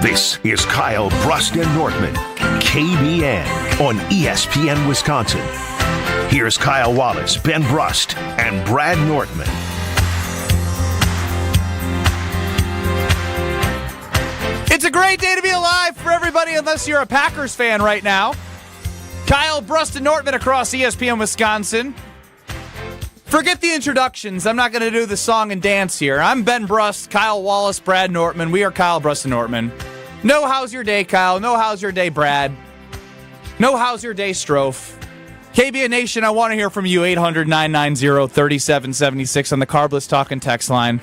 This is Kyle, Brust, and Nortman, KBN on ESPN Wisconsin. Here's Kyle Wallace, Ben Brust, and Brad Nortman. It's a great day to be alive for everybody unless you're a Packers fan right now. Kyle, Brust, and Nortman across ESPN Wisconsin. Forget the introductions. I'm not going to do the song and dance here. I'm Ben Brust, Kyle Wallace, Brad Nortman. We are Kyle, Brust, and Nortman. No, how's your day, Kyle? No, how's your day, Brad? No, how's your day, Strofe? KBN Nation, I want to hear from you. 800-990-3776 on the Carbless Talking text line.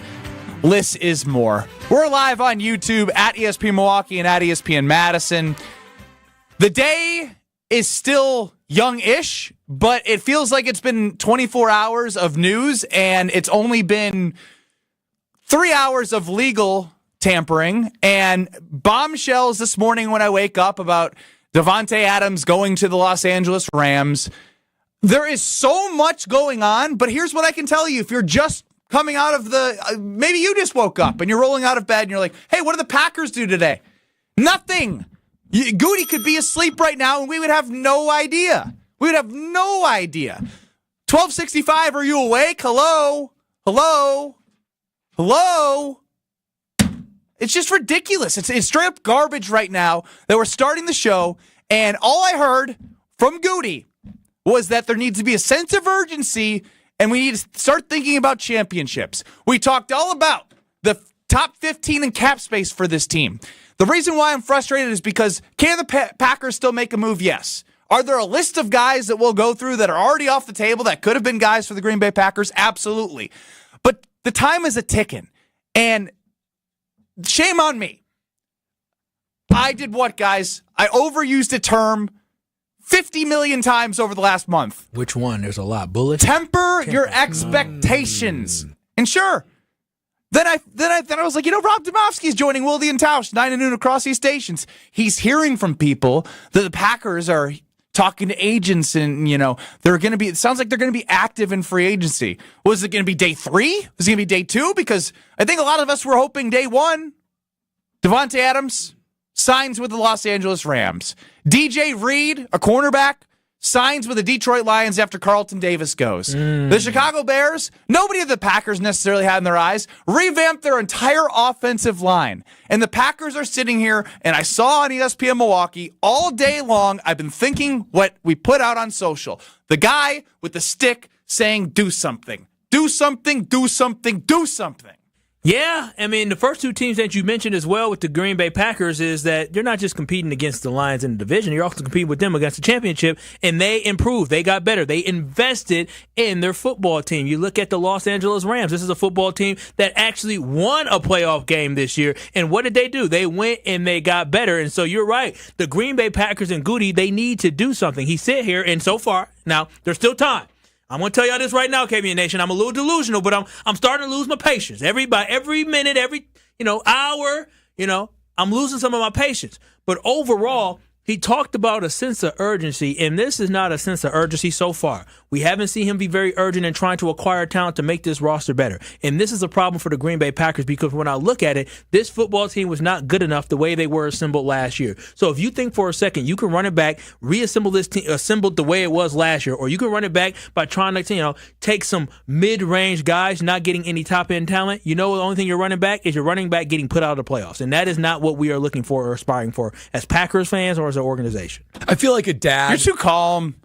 Less is more. We're live on YouTube at ESPN Milwaukee and at ESPN Madison. The day is still young-ish, but it feels like it's been 24 hours of news, and it's only been 3 hours of legal tampering and bombshells this morning when I wake up about Devante Adams going to the Los Angeles Rams. There is so much going on, but here's what I can tell you. If you're just coming out of maybe you just woke up and you're rolling out of bed and you're like, hey, what do the Packers do today? Nothing. Gutey could be asleep right now and we would have no idea. We would have no idea. 1265, are you awake? Hello? Hello? Hello? It's just ridiculous. It's straight up garbage right now that we're starting the show, and all I heard from Gutey was that there needs to be a sense of urgency, and we need to start thinking about championships. We talked all about the top 15 in cap space for this team. The reason why I'm frustrated is because can the Packers still make a move? Yes. Are there a list of guys that we'll go through that are already off the table that could have been guys for the Green Bay Packers? Absolutely. But the time is a-ticking, and shame on me. I did what, guys? I overused a term 50 million times over the last month. Which one? There's a lot. Bullet? Temper your expectations. And sure, then I was like, Rob Domofsky's joining Wilde and Tausch 9 to noon across these stations. He's hearing from people that the Packers are talking to agents, and they're going to be. It sounds like they're going to be active in free agency. Was it going to be day 3? Was it going to be day 2? Because I think a lot of us were hoping day 1. Devante Adams signs with the Los Angeles Rams. DJ Reed, a cornerback, signs with the Detroit Lions after Carlton Davis goes. The Chicago Bears, nobody of the Packers necessarily had in their eyes, revamped their entire offensive line. And the Packers are sitting here, and I saw on ESPN Milwaukee all day long, I've been thinking what we put out on social. The guy with the stick saying, do something. Do something, do something, do something. Yeah, I mean, the first two teams that you mentioned as well with the Green Bay Packers is that you're not just competing against the Lions in the division, you're also competing with them against the championship, and they improved. They got better. They invested in their football team. You look at the Los Angeles Rams. This is a football team that actually won a playoff game this year, and what did they do? They went and they got better, and so you're right. The Green Bay Packers and Gutey, they need to do something. He sit here, and so far, now, there's still time. I'm going to tell y'all this right now, KBN Nation. I'm a little delusional, but I'm starting to lose my patience. Every minute, every hour, I'm losing some of my patience. But overall, he talked about a sense of urgency, and this is not a sense of urgency so far. We haven't seen him be very urgent in trying to acquire talent to make this roster better. And this is a problem for the Green Bay Packers because when I look at it, this football team was not good enough the way they were assembled last year. So if you think for a second you can run it back, reassemble this team, assembled the way it was last year, or you can run it back by trying to, take some mid-range guys, not getting any top-end talent, the only thing you're running back is you're running back getting put out of the playoffs. And that is not what we are looking for or aspiring for as Packers fans or as an organization. I feel like a dad. You're too calm.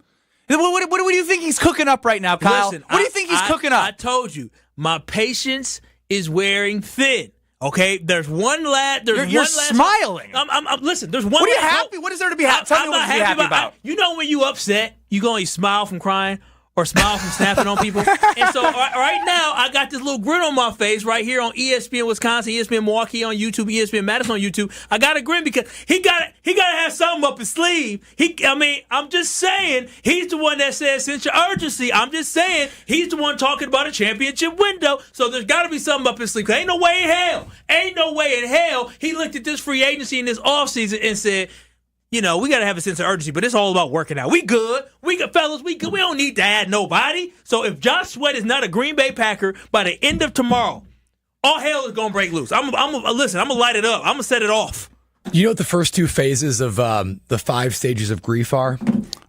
What do you think he's cooking up right now, Kyle? Listen, what do you think he's cooking up? I told you, my patience is wearing thin. Okay, there's one lad. You're smiling. Listen, there's one. What are you happy? What is there to be happy? Tell me what you're happy about. When you upset, you can only smile from crying or smile from snapping on people. And so right now, I got this little grin on my face right here on ESPN Wisconsin, ESPN Milwaukee on YouTube, ESPN Madison on YouTube. I got a grin because he got to have something up his sleeve. I'm just saying, he's the one that says sense of urgency. I'm just saying, he's the one talking about a championship window. So there's got to be something up his sleeve. Ain't no way in hell he looked at this free agency in this offseason and said, we got to have a sense of urgency, but it's all about working out. We good. We good, fellas. We good. We don't need to add nobody. So if Josh Sweat is not a Green Bay Packer by the end of tomorrow, all hell is going to break loose. Listen, I'm going to light it up. I'm going to set it off. You know what the first two phases of the 5 stages of grief are?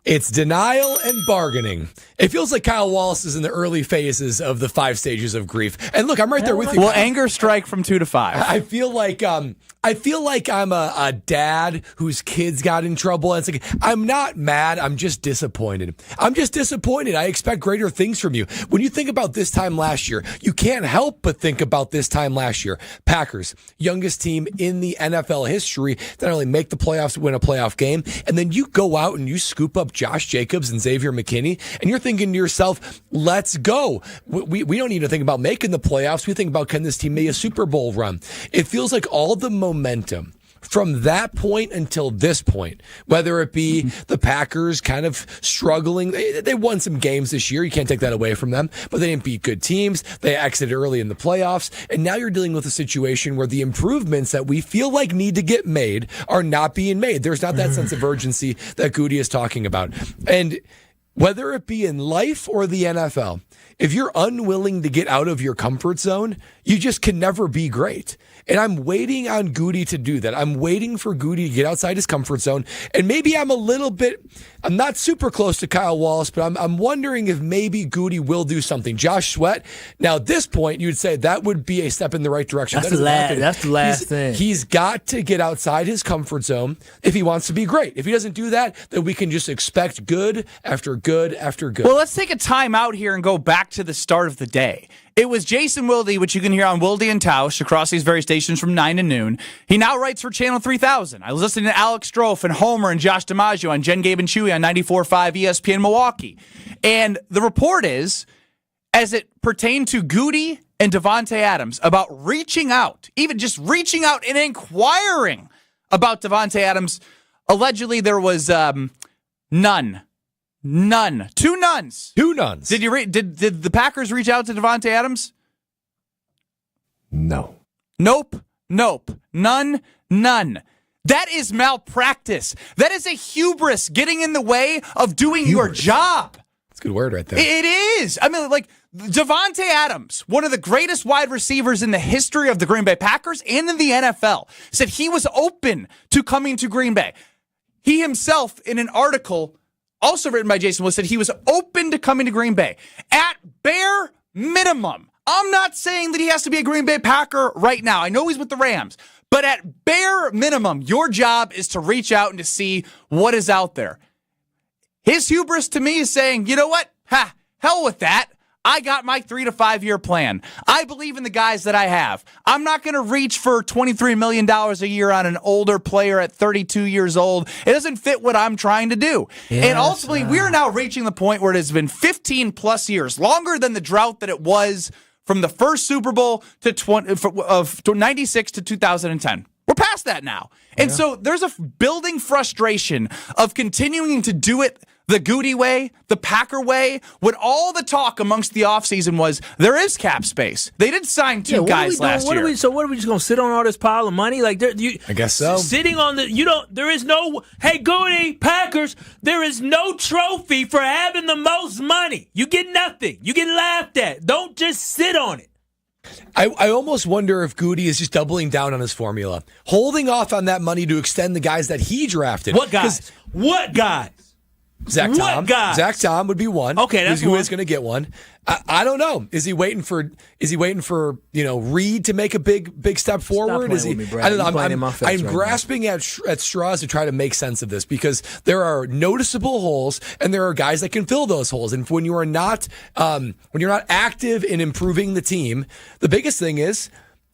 It's denial and bargaining. It feels like Kyle Wallace is in the early phases of the 5 stages of grief. And look, I'm right there with you. Well, anger strike from 2 to 5. I feel like I'm a dad whose kids got in trouble. And it's like, I'm not mad. I'm just disappointed. I expect greater things from you. When you think about this time last year, you can't help but think about this time last year. Packers, youngest team in the NFL history, not only make the playoffs, win a playoff game, and then you go out and you scoop up Josh Jacobs and Xavier McKinney, and you're thinking to yourself, let's go. We don't need to think about making the playoffs. We think about, can this team make a Super Bowl run? It feels like all the momentum from that point until this point, whether it be the Packers kind of struggling. They won some games this year. You can't take that away from them, but they didn't beat good teams. They exited early in the playoffs. And now you're dealing with a situation where the improvements that we feel like need to get made are not being made. There's not that sense of urgency that Gutey is talking about. And whether it be in life or the NFL, if you're unwilling to get out of your comfort zone, you just can never be great. And I'm waiting on Gutey to do that. I'm waiting for Gutey to get outside his comfort zone. And maybe I'm not super close to Kyle Wallace, but I'm wondering if maybe Gutey will do something. Josh Sweat, now at this point, you'd say that would be a step in the right direction. That's the last thing. He's got to get outside his comfort zone if he wants to be great. If he doesn't do that, then we can just expect good after good after good. Well, let's take a time out here and go back to the start of the day. It was Jason Wilde, which you can hear on Wilde and Tausch across these various stations from 9 to noon. He now writes for Channel 3000. I was listening to Alex Strofe and Homer and Josh DiMaggio on Jen, Gabe, and Chewy on 94.5 ESPN Milwaukee. And the report is, as it pertained to Gutey and Devante Adams, about reaching out, even just reaching out and inquiring about Devante Adams. Allegedly, there was none. 2 nuns. 2 nuns. Did the Packers reach out to Devante Adams? No. Nope. None. That is malpractice. That is a hubris getting in the way of doing your job. That's a good word right there. It is. I mean, like, Devante Adams, one of the greatest wide receivers in the history of the Green Bay Packers and in the NFL, said he was open to coming to Green Bay. He himself, in an article also written by Jason Wilde, said he was open to coming to Green Bay. At bare minimum, I'm not saying that he has to be a Green Bay Packer right now. I know he's with the Rams. But at bare minimum, your job is to reach out and to see what is out there. His hubris to me is saying, you know what? Hell with that. I got my 3 to 5 year plan. I believe in the guys that I have. I'm not going to reach for $23 million a year on an older player at 32 years old. It doesn't fit what I'm trying to do. Yes, and ultimately, we are now reaching the point where it has been 15 plus years, longer than the drought that it was from the first Super Bowl of 96 to 2010. We're past that now. And so there's a building frustration of continuing to do it the Gutey way, the Packer way, when all the talk amongst the offseason was there is cap space. They did sign 2 guys last year. So what are we just going to sit on all this pile of money? Like, I guess so. Sitting on there is no, hey, Gutey, Packers, there is no trophy for having the most money. You get nothing. You get laughed at. Don't just sit on it. I almost wonder if Gutey is just doubling down on his formula, holding off on that money to extend the guys that he drafted. What guys? Zach Tom would be one. Okay, that's who is going to get one. I don't know. Is he waiting for Reed to make a big step forward? Is he? Me, I don't know. I'm grasping at straws to try to make sense of this because there are noticeable holes and there are guys that can fill those holes. And when you're not active in improving the team, the biggest thing is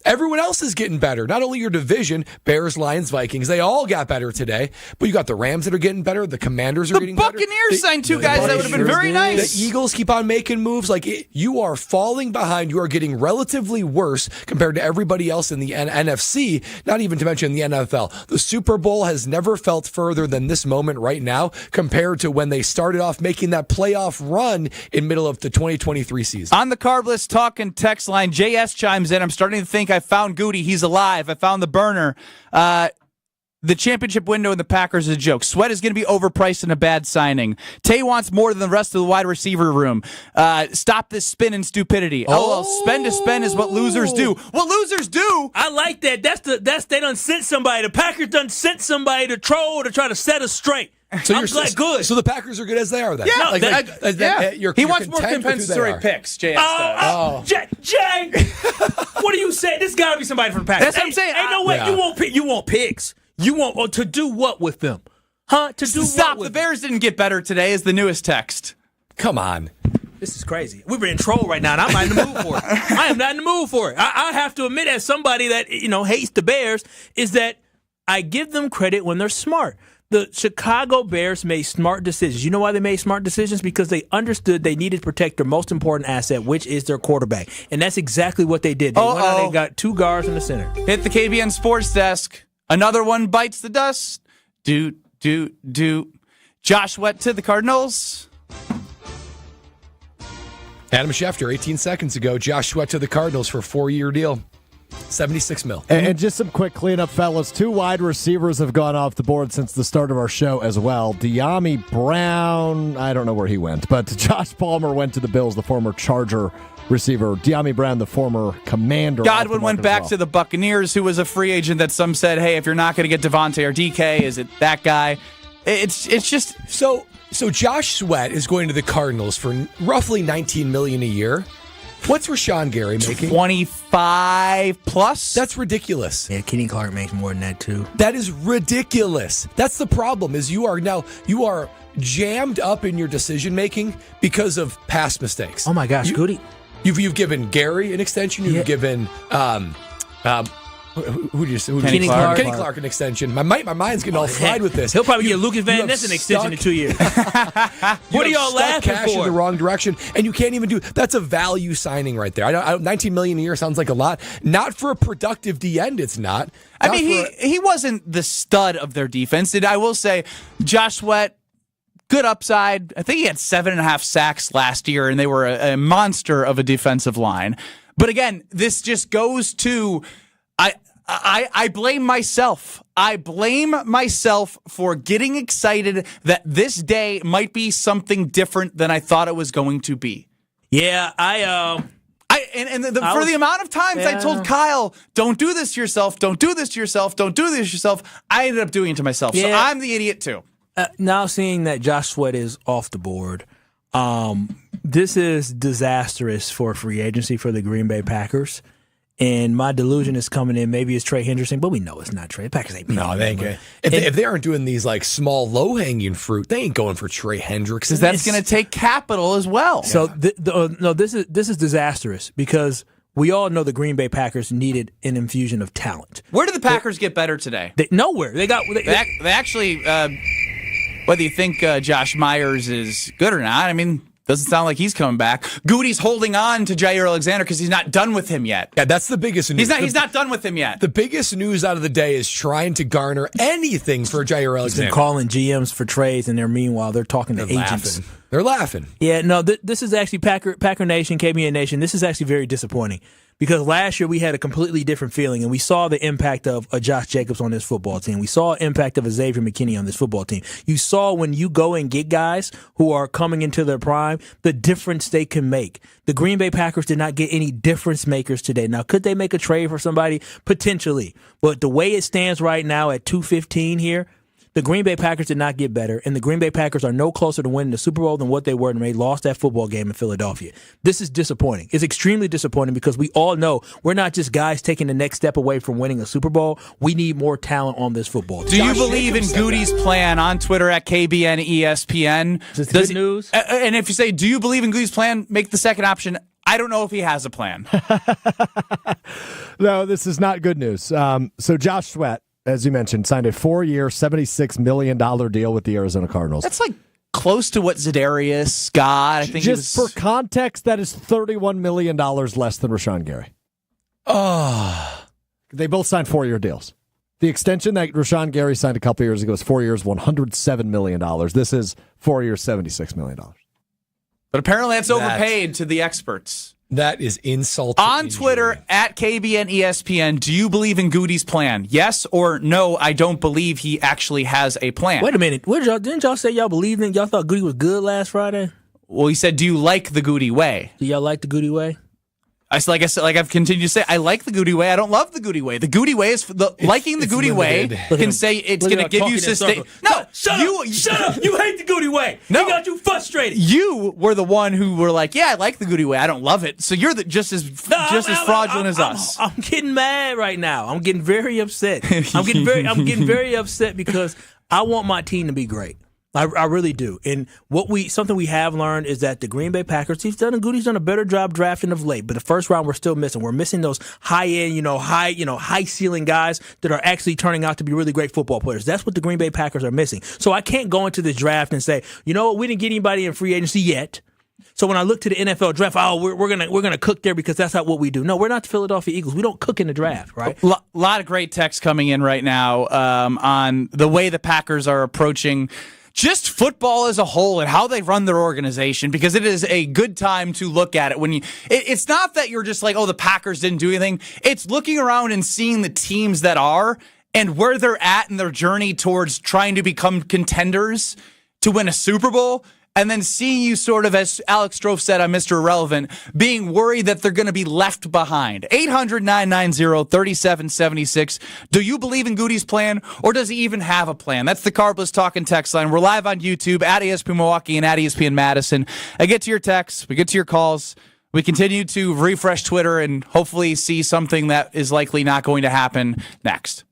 everyone else is getting better. Not only your division, Bears, Lions, Vikings, they all got better today. But you got the Rams that are getting better. The Commanders are getting better. The Buccaneers signed 2 guys that would have been very nice. The Eagles keep on making moves. You are falling behind. You are getting relatively worse compared to everybody else in the NFC, not even to mention the NFL. The Super Bowl has never felt further than this moment right now compared to when they started off making that playoff run in middle of the 2023 season. On the Carbless talk and text line, JS chimes in. I'm starting to think I found Gutey. He's alive. I found the burner. the championship window in the Packers is a joke. Sweat is going to be overpriced and a bad signing. Tay wants more than the rest of the wide receiver room. Stop this spin and stupidity. LOL, spend to spend is what losers do. What losers do? I like that. They done sent somebody. The Packers done sent somebody to troll to try to set us straight. So I'm glad good. So the Packers are good as they are then? Yeah, He wants more compensatory picks, JS does. Jay, what do you say? This got to be somebody from the Packers. That's what I'm saying. Ain't no way you want picks. You want to do what with them? Huh? To do Stop. what with The Bears didn't get better today is the newest text. Come on. This is crazy. We're in troll right now, and I'm not in the mood for it. I am not in the mood for it. I have to admit, as somebody that hates the Bears, is that I give them credit when they're smart. The Chicago Bears made smart decisions. You know why they made smart decisions? Because they understood they needed to protect their most important asset, which is their quarterback. And that's exactly what they did. They went out and got 2 guards in the center. Hit the KBN Sports Desk. Another one bites the dust. Do. Josh Sweat to the Cardinals. Adam Schefter, 18 seconds ago. Josh Sweat to the Cardinals for a 4-year deal. $76 million. And just some quick cleanup, fellas. 2 wide receivers have gone off the board since the start of our show as well. De'Ami Brown, I don't know where he went, but Josh Palmer went to the Bills, the former Charger receiver. De'Ami Brown, the former Commander. Godwin went back to the Buccaneers, who was a free agent that some said, hey, if you're not going to get Devante or DK, is it that guy? It's just... So Josh Sweat is going to the Cardinals for roughly $19 million a year. What's Rashawn Gary making? 25 plus? That's ridiculous. Yeah, Kenny Clark makes more than that, too. That is ridiculous. That's the problem, is you are jammed up in your decision-making because of past mistakes. Oh, my gosh, Gutey. You've given Gary an extension. You've given Kenny Clark an extension. My mind's getting all fried with this. He'll probably get Lucas Van Ness an extension in 2 years. What are y'all laughing cash for? in the wrong direction, and you can't even do. That's a value signing right there. I don't, $19 million a year sounds like a lot. Not for a productive D end. It's not. I mean, he wasn't the stud of their defense. I will say, Josh Sweat. Good upside. I think he had 7.5 sacks last year, and they were a monster of a defensive line. But again, this just goes to I blame myself. I blame myself for getting excited that this day might be something different than I thought it was going to be. Yeah, for the amount of times I told Kyle, don't do this to yourself, don't do this to yourself, don't do this to yourself, I ended up doing it to myself. So I'm the idiot too. Now seeing that Josh Sweat is off the board, this is disastrous for free agency for the Green Bay Packers. And my delusion is coming in. Maybe it's Trey Hendrickson, but we know it's not Trey. The Packers ain't. No, they ain't good. If they aren't doing these like small, low-hanging fruit, they ain't going for Trey Hendrickson. Because that's going to take capital as well. So this is disastrous because we all know the Green Bay Packers needed an infusion of talent. Where did the Packers get better today? Nowhere. They actually. Whether you think Josh Myers is good or not, I mean. Doesn't sound like he's coming back. Gutey's holding on to Jair Alexander because he's not done with him yet. Yeah, that's the biggest news. He's not done with him yet. The biggest news out of the day is trying to garner anything for Jair Alexander. He's been calling GMs for trades, and meanwhile they're talking to agents. They're laughing. Yeah, no, this is actually Packer Nation, KBN Nation. This is actually very disappointing because last year we had a completely different feeling, and we saw the impact of a Josh Jacobs on this football team. We saw impact of a Xavier McKinney on this football team. You saw when you go and get guys who are coming into their prime, the difference they can make. The Green Bay Packers did not get any difference makers today. Now, could they make a trade for somebody? Potentially. But the way it stands right now at 215 here, the Green Bay Packers did not get better, and the Green Bay Packers are no closer to winning the Super Bowl than what they were when they lost that football game in Philadelphia. This is disappointing. It's extremely disappointing because we all know we're not just guys taking the next step away from winning a Super Bowl. We need more talent on this football team. Do you believe in Gutey's plan on Twitter at KBN ESPN? Is this good news? And if you say, do you believe in Gutey's plan, make the second option. I don't know if he has a plan. No, this is not good news. So Josh Sweat, as you mentioned, signed a 4-year, $76 million deal with the Arizona Cardinals. That's like close to what Za'Darius got. I think just for context, that is $31 million less than Rashawn Gary. Oh. They both signed 4-year deals. The extension that Rashawn Gary signed a couple years ago was 4 years, $107 million. This is 4 years, $76 million. But apparently that's overpaid to the experts. That is insult to On injury. Twitter, at KBN ESPN, do you believe in Gutey's plan? Yes or no, I don't believe he actually has a plan. Wait a minute. Didn't y'all say y'all believed in? Y'all thought Gutey was good last Friday? Well, he said, do you like the Gutey way? Do y'all like the Gutey way? Like I've continued to say, I like the Gutey way. I don't love the Gutey way. The Gutey way is liking the Gutey way can say it's going to give you sustain. No, shut up! You hate the Gutey way. No, he got you frustrated. You were the one who were like, yeah, I like the Gutey way. I don't love it. So you're just as fraudulent as us. I'm getting mad right now. I'm getting very upset. I'm getting very upset because I want my team to be great. I really do. And something we have learned is that the Green Bay Packers, Gutey's done a better job drafting of late, but the first round we're still missing. We're missing those high-end, high ceiling guys that are actually turning out to be really great football players. That's what the Green Bay Packers are missing. So I can't go into this draft and say, you know what, we didn't get anybody in free agency yet. So when I look to the NFL draft, we're gonna cook there because that's not what we do. No, we're not the Philadelphia Eagles. We don't cook in the draft, right? A lot of great texts coming in right now on the way the Packers are approaching just football as a whole and how they run their organization, because it is a good time to look at it. It's not that you're just like, oh, the Packers didn't do anything. It's looking around and seeing the teams that are and where they're at in their journey towards trying to become contenders to win a Super Bowl. And then seeing you sort of, as Alex Strofe said on Mr. Irrelevant, being worried that they're going to be left behind. 800-990-3776. Do you believe in Gutey's plan, or does he even have a plan? That's the Carbless Talking text line. We're live on YouTube at ESPN Milwaukee and at ESPN Madison. I get to your texts. We get to your calls. We continue to refresh Twitter and hopefully see something that is likely not going to happen next.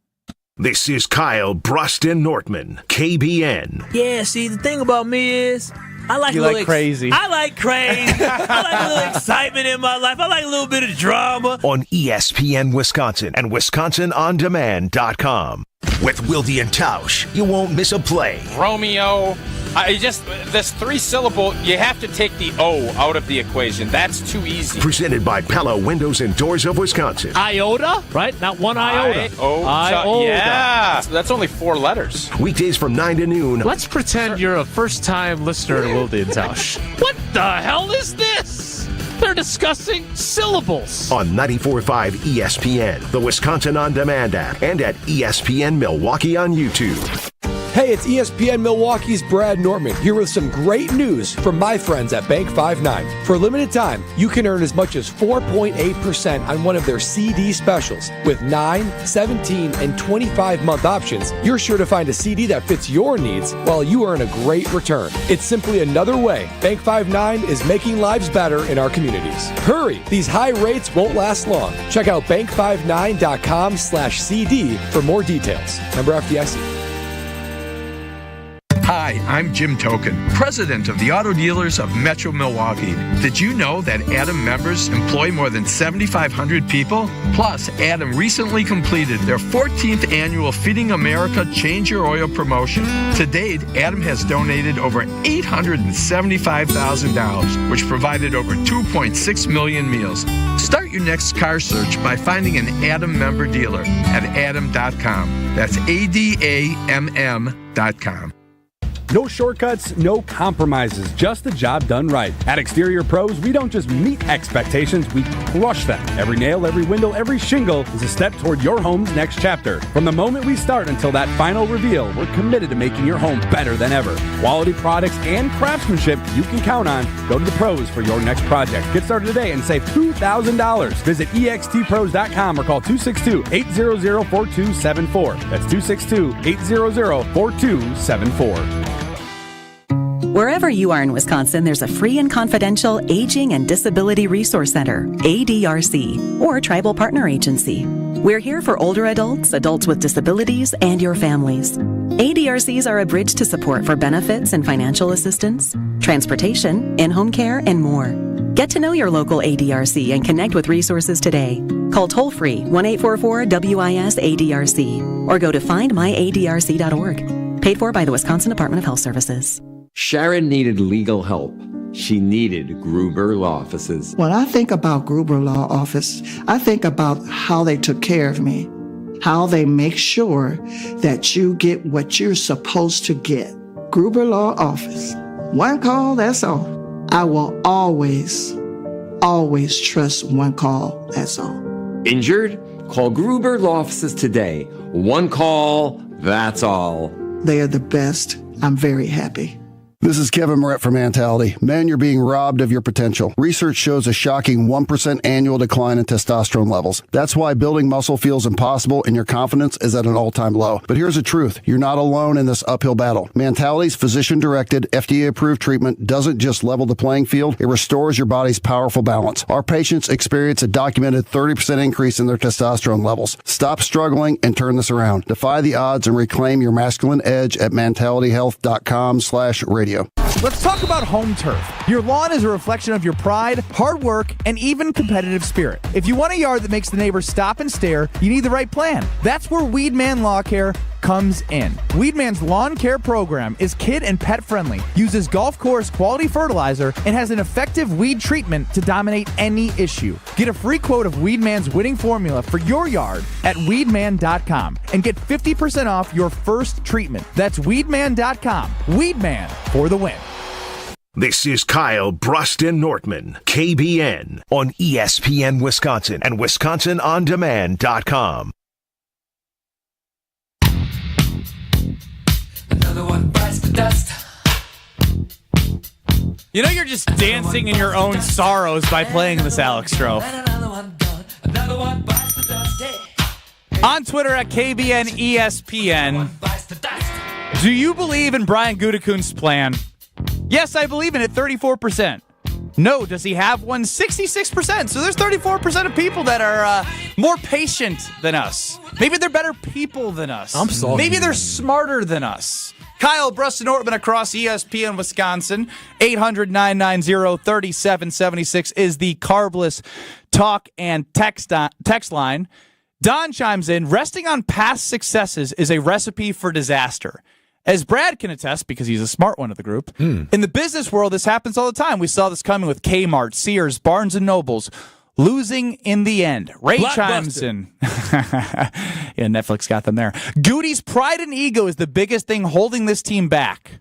This is Kyle, Brust, and Nortman, KBN. Yeah, see, the thing about me is I like crazy. I like crazy. I like a little excitement in my life. I like a little bit of drama. On ESPN Wisconsin and WisconsinOnDemand.com. With Wilde and Tausch, you won't miss a play. Romeo. This 3-syllable, you have to take the O out of the equation. That's too easy. Presented by Pella Windows and Doors of Wisconsin. Iota, right? Not one iota. Iota. Yeah. That's only 4 letters. Weekdays from 9 to noon. Let's pretend you're a first-time listener to Wilde and Tausch. What the hell is this? They're discussing syllables. On 94.5 ESPN, the Wisconsin On Demand app, and at ESPN Milwaukee on YouTube. Hey, it's ESPN Milwaukee's Brad Nortman here with some great news from my friends at Bank 59. For a limited time, you can earn as much as 4.8% on one of their CD specials. With 9, 17, and 25-month options, you're sure to find a CD that fits your needs while you earn a great return. It's simply another way Bank 59 is making lives better in our communities. Hurry! These high rates won't last long. Check out bank59.com/CD for more details. Member FDIC. Hi, I'm Jim Token, president of the Auto Dealers of Metro Milwaukee. Did you know that Adam members employ more than 7,500 people? Plus, Adam recently completed their 14th annual Feeding America Change Your Oil promotion. To date, Adam has donated over $875,000, which provided over 2.6 million meals. Start your next car search by finding an Adam member dealer at adam.com. That's ADAMM.com. No shortcuts, no compromises, just the job done right. At Exterior Pros, we don't just meet expectations, we crush them. Every nail, every window, every shingle is a step toward your home's next chapter. From the moment we start until that final reveal, we're committed to making your home better than ever. Quality products and craftsmanship you can count on. Go to the pros for your next project. Get started today and save $2,000. Visit extpros.com or call 262-800-4274. That's 262-800-4274. Wherever you are in Wisconsin, there's a free and confidential Aging and Disability Resource Center, ADRC, or Tribal Partner Agency. We're here for older adults, adults with disabilities, and your families. ADRCs are a bridge to support for benefits and financial assistance, transportation, in-home care, and more. Get to know your local ADRC and connect with resources today. Call toll-free 1-844-WIS-ADRC or go to findmyadrc.org. Paid for by the Wisconsin Department of Health Services. Sharon needed legal help. She needed Gruber Law Offices. When I think about Gruber Law Office, I think about how they took care of me, how they make sure that you get what you're supposed to get. Gruber Law Office. One call, that's all. I will always always trust one call, that's all. Injured? Call Gruber Law Offices today. One call, that's all. They are the best. I'm very happy. This is Kevin Moret from Mentality. Men, you're being robbed of your potential. Research shows a shocking 1% annual decline in testosterone levels. That's why building muscle feels impossible and your confidence is at an all-time low. But here's the truth. You're not alone in this uphill battle. Mentality's physician-directed, FDA-approved treatment doesn't just level the playing field. It restores your body's powerful balance. Our patients experience a documented 30% increase in their testosterone levels. Stop struggling and turn this around. Defy the odds and reclaim your masculine edge at mentalityhealth.com/radio. Let's talk about home turf. Your lawn is a reflection of your pride, hard work, and even competitive spirit. If you want a yard that makes the neighbors stop and stare, you need the right plan. That's where Weedman Lawn Care comes in. Weedman's lawn care program is kid and pet friendly, uses golf course quality fertilizer, and has an effective weed treatment to dominate any issue. Get a free quote of Weedman's winning formula for your yard at weedman.com and get 50% off your first treatment. That's weedman.com. Weedman for the win. This is Kyle, Brust, and Nortman, KBN, on ESPN Wisconsin and WisconsinOnDemand.com. Another one bites the dust. You know you're just dancing in your own sorrows by playing this, Alex Stroh. Another one bites the dust. On Twitter at KBN ESPN, do you believe in Brian Gutekunst's plan? Yes, I believe in it, 34%. No, does he have one? 66%. So there's 34% of people that are more patient than us. Maybe they're better people than us. I'm sorry. Maybe they're smarter than us. Kyle, Brust, and Nortman across ESPN Wisconsin. 800-990-3776 is the carbless talk and text line. Don chimes in, resting on past successes is a recipe for disaster. As Brad can attest, because he's a smart one of the group, in the business world, this happens all the time. We saw this coming with Kmart, Sears, Barnes & Nobles, losing in the end. Ray chimes in. Yeah, Netflix got them there. Gutey's pride and ego is the biggest thing holding this team back.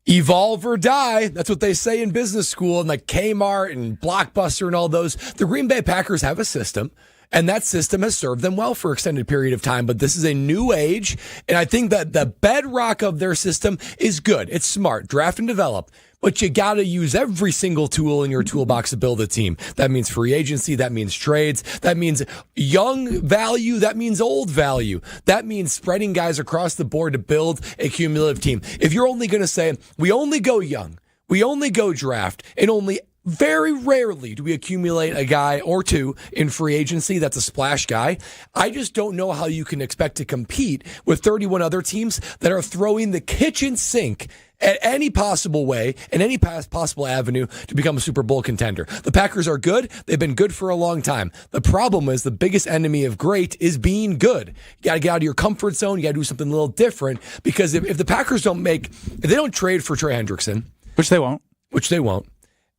Evolve or die. That's what they say in business school, and like Kmart and Blockbuster and all those. The Green Bay Packers have a system. And that system has served them well for an extended period of time. But this is a new age. And I think that the bedrock of their system is good. It's smart. Draft and develop. But you got to use every single tool in your toolbox to build a team. That means free agency. That means trades. That means young value. That means old value. That means spreading guys across the board to build a cumulative team. If you're only going to say, we only go young, we only go draft, and only very rarely do we accumulate a guy or two in free agency that's a splash guy, I just don't know how you can expect to compete with 31 other teams that are throwing the kitchen sink at any possible way and any possible avenue to become a Super Bowl contender. The Packers are good. They've been good for a long time. The problem is the biggest enemy of great is being good. You got to get out of your comfort zone. You got to do something a little different, because if the Packers if they don't trade for Trey Hendrickson, which they won't,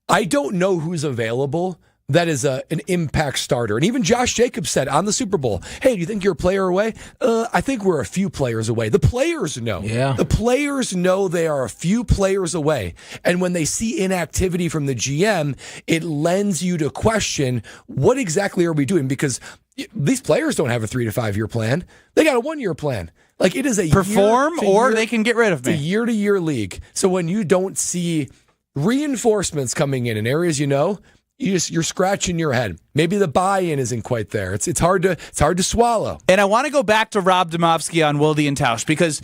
I don't know who's available that is an impact starter. And even Josh Jacobs said on the Super Bowl, hey, do you think you're a player away? I think we're a few players away. The players know. Yeah. The players know they are a few players away. And when they see inactivity from the GM, it lends you to question, what exactly are we doing? Because these players don't have a 3 to 5 year plan. They got a 1 year plan. Like, it is a perform or they can get rid of me. It's a year-to-year league. So when you don't see reinforcements coming in areas, you're scratching your head. Maybe the buy-in isn't quite there. It's hard to swallow. And I want to go back to Rob Demovsky on Wilde and Tausch, because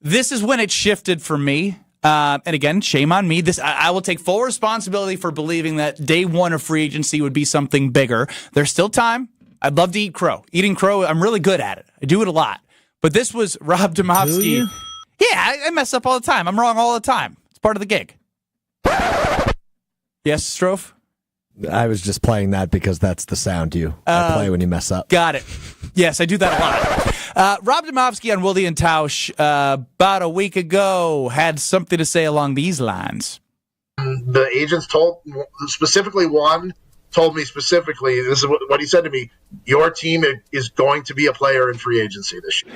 this is when it shifted for me. And again, shame on me. I will take full responsibility for believing that day one of free agency would be something bigger. There's still time. I'd love to eat crow. Eating crow, I'm really good at it. I do it a lot. But this was Rob Demovsky. Yeah, I mess up all the time. I'm wrong all the time. It's part of the gig. Yes, Strofe? I was just playing that because that's the sound you play when you mess up. Got it. Yes, I do that a lot. Rob Demovsky on Wilde and Tausch about a week ago had something to say along these lines. The agents told me specifically, this is what he said to me, your team is going to be a player in free agency this year.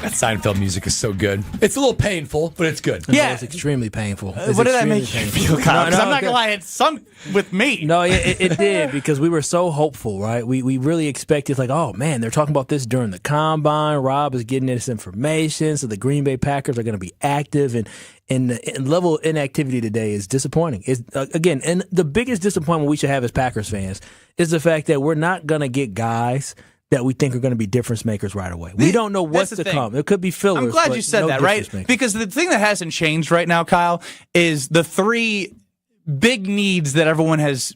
That Seinfeld music is so good. It's a little painful, but it's good. Yeah, it's extremely painful. What did that make you feel, Kyle? Because I'm not going to lie, it sunk with me. No, it did, because we were so hopeful, right? We really expected, like, oh, man, they're talking about this during the Combine. Rob is getting this information, so the Green Bay Packers are going to be active, and the level of inactivity today is disappointing. Again, and the biggest disappointment we should have as Packers fans is the fact that we're not going to get guys that we think are going to be difference makers right away. We don't know what's to come. It could be fillers. I'm glad you said that, right? Because the thing that hasn't changed right now, Kyle, is the three big needs that everyone has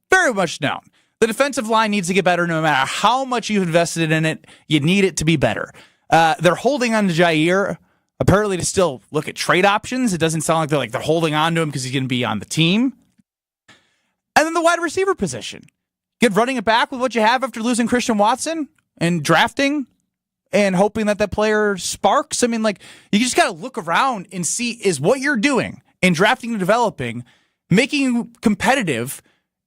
very much known. The defensive line needs to get better no matter how much you've invested in it. You need it to be better. They're holding on to Jair, apparently to still look at trade options. It doesn't sound like they're holding on to him because he's going to be on the team. And then the wide receiver position. Get running it back with what you have after losing Christian Watson and drafting and hoping that player sparks. I mean, you just got to look around and see, is what you're doing in drafting and developing making you competitive?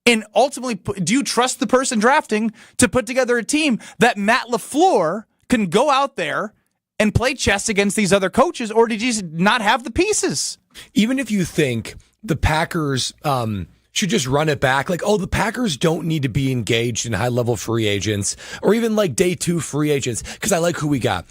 And ultimately, do you trust the person drafting to put together a team that Matt LaFleur can go out there and play chess against these other coaches, or did you just not have the pieces? Even if you think the Packers should just run it back, the Packers don't need to be engaged in high-level free agents or even day 2 free agents because I like who we got.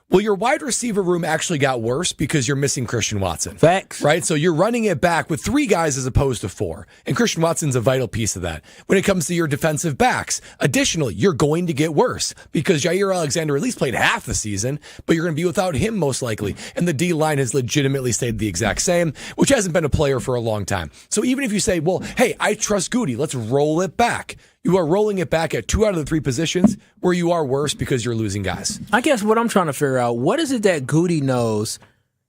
Well, your wide receiver room actually got worse because you're missing Christian Watson. Facts. Right? So you're running it back with 3 guys as opposed to 4. And Christian Watson's a vital piece of that. When it comes to your defensive backs, additionally, you're going to get worse because Jair Alexander at least played half the season, but you're going to be without him most likely. And the D-line has legitimately stayed the exact same, which hasn't been a player for a long time. So even if you say, well, hey, I trust Gutey, let's roll it back. You are rolling it back at 2 out of the 3 positions where you are worse because you're losing guys. I guess what I'm trying to figure out, what is it that Gutey knows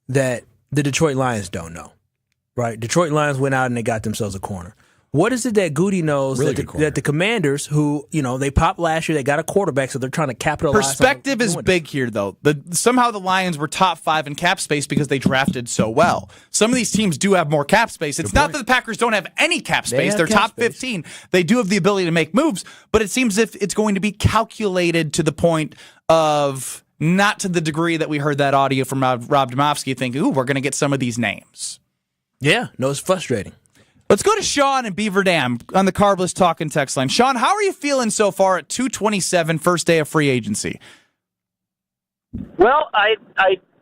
that the Detroit Lions don't know? Right? Detroit Lions went out and they got themselves a corner. What is it that Gutey knows that the Commanders, who, they popped last year, they got a quarterback, so they're trying to capitalize. Perspective is big here, though. Somehow the Lions were top 5 in cap space because they drafted so well. Some of these teams do have more cap space. It's not that the Packers don't have any cap space. They're top 15. They do have the ability to make moves, but it seems as if it's going to be calculated to the point of not to the degree that we heard that audio from Rob Domofsky thinking, ooh, we're going to get some of these names. Yeah, no, it's frustrating. Let's go to Sean in Beaver Dam on the Carbless Talking text line. Sean, how are you feeling so far at 2:27, first day of free agency? Well, I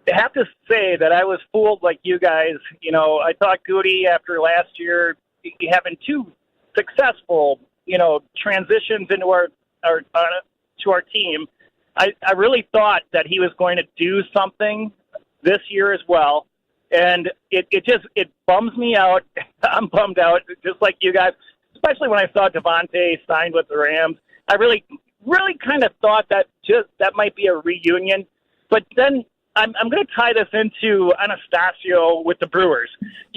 have to say that I was fooled like you guys. I thought Gutey, after last year, having 2 successful, transitions into our team, I really thought that he was going to do something this year as well. And it bums me out. I'm bummed out, just like you guys, especially when I saw Devante signed with the Rams. I really kind of thought that might be a reunion. But then I'm going to tie this into Anastasio with the Brewers.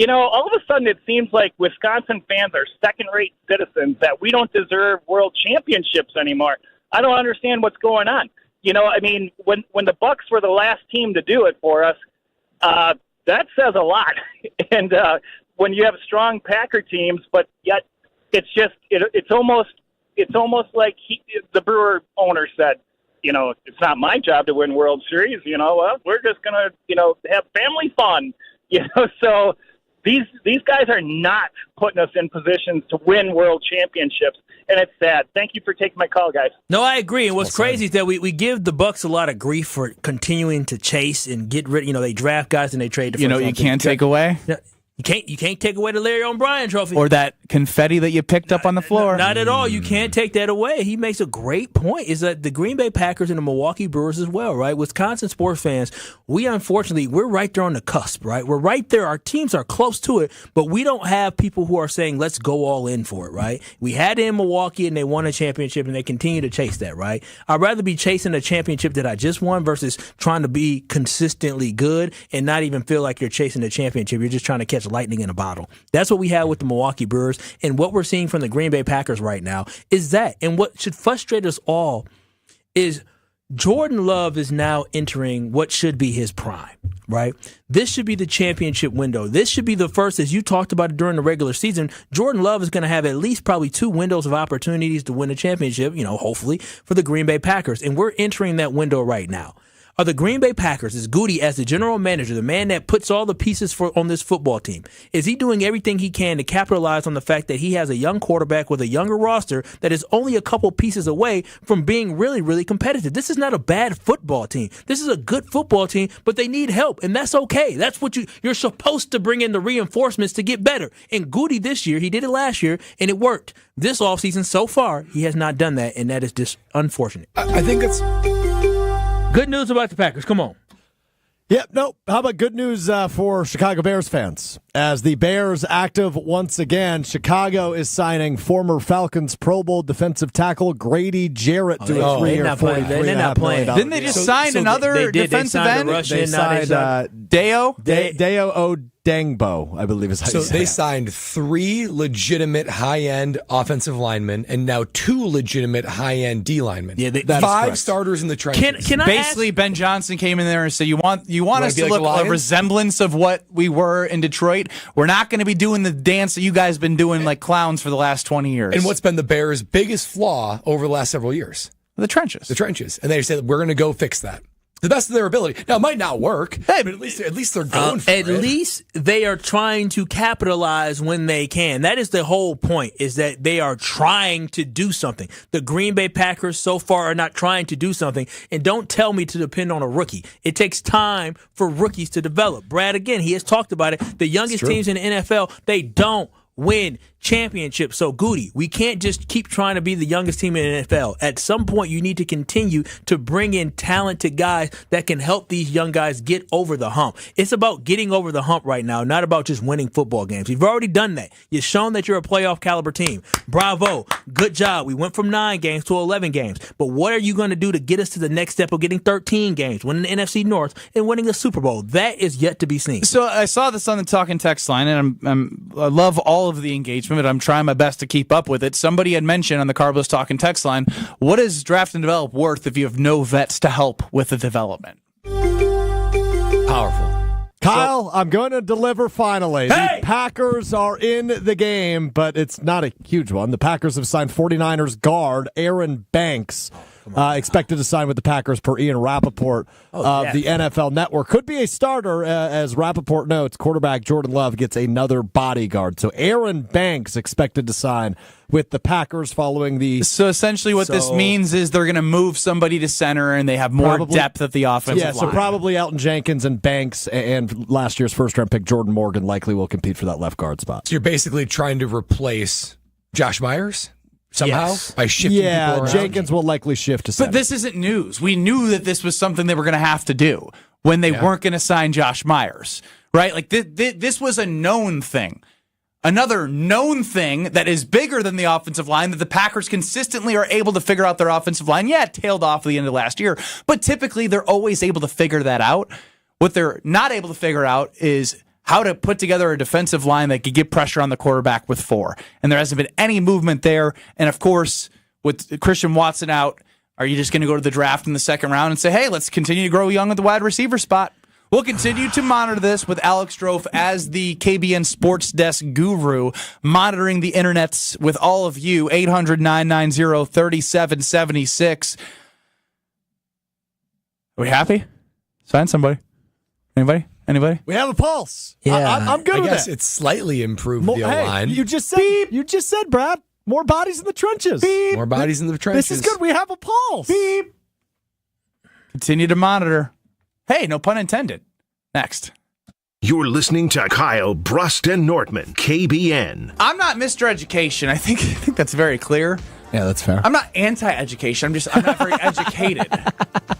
All of a sudden it seems like Wisconsin fans are second-rate citizens, that we don't deserve world championships anymore. I don't understand what's going on. When the Bucks were the last team to do it for us, that says a lot. And when you have strong Packer teams, but yet it's almost like the Brewer owner said, it's not my job to win World Series. Well, we're just gonna have family fun. So these guys are not putting us in positions to win world championships, and it's sad. Thank you for taking my call, guys. No, I agree. And what's crazy is that we give the Bucks a lot of grief for continuing to chase and get rid. They draft guys and they trade. You can't take away. You can't take away the Larry O'Brien trophy. Or that confetti that you picked up on the floor. Not at all. You can't take that away. He makes a great point. Is that the Green Bay Packers and the Milwaukee Brewers as well, right? Wisconsin sports fans, we're right there on the cusp, right? We're right there. Our teams are close to it, but we don't have people who are saying, let's go all in for it, right? We had it in Milwaukee and they won a championship and they continue to chase that, right? I'd rather be chasing a championship that I just won versus trying to be consistently good and not even feel like you're chasing a championship. You're just trying to catch lightning in a bottle. That's what we have with the Milwaukee Brewers, and what we're seeing from the Green Bay Packers right now is that. And what should frustrate us all is Jordan Love is now entering what should be his prime, right? This should be the championship window. This should be the first, as you talked about it during the regular season, Jordan Love is going to have at least probably 2 windows of opportunities to win a championship, hopefully, for the Green Bay Packers. And we're entering that window right now. Are the Green Bay Packers, is Gutey as the general manager, the man that puts all the pieces on this football team, is he doing everything he can to capitalize on the fact that he has a young quarterback with a younger roster that is only a couple pieces away from being really, really competitive? This is not a bad football team. This is a good football team, but they need help, and that's okay. That's what you're supposed to bring in the reinforcements to get better. And Gutey this year, he did it last year, and it worked. This offseason so far, he has not done that, and that is just unfortunate. I think that's good news about the Packers. Come on. Yep, nope. How about good news for Chicago Bears fans? As the Bears active once again, Chicago is signing former Falcons Pro Bowl defensive tackle Grady Jarrett to a 3-year, $43.5 million. Didn't they just sign another defensive end? They signed Deo Odengbo, I believe is how you say they signed 3 legitimate high-end offensive linemen and now 2 legitimate high-end D linemen. Yeah, 5 starters in the trenches. Can I basically, Ben Johnson came in there and said, "You want us to look a resemblance of what we were in Detroit? We're not going to be doing the dance that you guys have been doing like clowns for the last 20 years." And what's been the Bears' biggest flaw over the last several years? The trenches. And they said, we're going to go fix that. The best of their ability. Now, it might not work, but at least they're going for it. At least they are trying to capitalize when they can. That is the whole point, is that they are trying to do something. The Green Bay Packers so far are not trying to do something. And don't tell me to depend on a rookie. It takes time for rookies to develop. Brad, again, he has talked about it. The youngest teams in the NFL, they don't win championships. So, Gutey, we can't just keep trying to be the youngest team in the NFL. At some point, you need to continue to bring in talented guys that can help these young guys get over the hump. It's about getting over the hump right now, not about just winning football games. You've already done that. You've shown that you're a playoff caliber team. Bravo. Good job. We went from 9 games to 11 games. But what are you going to do to get us to the next step of getting 13 games, winning the NFC North, and winning a Super Bowl? That is yet to be seen. So I saw this on the Talking Text line, and I love all of the engagement, but I'm trying my best to keep up with it. Somebody had mentioned on the Carlos Talking Text line, what is draft and develop worth if you have no vets to help with the development? Powerful. Kyle, I'm going to deliver finally. Hey! The Packers are in the game, but it's not a huge one. The Packers have signed 49ers guard Aaron Banks, expected to sign with the Packers per Ian Rappaport of the NFL Network. Could be a starter, as Rappaport notes. Quarterback Jordan Love gets another bodyguard. So Aaron Banks expected to sign with the Packers following the... So essentially what this means is they're going to move somebody to center and they have more depth at the offensive line. Yeah, so probably Elton Jenkins and Banks and last year's first-round pick Jordan Morgan likely will compete for that left guard spot. So you're basically trying to replace Josh Myers somehow by shifting people around? Jenkins will likely shift to center. But this isn't news. We knew that this was something they were going to have to do when they weren't going to sign Josh Myers, right? Like this was a known thing. Another known thing that is bigger than the offensive line that the Packers consistently are able to figure out their offensive line. Yeah, it tailed off at the end of last year, but typically they're always able to figure that out. What they're not able to figure out is how to put together a defensive line that could get pressure on the quarterback with 4. And there hasn't been any movement there. And of course, with Christian Watson out, are you just going to go to the draft in the second round and say, hey, let's continue to grow young at the wide receiver spot? We'll continue to monitor this with Alex Strofe as the KBN Sports Desk guru, monitoring the internets with all of you. 800-990-3776. Are we happy? Sign somebody. Anybody? We have a pulse. Yeah, I'm good with it. I guess it's slightly improved the O-line. You just said, Brad, more bodies in the trenches. Beep. More bodies in the trenches. This is good. We have a pulse. Beep. Continue to monitor. Hey, no pun intended. Next. You're listening to Kyle, Brust, and Nortman, KBN. I'm not Mr. Education. I think that's very clear. Yeah, that's fair. I'm not anti-education. I'm not very educated.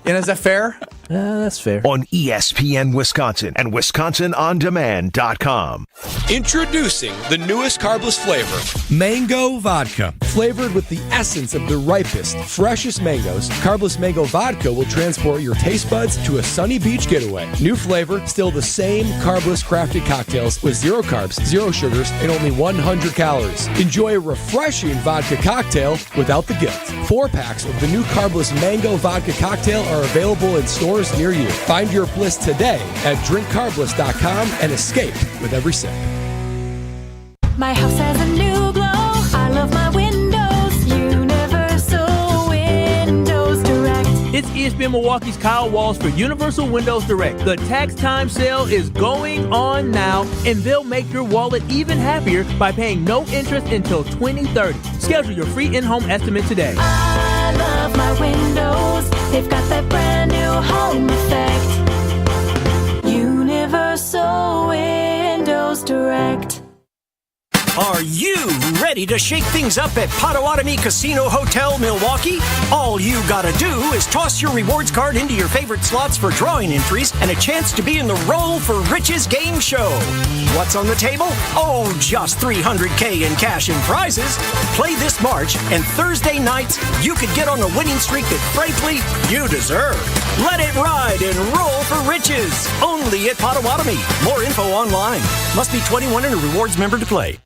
And is that fair? That's fair. On ESPN Wisconsin and WisconsinOnDemand.com. Introducing the newest carbless flavor, Mango Vodka. Flavored with the essence of the ripest, freshest mangoes, carbless mango vodka will transport your taste buds to a sunny beach getaway. New flavor, still the same carbless crafted cocktails with 0 carbs, 0 sugars, and only 100 calories. Enjoy a refreshing vodka cocktail without the guilt. 4 packs of the new carbless mango vodka cocktail are available in stores near you. Find your bliss today at drinkcarbless.com and escape with every sip. My house has a new glow. I love my windows. Universal Windows Direct. It's ESPN Milwaukee's Kyle Wallace for Universal Windows Direct. The tax time sale is going on now, and they'll make your wallet even happier by paying no interest until 2030. Schedule your free in-home estimate today. I love my windows. They've got that brand new home effect. Universal Windows Direct. Are you ready to shake things up at Potawatomi Casino Hotel, Milwaukee? All you gotta do is toss your rewards card into your favorite slots for drawing entries and a chance to be in the Roll for Riches game show. What's on the table? Oh, just $300K in cash and prizes. Play this March, and Thursday nights, you could get on a winning streak that, frankly, you deserve. Let it ride and Roll for Riches. Only at Potawatomi. More info online. Must be 21 and a rewards member to play.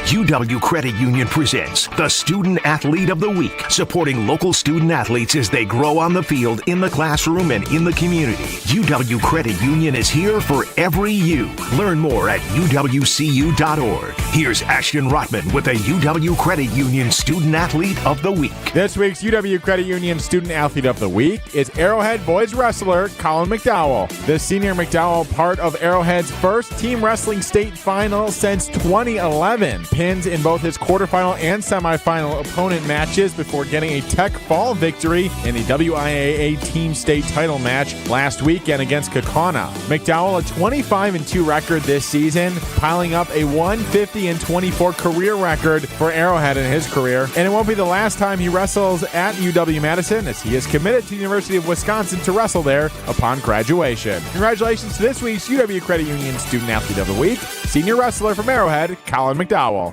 UW Credit Union presents the Student Athlete of the Week, supporting local student athletes as they grow on the field, in the classroom, and in the community. UW Credit Union is here for every you. Learn more at uwcu.org. Here's Ashton Rotman with the UW Credit Union Student Athlete of the Week. This week's UW Credit Union Student Athlete of the Week is Arrowhead boys wrestler Colin McDowell. The senior McDowell, part of Arrowhead's first team wrestling state final since 2011. Pins in both his quarterfinal and semifinal opponent matches before getting a Tech Fall victory in the WIAA team state title match last weekend against Kaukauna. McDowell, a 25-2 record this season, piling up a 150-24 career record for Arrowhead in his career. And it won't be the last time he wrestles at UW-Madison, as he is committed to the University of Wisconsin to wrestle there upon graduation. Congratulations to this week's UW Credit Union Student Athlete of the Week, senior wrestler from Arrowhead, Colin McDowell.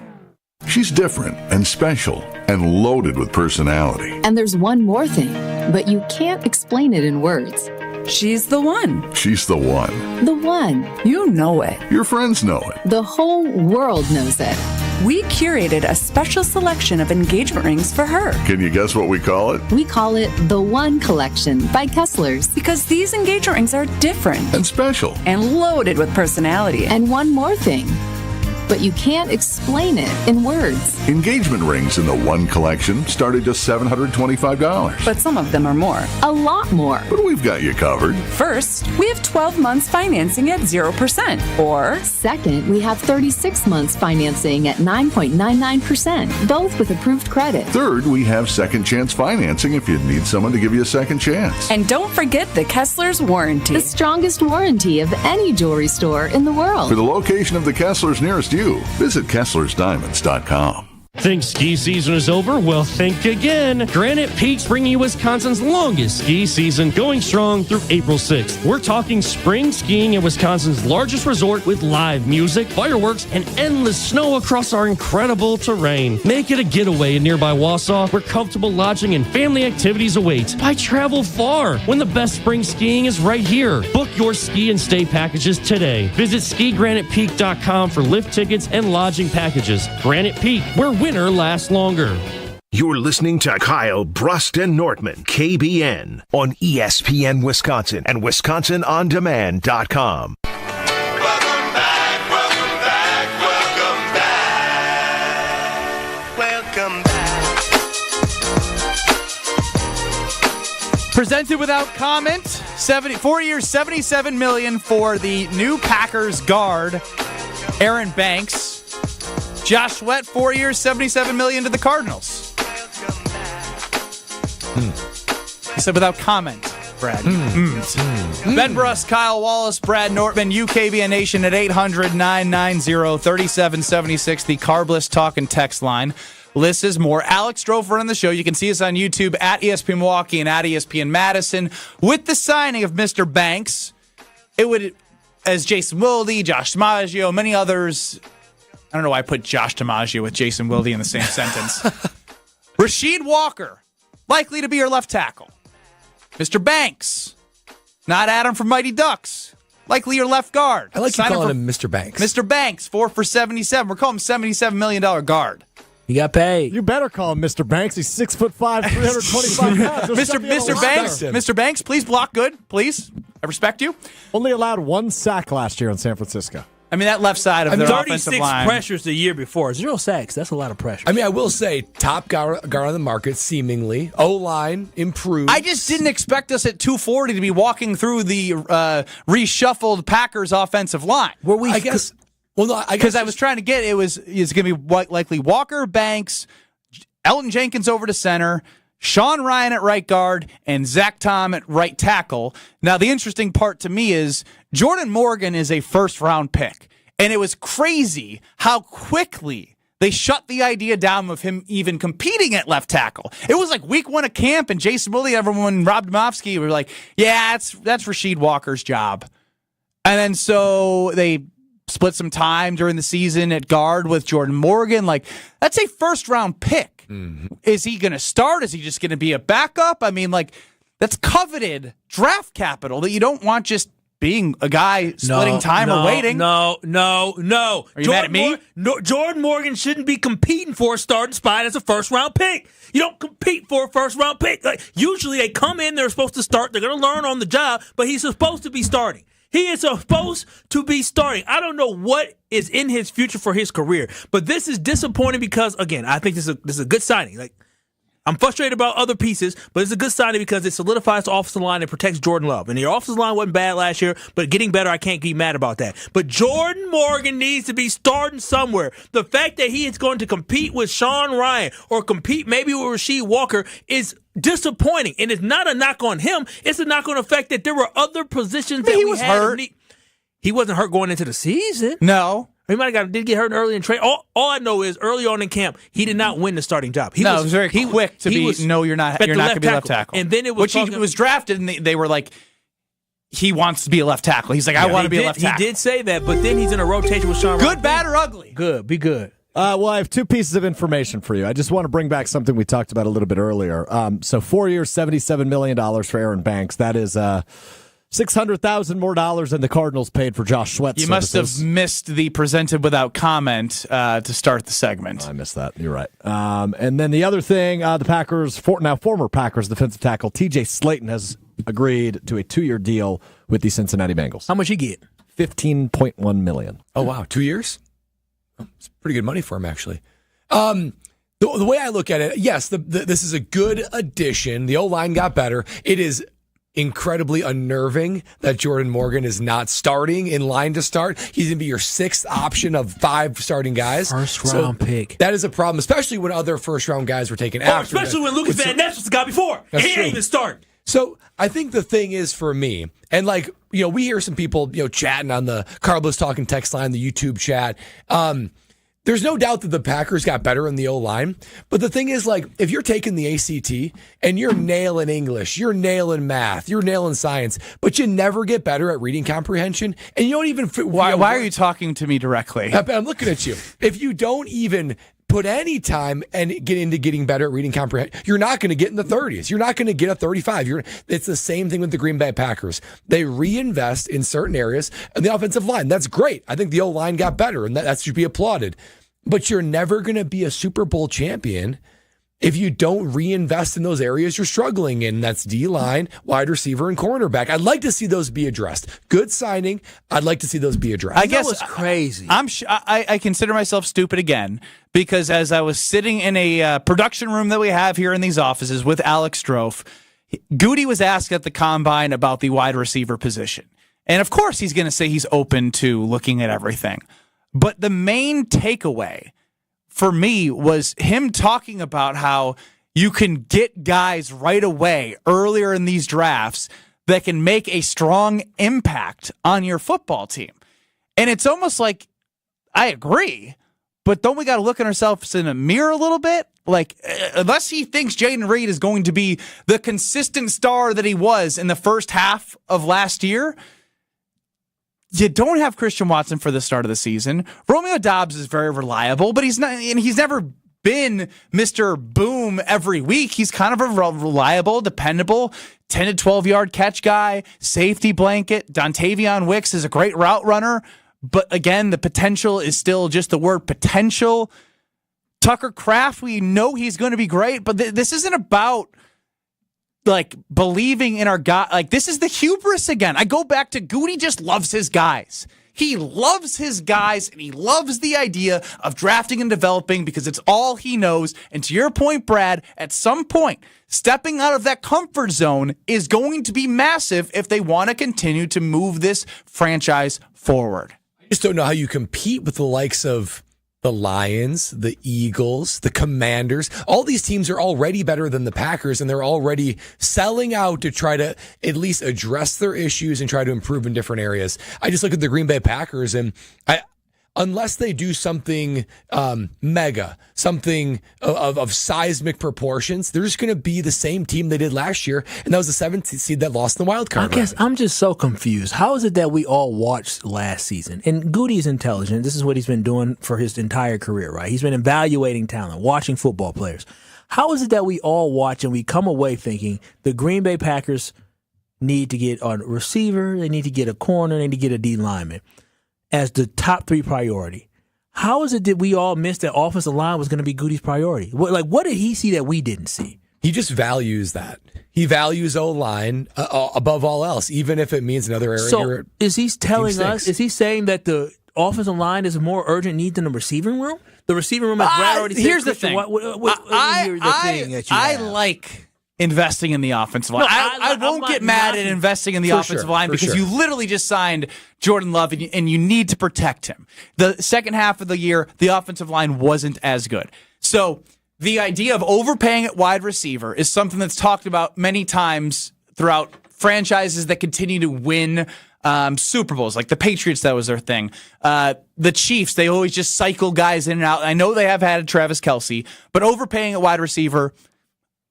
She's different and special and loaded with personality. And there's one more thing, but you can't explain it in words. She's the one. She's the one. The one. You know it. Your friends know it. The whole world knows it. We curated a special selection of engagement rings for her. Can you guess what we call it? We call it the One Collection by Kessler's, because these engagement rings are different and special and loaded with personality. And one more thing, but you can't explain it in words. Engagement rings in the One Collection start at just $725. But some of them are more. A lot more. But we've got you covered. First, we have 12 months financing at 0%. Or, second, we have 36 months financing at 9.99%, both with approved credit. Third, we have second chance financing if you need someone to give you a second chance. And don't forget the Kessler's warranty. The strongest warranty of any jewelry store in the world. For the location of the Kessler's nearest you, visit KesslersDiamonds.com. Think ski season is over? Well, think again. Granite Peak's bringing you Wisconsin's longest ski season, going strong through April 6th. We're talking spring skiing at Wisconsin's largest resort with live music, fireworks, and endless snow across our incredible terrain. Make it a getaway in nearby Wausau, where comfortable lodging and family activities await. Why travel far when the best spring skiing is right here? Book your ski and stay packages today. Visit skigranitepeak.com for lift tickets and lodging packages. Granite Peak, where winter lasts longer. You're listening to Kyle, Brust, and Nortman, KBN, on ESPN Wisconsin and WisconsinOnDemand.com. Presented without comment, 4 years, $77 million for the new Packers guard, Aaron Banks. Josh Sweat, 4 years, $77 million to the Cardinals. He said without comment, Brad. Ben Brust, Kyle Wallace, Brad Nortman, UKBN Nation at 800-990-3776, the Carbless talk and text line. Liz is more. Alex Drover on the show. You can see us on YouTube at ESPN Milwaukee and at ESPN Madison. With the signing of Mr. Banks, it would, as Jason Wilde, Josh DiMaggio, many others. I don't know why I put Josh DiMaggio with Jason Wilde in the same sentence. Rasheed Walker, likely to be your left tackle. Mr. Banks, not Adam from Mighty Ducks, likely your left guard. I like you calling him Mr. Banks. Mr. Banks, 4 for 77. We're calling him $77 million guard. He got paid. You better call him Mr. Banks. He's 6'5", 325 pounds. Mr. Banks, please block good, please. I respect you. Only allowed one sack last year in San Francisco. I mean, that left side of their offensive 36 line. pressures the year before. 0 sacks. That's a lot of pressure. I mean, I will say, top guard on the market, seemingly. O-line improved. I just didn't expect us at 240 to be walking through the reshuffled Packers offensive line. Were we? I guess. Well, no, because I was trying to get it's going to be likely Walker, Banks, Elton Jenkins over to center, Sean Ryan at right guard, and Zach Tom at right tackle. Now, the interesting part to me is Jordan Morgan is a first-round pick, and it was crazy how quickly they shut the idea down of him even competing at left tackle. It was like week 1 of camp, and Jason Wilde, everyone, Rob Domofsky were like, yeah, that's Rasheed Walker's job. And then so they split some time during the season at guard with Jordan Morgan. Like, that's a first-round pick. Mm-hmm. Is he going to start? Is he just going to be a backup? I mean, like, that's coveted draft capital that you don't want just being a guy splitting time or waiting. No. Are you mad at me? Jordan Morgan shouldn't be competing for a starting spot as a first-round pick. You don't compete for a first-round pick. Like, usually they come in, they're supposed to start, they're going to learn on the job, but he's supposed to be starting. He is supposed to be starting. I don't know what is in his future for his career, but this is disappointing because, again, I think this is a good signing. Like, I'm frustrated about other pieces, but it's a good signing because it solidifies the offensive line and protects Jordan Love. And your offensive line wasn't bad last year, but getting better, I can't be mad about that. But Jordan Morgan needs to be starting somewhere. The fact that he is going to compete with Sean Ryan or compete maybe with Rasheed Walker is disappointing. And it's not a knock on him. It's a knock on the fact that there were other positions that he was hurt. He wasn't hurt going into the season. No. He might have did get hurt early in training. All I know is early on in camp, he did not win the starting job. It was very quick to be. You're not going to be left tackle. And then it was he was drafted, and they were like, he wants to be a left tackle. He's like, I want to be a left tackle. He did say that, but then he's in a rotation with Sean. Good, bad, or ugly? Good. Be good. Well, I have 2 pieces of information for you. I just want to bring back something we talked about a little bit earlier. So 4 years, $77 million for Aaron Banks. That is $600,000 more than the Cardinals paid for Josh Sweat. You must have missed the presented without comment to start the segment. I missed that. You're right. And then the other thing, the Packers, former Packers defensive tackle TJ Slayton has agreed to a 2-year deal with the Cincinnati Bengals. How much he get? $15.1 million. Oh wow, 2 years? Oh, it's pretty good money for him, actually. The way I look at it, yes, this is a good addition. The O-line got better. It is incredibly unnerving that Jordan Morgan is not starting in line to start. He's going to be your 6th option of 5 starting guys. First-round pick. That is a problem, especially when other first-round guys were taken after. Especially when Lucas Van Ness was the guy before. He ain't even starting. So I think the thing is for me, and like, we hear some people, chatting on the Carlos Talking text line, the YouTube chat. There's no doubt that the Packers got better in the O-line. But the thing is, like, if you're taking the ACT and you're nailing English, you're nailing math, you're nailing science, but you never get better at reading comprehension, and you don't even... Why are you talking to me directly? I'm looking at you. If you don't even put any time and get into getting better at reading comprehension, you're not going to get in the 30s. You're not going to get a 35. It's the same thing with the Green Bay Packers. They reinvest in certain areas in the offensive line. That's great. I think the O-line got better, and that should be applauded. But you're never going to be a Super Bowl champion if you don't reinvest in those areas you're struggling in. That's D-line, wide receiver, and cornerback. I'd like to see those be addressed. Good signing. I'd like to see those be addressed. I guess it's crazy. I consider myself stupid again because as I was sitting in a production room that we have here in these offices with Alex Strofe, Gutey was asked at the Combine about the wide receiver position. And of course he's going to say he's open to looking at everything. But the main takeaway for me was him talking about how you can get guys right away earlier in these drafts that can make a strong impact on your football team. And it's almost like, I agree, but don't we got to look at ourselves in a mirror a little bit? Like, unless he thinks Jaden Reed is going to be the consistent star that he was in the first half of last year, you don't have Christian Watson for the start of the season. Romeo Doubs is very reliable, but he's not, and he's never been Mr. Boom every week. He's kind of a reliable, dependable 10 to 12 yard catch guy, safety blanket. Dontavion Wicks is a great route runner, but again, the potential is still just the word potential. Tucker Kraft, we know he's going to be great, but this isn't about like believing in our guy. Like, this is the hubris again. I go back to Gutey just loves his guys. He loves his guys, and he loves the idea of drafting and developing because it's all he knows. And to your point, Brad, at some point, stepping out of that comfort zone is going to be massive if they want to continue to move this franchise forward. I just don't know how you compete with the likes of the Lions, the Eagles, the Commanders. All these teams are already better than the Packers, and they're already selling out to try to at least address their issues and try to improve in different areas. I just look at the Green Bay Packers, and unless they do something mega, something of seismic proportions, they're just going to be the same team they did last year, and that was the 7th seed that lost in the wild card. I guess I'm just so confused. How is it that we all watched last season? And Gutey's intelligent. This is what he's been doing for his entire career, right? He's been evaluating talent, watching football players. How is it that we all watch and we come away thinking the Green Bay Packers need to get a receiver, they need to get a corner, they need to get a D lineman as the top 3 priority? How is it that we all missed that offensive line was going to be Gutey's priority? What did he see that we didn't see? He just values that. He values O-line above all else, even if it means another area. So is he telling us, is he saying that the offensive line is a more urgent need than the receiving room? The receiving room, as Brad already said. Here's the thing. I like investing in the offensive line. No, I won't get mad at investing in the offensive line because you literally just signed Jordan Love and you need to protect him. The second half of the year, the offensive line wasn't as good. So the idea of overpaying at wide receiver is something that's talked about many times throughout franchises that continue to win Super Bowls, like the Patriots. That was their thing. The Chiefs, they always just cycle guys in and out. I know they have had Travis Kelce, but overpaying at wide receiver,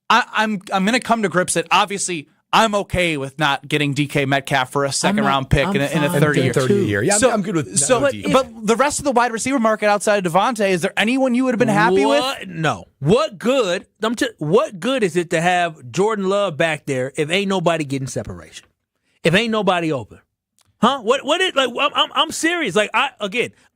I'm going to come to grips that obviously I'm okay with not getting DK Metcalf for a second-round pick in a 30-year. Yeah, I'm good with that. But the rest of the wide receiver market outside of Devante, is there anyone you would have been happy with? No. What good is it to have Jordan Love back there if ain't nobody getting separation? If ain't nobody open? Huh? I'm serious. I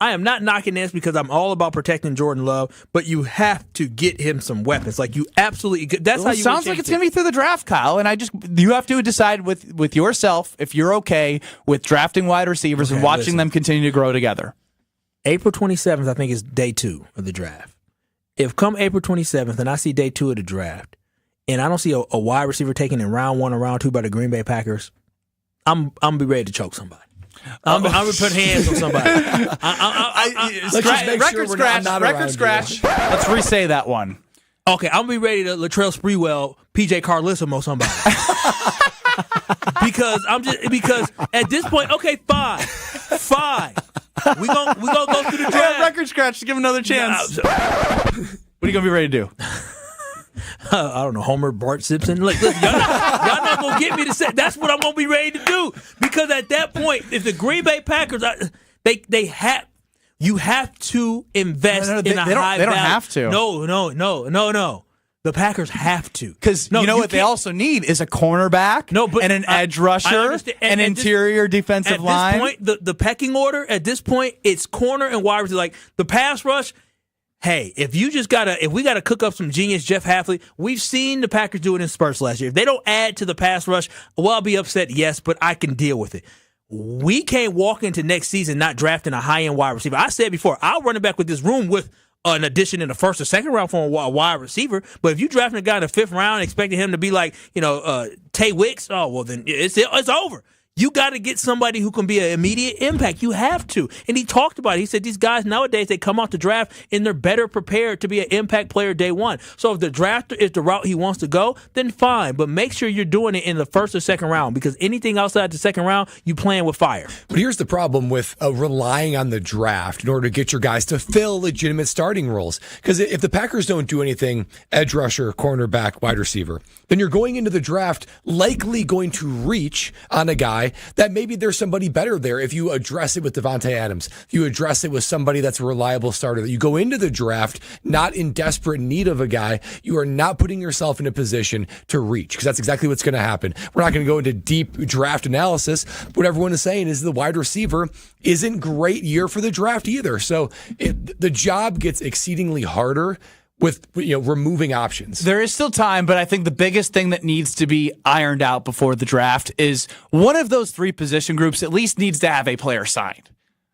am not knocking this because I'm all about protecting Jordan Love, but you have to get him some weapons. Like, you absolutely. That's how you. Sounds like it's going to be through the draft, Kyle. And you have to decide with yourself if you're okay with drafting wide receivers and watching them continue to grow together. April 27th, I think, is day 2 of the draft. If come April 27th and I see day 2 of the draft, and I don't see a wide receiver taken in round 1 or round 2 by the Green Bay Packers, I'm gonna be ready to choke somebody. I'm gonna put hands on somebody. Record scratch. Let's re-say that one. Okay, I'm gonna be ready to Latrell Sprewell, PJ Carlissimo somebody. because at this point, okay, fine. We gonna go through the draft. Record scratch to give him another chance. What are you gonna be ready to do? I don't know, Homer, Bart Simpson. Look, y'all not going to get me to say that's what I'm going to be ready to do. Because at that point, if the Green Bay Packers, you have to invest in a high value. They don't have to. No. The Packers have to. Because what they also need is a cornerback and an edge rusher, an interior defensive line. At this point, the pecking order, at this point, it's corner and wide receiver. Like, the pass rush, hey, if we gotta cook up some genius Jeff Hafley, we've seen the Packers do it in spurts last year. If they don't add to the pass rush, well, I'll be upset, yes, but I can deal with it. We can't walk into next season not drafting a high-end wide receiver. I said before, I'll run it back with this room with an addition in the first or second round for a wide receiver. But if you drafting a guy in the 5th round expecting him to be like, Tay Wicks, oh, well, then it's over. You got to get somebody who can be an immediate impact. You have to. And he talked about it. He said these guys nowadays, they come out the draft and they're better prepared to be an impact player day 1. So if the draft is the route he wants to go, then fine. But make sure you're doing it in the 1st or 2nd round, because anything outside the 2nd round, you playing with fire. But here's the problem with relying on the draft in order to get your guys to fill legitimate starting roles. Because if the Packers don't do anything, edge rusher, cornerback, wide receiver, then you're going into the draft likely going to reach on a guy that maybe there's somebody better there if you address it with Devante Adams, if you address it with somebody that's a reliable starter, that you go into the draft not in desperate need of a guy. You are not putting yourself in a position to reach, because that's exactly what's going to happen. We're not going to go into deep draft analysis. What everyone is saying is the wide receiver isn't great year for the draft either. So the job gets exceedingly harder with removing options. There is still time, but I think the biggest thing that needs to be ironed out before the draft is one of those 3 position groups at least needs to have a player signed.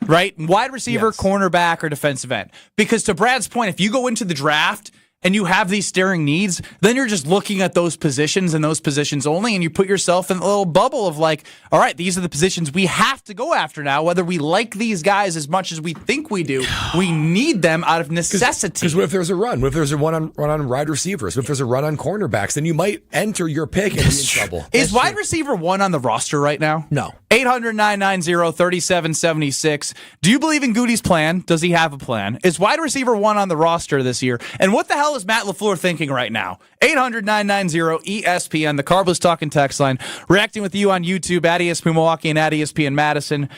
right? Wide receiver, cornerback, or defensive end. Because to Brad's point, if you go into the draft and you have these staring needs, then you're just looking at those positions and those positions only, and you put yourself in a little bubble of like, all right, these are the positions we have to go after now, whether we like these guys as much as we think we do. We need them out of necessity. Because what if there's a run? What if there's a run on wide receivers? What if there's a run on cornerbacks? Then you might enter your pick and be in trouble. Is wide receiver 1 on the roster right now? No. 800-990-3776. Do you believe in Gutey's plan? Does he have a plan? Is wide receiver 1 on the roster this year? And what the hell is Matt LaFleur thinking right now? 800-990-ESPN, the Carbless Talking text line. Reacting with you on YouTube at ESPN Milwaukee and at ESPN Madison.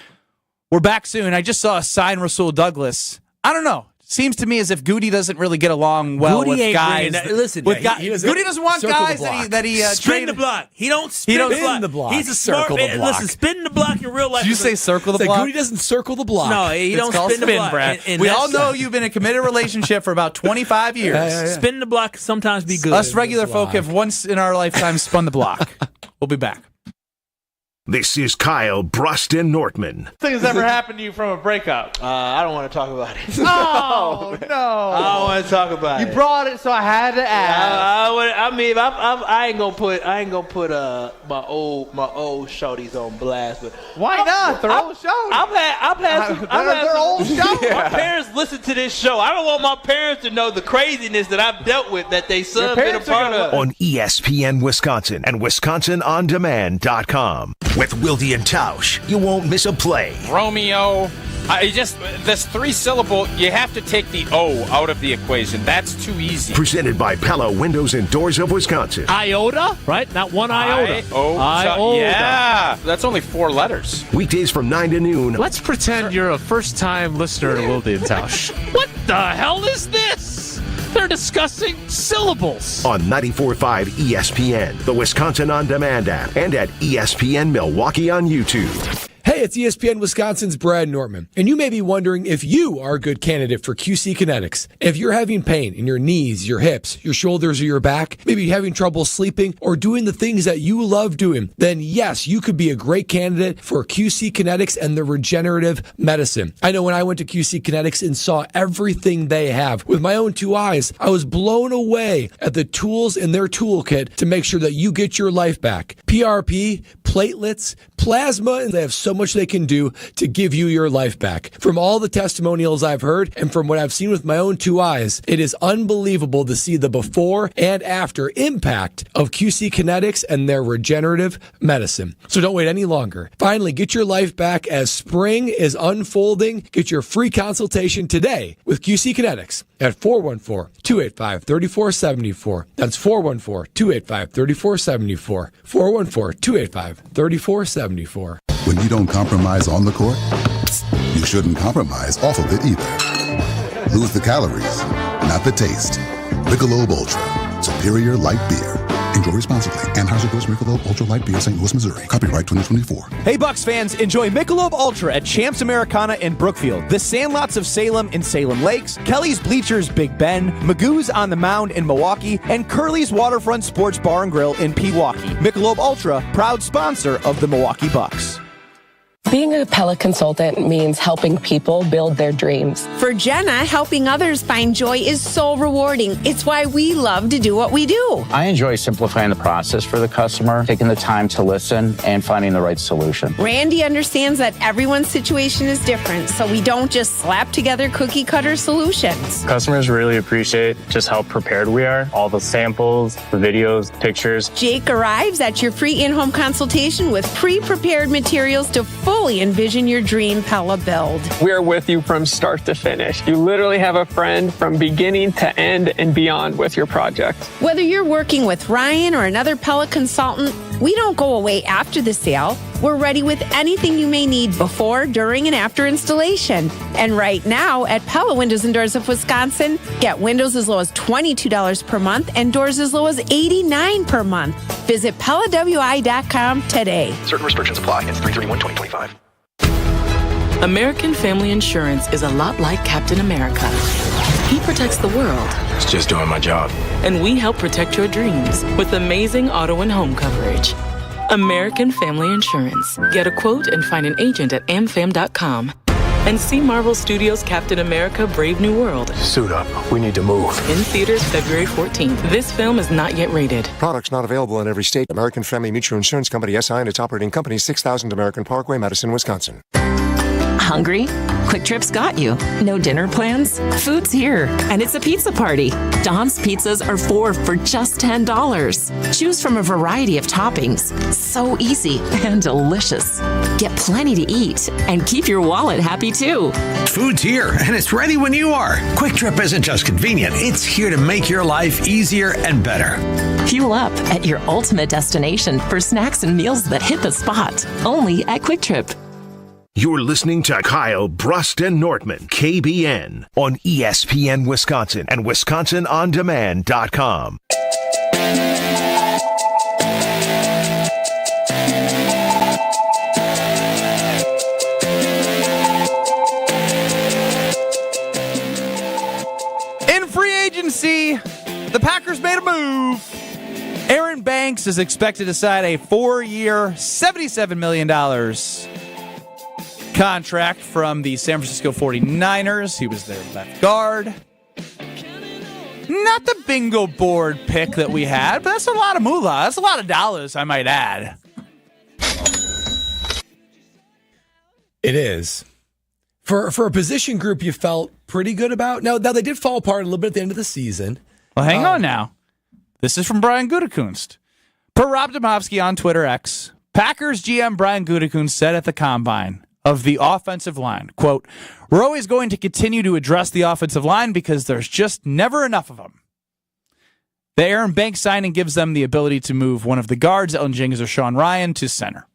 We're back soon. I just saw a sign Rasul Douglas. I don't know. Seems to me as if Gutey doesn't really get along well with guys. Listen, Gutey doesn't want guys that he spin the block. He don't spin the block. He's a smart man. Listen, spin the block in real life. Did you say circle the block? Gutey doesn't circle the block. No, he don't spin the block. Brad. And we all know you've been in a committed relationship for about 25 years. Yeah. Spin the block can sometimes be good. Us regular folk have once in our lifetime spun the block. We'll be back. This is Kyle, Brust, and Nortman. Things ever happened to you from a breakup? I don't want to talk about it. Oh, no. I don't want to talk about it. You brought it, so I had to ask. I ain't gonna put my old shorties on blast. But why not? They're old shorties. I've had some old shows. Yeah. My parents listen to this show. I don't want my parents to know the craziness that I've dealt with that they son been a part of. On ESPN Wisconsin and WisconsinOnDemand.com. With Wilde and Tausch, you won't miss a play. Romeo. This 3-syllable, you have to take the O out of the equation. That's too easy. Presented by Pella Windows and Doors of Wisconsin. Iota, right? Not one iota. Iota. Yeah. That's only 4 letters. Weekdays from 9 to noon. Let's pretend you're a first-time listener to Wilde and Tausch. What the hell is this? They're discussing syllables. On 94.5 ESPN, the Wisconsin On Demand app, and at ESPN Milwaukee on YouTube. Hey, it's ESPN Wisconsin's Brad Nortman, and you may be wondering if you are a good candidate for QC Kinetics. If you're having pain in your knees, your hips, your shoulders, or your back, maybe you're having trouble sleeping or doing the things that you love doing, then yes, you could be a great candidate for QC Kinetics and the regenerative medicine. I know when I went to QC Kinetics and saw everything they have with my own 2 eyes, I was blown away at the tools in their toolkit to make sure that you get your life back. PRP, platelets, plasma, and they have so much they can do to give you your life back. From all the testimonials I've heard and from what I've seen with my own 2 eyes, it is unbelievable to see the before and after impact of QC Kinetics and their regenerative medicine. So don't wait any longer. Finally, get your life back as spring is unfolding. Get your free consultation today with QC Kinetics at 414-285-3474. That's 414-285-3474. 414-285-3474. When you don't compromise on the court, you shouldn't compromise off of it either. Lose the calories, not the taste. Michelob Ultra, superior light beer. Enjoy responsibly. Anheuser-Busch Michelob Ultra Light Beer, St. Louis, Missouri. Copyright 2024. Hey, Bucks fans, enjoy Michelob Ultra at Champs Americana in Brookfield, the Sandlots of Salem in Salem Lakes, Kelly's Bleachers Big Bend, Magoo's on the Mound in Milwaukee, and Curly's Waterfront Sports Bar and Grill in Pewaukee. Michelob Ultra, proud sponsor of the Milwaukee Bucks. Being a Pella consultant means helping people build their dreams. For Jenna, helping others find joy is so rewarding. It's why we love to do what we do. I enjoy simplifying the process for the customer, taking the time to listen, and finding the right solution. Randy understands that everyone's situation is different, so we don't just slap together cookie-cutter solutions. Customers really appreciate just how prepared we are. All the samples, the videos, pictures. Jake arrives at your free in-home consultation with pre-prepared materials to fully envision your dream Pella build. We are with you from start to finish. You literally have a friend from beginning to end and beyond with your project. Whether you're working with Ryan or another Pella consultant, we don't go away after the sale. We're ready with anything you may need before, during, and after installation. And right now, at Pella Windows and Doors of Wisconsin, get windows as low as $22 per month and doors as low as $89 per month. Visit PellaWI.com today. Certain restrictions apply. It's 3/31/2025. American Family Insurance is a lot like Captain America. He protects the world. It's just doing my job. And we help protect your dreams with amazing auto and home coverage. American Family Insurance. Get a quote and find an agent at amfam.com. And see Marvel Studios' Captain America: Brave New World. Suit up. We need to move. In theaters February 14th. This film is not yet rated. Products not available in every state. American Family Mutual Insurance Company, SI, and its operating company, 6000 American Parkway, Madison, Wisconsin. Hungry? Quick Trip's got you. No dinner plans? Food's here, and it's a pizza party. Dom's pizzas are 4 for just $10. Choose from a variety of toppings. So easy and delicious. Get plenty to eat and keep your wallet happy too. Food's here, and it's ready when you are. Quick Trip isn't just convenient, it's here to make your life easier and better. Fuel up at your ultimate destination for snacks and meals that hit the spot. Only at Quick Trip. You're listening to Kyle, Brust, and Nortman, KBN, on ESPN Wisconsin and WisconsinOnDemand.com. In free agency, the Packers made a move. Aaron Banks is expected to sign a 4-year, $77 million contract from the San Francisco 49ers. He was their left guard. Not the bingo board pick that we had, but that's a lot of moolah. That's a lot of dollars, I might add. It is. For a position group you felt pretty good about. Now they did fall apart a little bit at the end of the season. Well, hang on now. This is from Brian Gutekunst. Per Rob Domofsky on Twitter X, Packers GM Brian Gutekunst said at the Combine of the offensive line, quote, "We're always going to continue to address the offensive line because there's just never enough of them. The Aaron Banks signing gives them the ability to move one of the guards, Elton Jenkins or Sean Ryan, to center."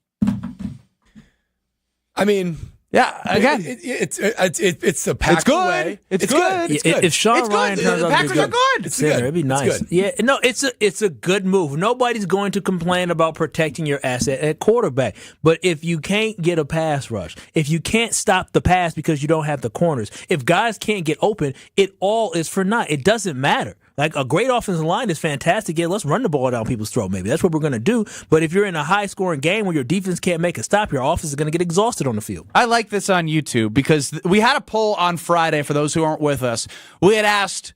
I mean, yeah, again, it's the Packer it's good. way. It's good. It's good. If Sean Ryan turns out the Packers are good. It's good. It'd be nice. It's good. Yeah, no, it's a good move. Nobody's going to complain about protecting your asset at quarterback. But if you can't get a pass rush, if you can't stop the pass because you don't have the corners, if guys can't get open, it all is for naught. It doesn't matter. Like, a great offensive line is fantastic. Yeah, let's run the ball down people's throat. Maybe that's what we're going to do. But if you're in a high-scoring game where your defense can't make a stop, your offense is going to get exhausted on the field. I like this on YouTube because we had a poll on Friday for those who aren't with us. We had asked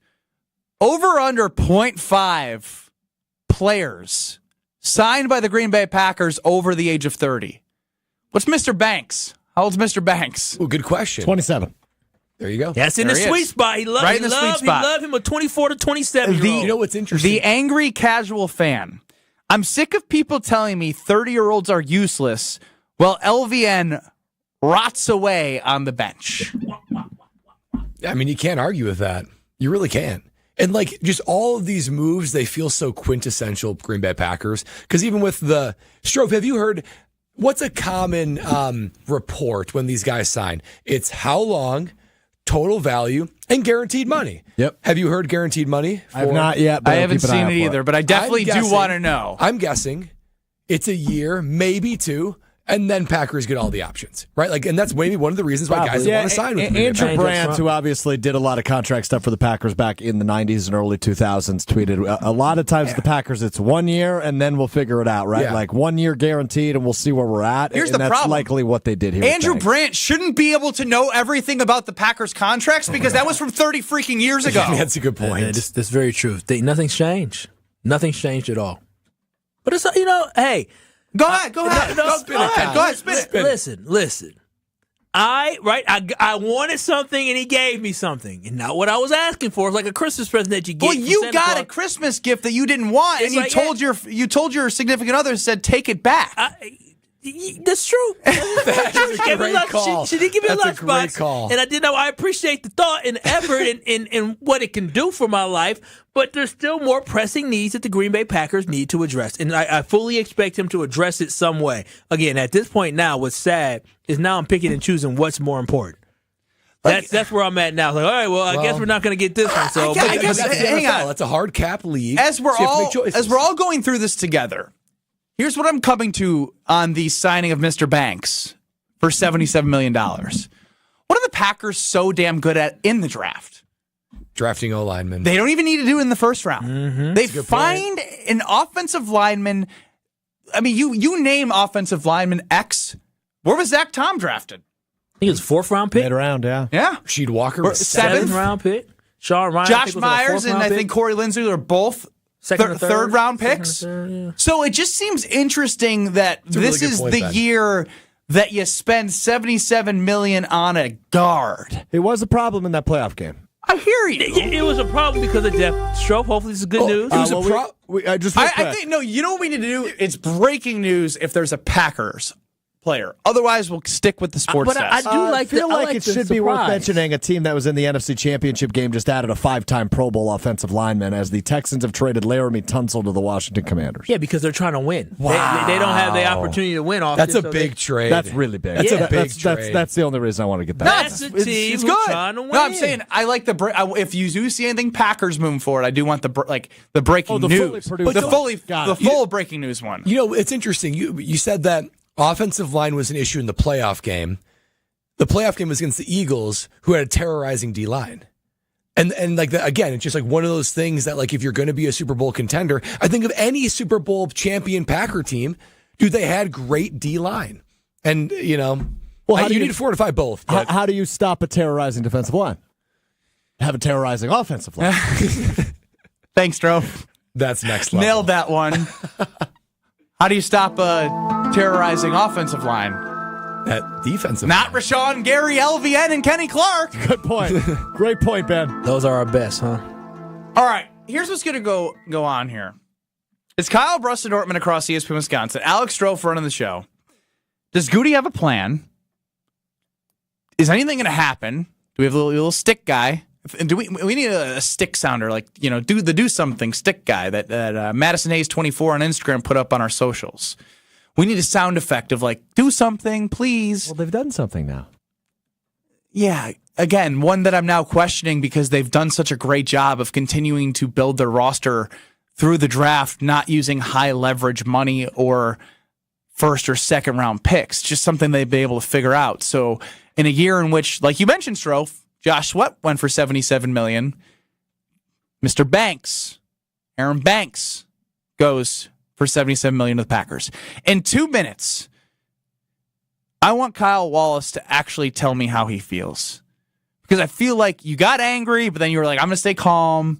over under 0.5 players signed by the Green Bay Packers over the age of 30. What's Mr. Banks? How old's Mr. Banks? Oh, good question. 27. There you go. That's in the sweet spot. He loved him a 24 to 27 year old. You know what's interesting? The angry casual fan. I'm sick of people telling me 30-year-olds are useless while LVN rots away on the bench. I mean, you can't argue with that. You really can't. And like, just all of these moves, they feel so quintessential Green Bay Packers. Because even with the Strofe, have you heard, what's a common report when these guys sign? It's how long, total value, and guaranteed money. Yep. Have you heard guaranteed money? I've not yet, but I haven't seen it either, but I definitely do want to know. I'm guessing it's a year, maybe 2, and then Packers get all the options, right? Like, and that's maybe one of the reasons why guys want to sign with me. Andrew Brandt, who obviously did a lot of contract stuff for the Packers back in the 90s and early 2000s, tweeted a lot of times the Packers, it's 1 year and then we'll figure it out, right? Yeah. Like 1 year guaranteed and we'll see where we're at. Here's and the that's problem. likely what they did here. Andrew Brandt shouldn't be able to know everything about the Packers contracts because that was from 30 freaking years ago. That's a good point. That's very true. Nothing's changed. Nothing's changed at all. But it's, hey. Go ahead. Go ahead. Go ahead. Spin it. Listen. I wanted something and he gave me something, and not what I was asking for. It's like a Christmas present that you get. Well, you got a Christmas gift that you didn't want, and you told your significant other, said take it back. That's true. That's a great call. She did give me a That's a great lunchbox, call. and I did know I appreciate the thought and effort and what it can do for my life. But there's still more pressing needs that the Green Bay Packers need to address, and I fully expect him to address it some way. Again, at this point now, what's sad is now I'm picking and choosing what's more important. That's where I'm at now. Like, all right, well, I guess we're not going to get this one. So, I guess, hang on. That's a hard cap league. As we're all going through this together, here's what I'm coming to on the signing of Mr. Banks for $77 million. What are the Packers so damn good at in the draft? Drafting O-linemen. They don't even need to do it in the first round. Mm-hmm. They find an offensive lineman. I mean, you name offensive lineman X. Where was Zach Tom drafted? I think it's 4th round pick. Mid-round, yeah. Yeah. Rasheed Walker Or was 7th round pick. Sean Ryan, Josh Myers and I think Corey Linsley are both third round picks. So it just seems interesting that this is the year that you spend $77 million on a guard. It was a problem in that playoff game. I hear you. It was a problem because of depth. Strope, hopefully this is good news. It was a problem. I think, no, you know what we need to do? It's breaking news if there's a Packers player. Otherwise, we'll stick with the sports But I stats. do like feel like it should be worth surprise. mentioning a team that was in the NFC Championship game just added a 5-time Pro Bowl offensive lineman as the Texans have traded Laramie Tunsil to the Washington Commanders. Yeah, because they're trying to win. Wow. They don't have the opportunity to win often. That's a big trade. That's really big. That's a big trade. That's the only reason I want to get that. That's a team it's who's good. trying to win. No, I'm saying I like the if you do see anything Packers moving forward, I do want the breaking news, the full breaking news one. You know, it's interesting. You said that offensive line was an issue in the playoff game. The playoff game was against the Eagles, who had a terrorizing D-line. And like again, it's just like one of those things that like if you're going to be a Super Bowl contender, I think of any Super Bowl champion Packer team, dude, they had great D-line. And, you know, you need to fortify both. How do you stop a terrorizing defensive line? Have a terrorizing offensive line. Thanks, Dro. That's next level. Nailed that one. How do you stop a terrorizing offensive line? That defensive Not line. Rashawn, Gary, LVN, and Kenny Clark. Good point. Great point, Ben. Those are our best, huh? All right, here's what's going to go on here. It's Kyle Brust and Nortman across ESPN Wisconsin. Alex Strofe running the show. Does Gutey have a plan? Is anything going to happen? Do we have a little stick guy? Do we need a stick sounder, like, you know, do something stick guy that Madison Hayes 24 on Instagram put up on our socials. We need a sound effect of like, do something, please. Well, they've done something now. Yeah, again, one that I'm now questioning because they've done such a great job of continuing to build their roster through the draft, not using high leverage money or first or second round picks. Just something they'd be able to figure out. So in a year in which, like you mentioned, Strofe, Josh Sweat went for $77 million. Mr. Banks, Aaron Banks, goes for $77 million to the Packers. In 2 minutes, I want Kyle Wallace to actually tell me how he feels. Because I feel like you got angry, but then you were like, I'm going to stay calm.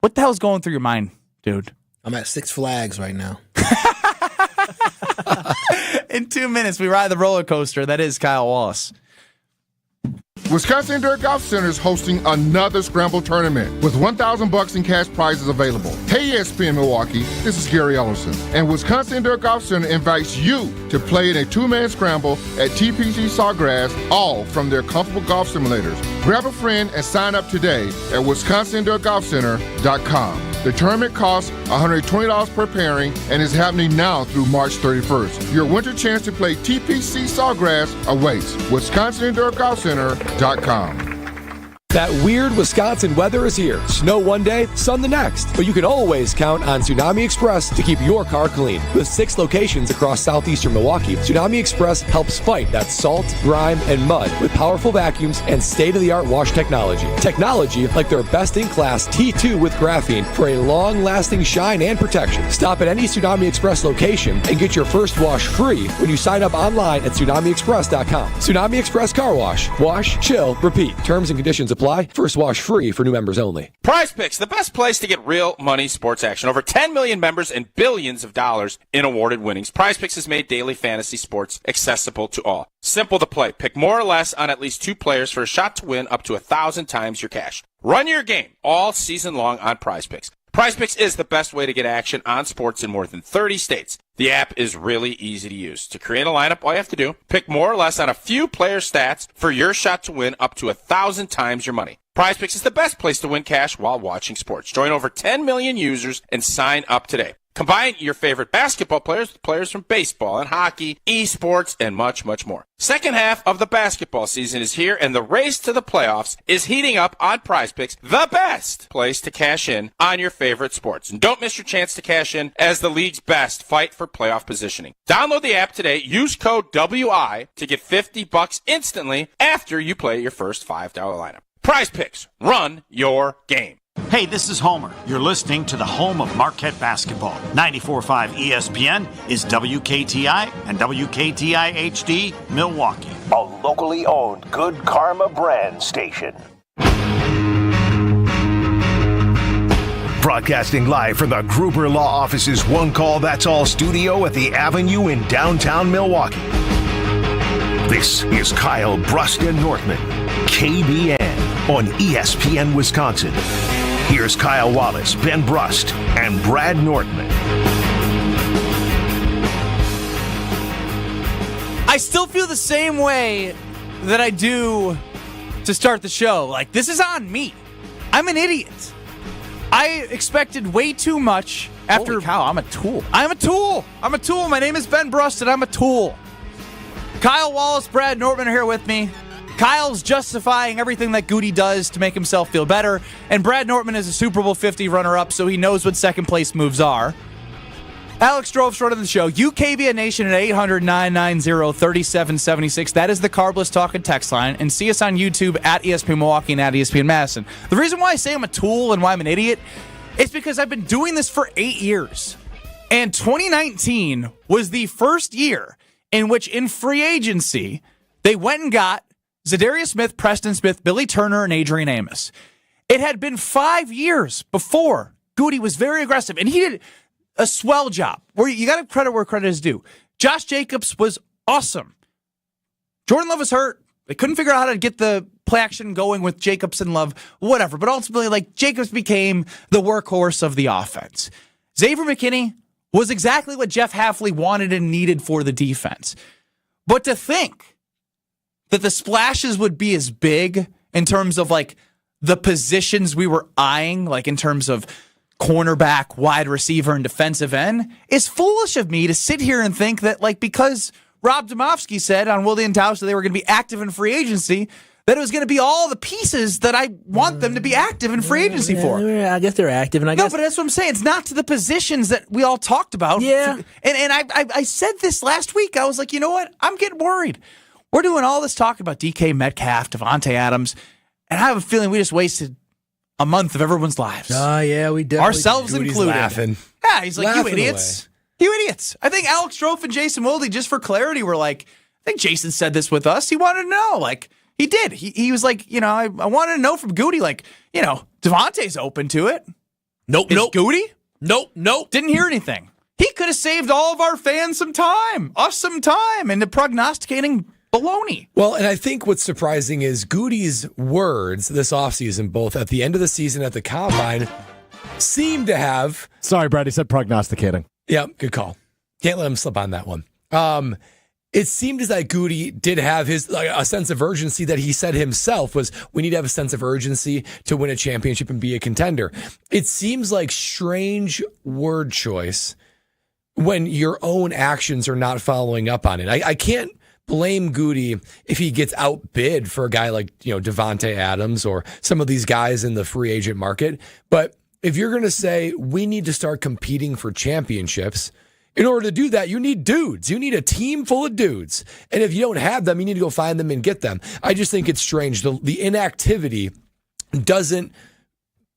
What the hell's going through your mind, dude? I'm at Six Flags right now. In 2 minutes, we ride the roller coaster. That is Kyle Wallace. Wisconsin Indoor Golf Center is hosting another Scramble tournament with $1,000 in cash prizes available. Hey ESPN Milwaukee, this is Gary Ellison, and Wisconsin Indoor Golf Center invites you to play in a 2-man scramble at TPC Sawgrass, all from their comfortable golf simulators. Grab a friend and sign up today at WisconsinIndoorGolfCenter.com. The tournament costs $120 per pairing and is happening now through March 31st. Your winter chance to play TPC Sawgrass awaits. WisconsinIndoorGolfCenter.com. That weird Wisconsin weather is here. Snow one day, sun the next. But you can always count on Tsunami Express to keep your car clean. With 6 locations across southeastern Milwaukee, Tsunami Express helps fight that salt, grime, and mud with powerful vacuums and state-of-the-art wash technology. Technology like their best-in-class T2 with graphene for a long-lasting shine and protection. Stop at any Tsunami Express location and get your first wash free when you sign up online at TsunamiExpress.com. Tsunami Express Car Wash. Wash, chill, repeat. Terms and conditions apply. First wash free for new members only. Prize Picks, the best place to get real money sports action. Over 10 million members and billions of dollars in awarded winnings. Prize Picks has made daily fantasy sports accessible to all. Simple to play. Pick more or less on at least 2 players for a shot to win up to 1,000 times your cash. Run your game all season long on Prize Picks. Prize Picks is the best way to get action on sports in more than 30 states. The app is really easy to use. To create a lineup, all you have to do, pick more or less on a few player stats for your shot to win up to 1,000 times your money. Prize Picks is the best place to win cash while watching sports. Join over 10 million users and sign up today. Combine your favorite basketball players with players from baseball and hockey, esports, and much, much more. Second half of the basketball season is here, and the race to the playoffs is heating up on Prize Picks, the best place to cash in on your favorite sports. And don't miss your chance to cash in as the league's best fight for playoff positioning. Download the app today. Use code WI to get $50 instantly after you play your first $5 lineup. Prize Picks. Run your game. Hey, this is Homer. You're listening to the home of Marquette basketball. 94.5 ESPN is WKTI and WKTI HD Milwaukee. a locally owned Good Karma brand station. Broadcasting live from the Gruber Law Office's One Call That's All studio at the Avenue in downtown Milwaukee. This is Kyle, Brust, and Nortman, KBN on ESPN Wisconsin. Here's Kyle Wallace, Ben Brust, and Brad Nortman. I still feel the same way that I do to start the show. Like, this is on me. I'm an idiot. I expected way too much after. Holy cow, I'm a tool. I'm a tool. I'm a tool. My name is Ben Brust, and I'm a tool. Kyle Wallace, Brad Nortman are here with me. Kyle's justifying everything that Gutey does to make himself feel better, and Brad Nortman is a Super Bowl 50 runner-up, so he knows what second place moves are. Alex Drove's running the show. UKBN Nation at 800-990-3776. That is the Carbless Talk and Text line. And see us on YouTube at ESPN Milwaukee and at ESPN Madison. The reason why I say I'm a tool and why I'm an idiot is because I've been doing this for 8 years. And 2019 was the first year in which in free agency, they went and got Zadarius Smith, Preston Smith, Billy Turner, and Adrian Amos. It had been 5 years before Gutey was very aggressive. And he did a swell job. Where you got to credit where credit is due. Josh Jacobs was awesome. Jordan Love was hurt. They couldn't figure out how to get the play action going with Jacobs and Love, whatever. But ultimately, like, Jacobs became the workhorse of the offense. Xavier McKinney was exactly what Jeff Hafley wanted and needed for the defense. But to think that the splashes would be as big in terms of, like, the positions we were eyeing, like in terms of cornerback, wide receiver, and defensive end, is foolish of me to sit here and think that, like, because Rob Domofsky said on Wilde and Tausch that they were going to be active in free agency, that it was going to be all the pieces that I want them to be active in free agency for. I guess they're active, and I guess no, but that's what I'm saying. It's not to the positions that we all talked about. Yeah, and I said this last week. I was like, you know what? I'm getting worried. We're doing all this talk about DK Metcalf, Devante Adams, and I have a feeling we just wasted a month of everyone's lives. Oh, yeah, we definitely ourselves Gutey's included. Laughing. Yeah, he's like, Laughing you idiots. away. You idiots. I think Alex Strofe and Jason Wilde, just for clarity, were like, I think Jason said this with us. He wanted to know. Like, he did. He was like, you know, I wanted to know from Gutey, like, you know, Devante's open to it. Nope. Gutey? Nope. Didn't hear anything. He could have saved all of our fans some time, into prognosticating baloney. Well, and I think what's surprising is Gutey's words this offseason, both at the end of the season at the Combine, seem to have... Sorry, Brad, he said prognosticating. Yeah, good call. Can't let him slip on that one. It seemed as like Gutey did have his a sense of urgency that he said himself was, we need to have a sense of urgency to win a championship and be a contender. It seems like strange word choice when your own actions are not following up on it. I can't blame Gutey if he gets outbid for a guy like, you know, Devante Adams or some of these guys in the free agent market. But if you're going to say we need to start competing for championships, in order to do that, you need dudes. You need a team full of dudes. And if you don't have them, you need to go find them and get them. I just think it's strange. The inactivity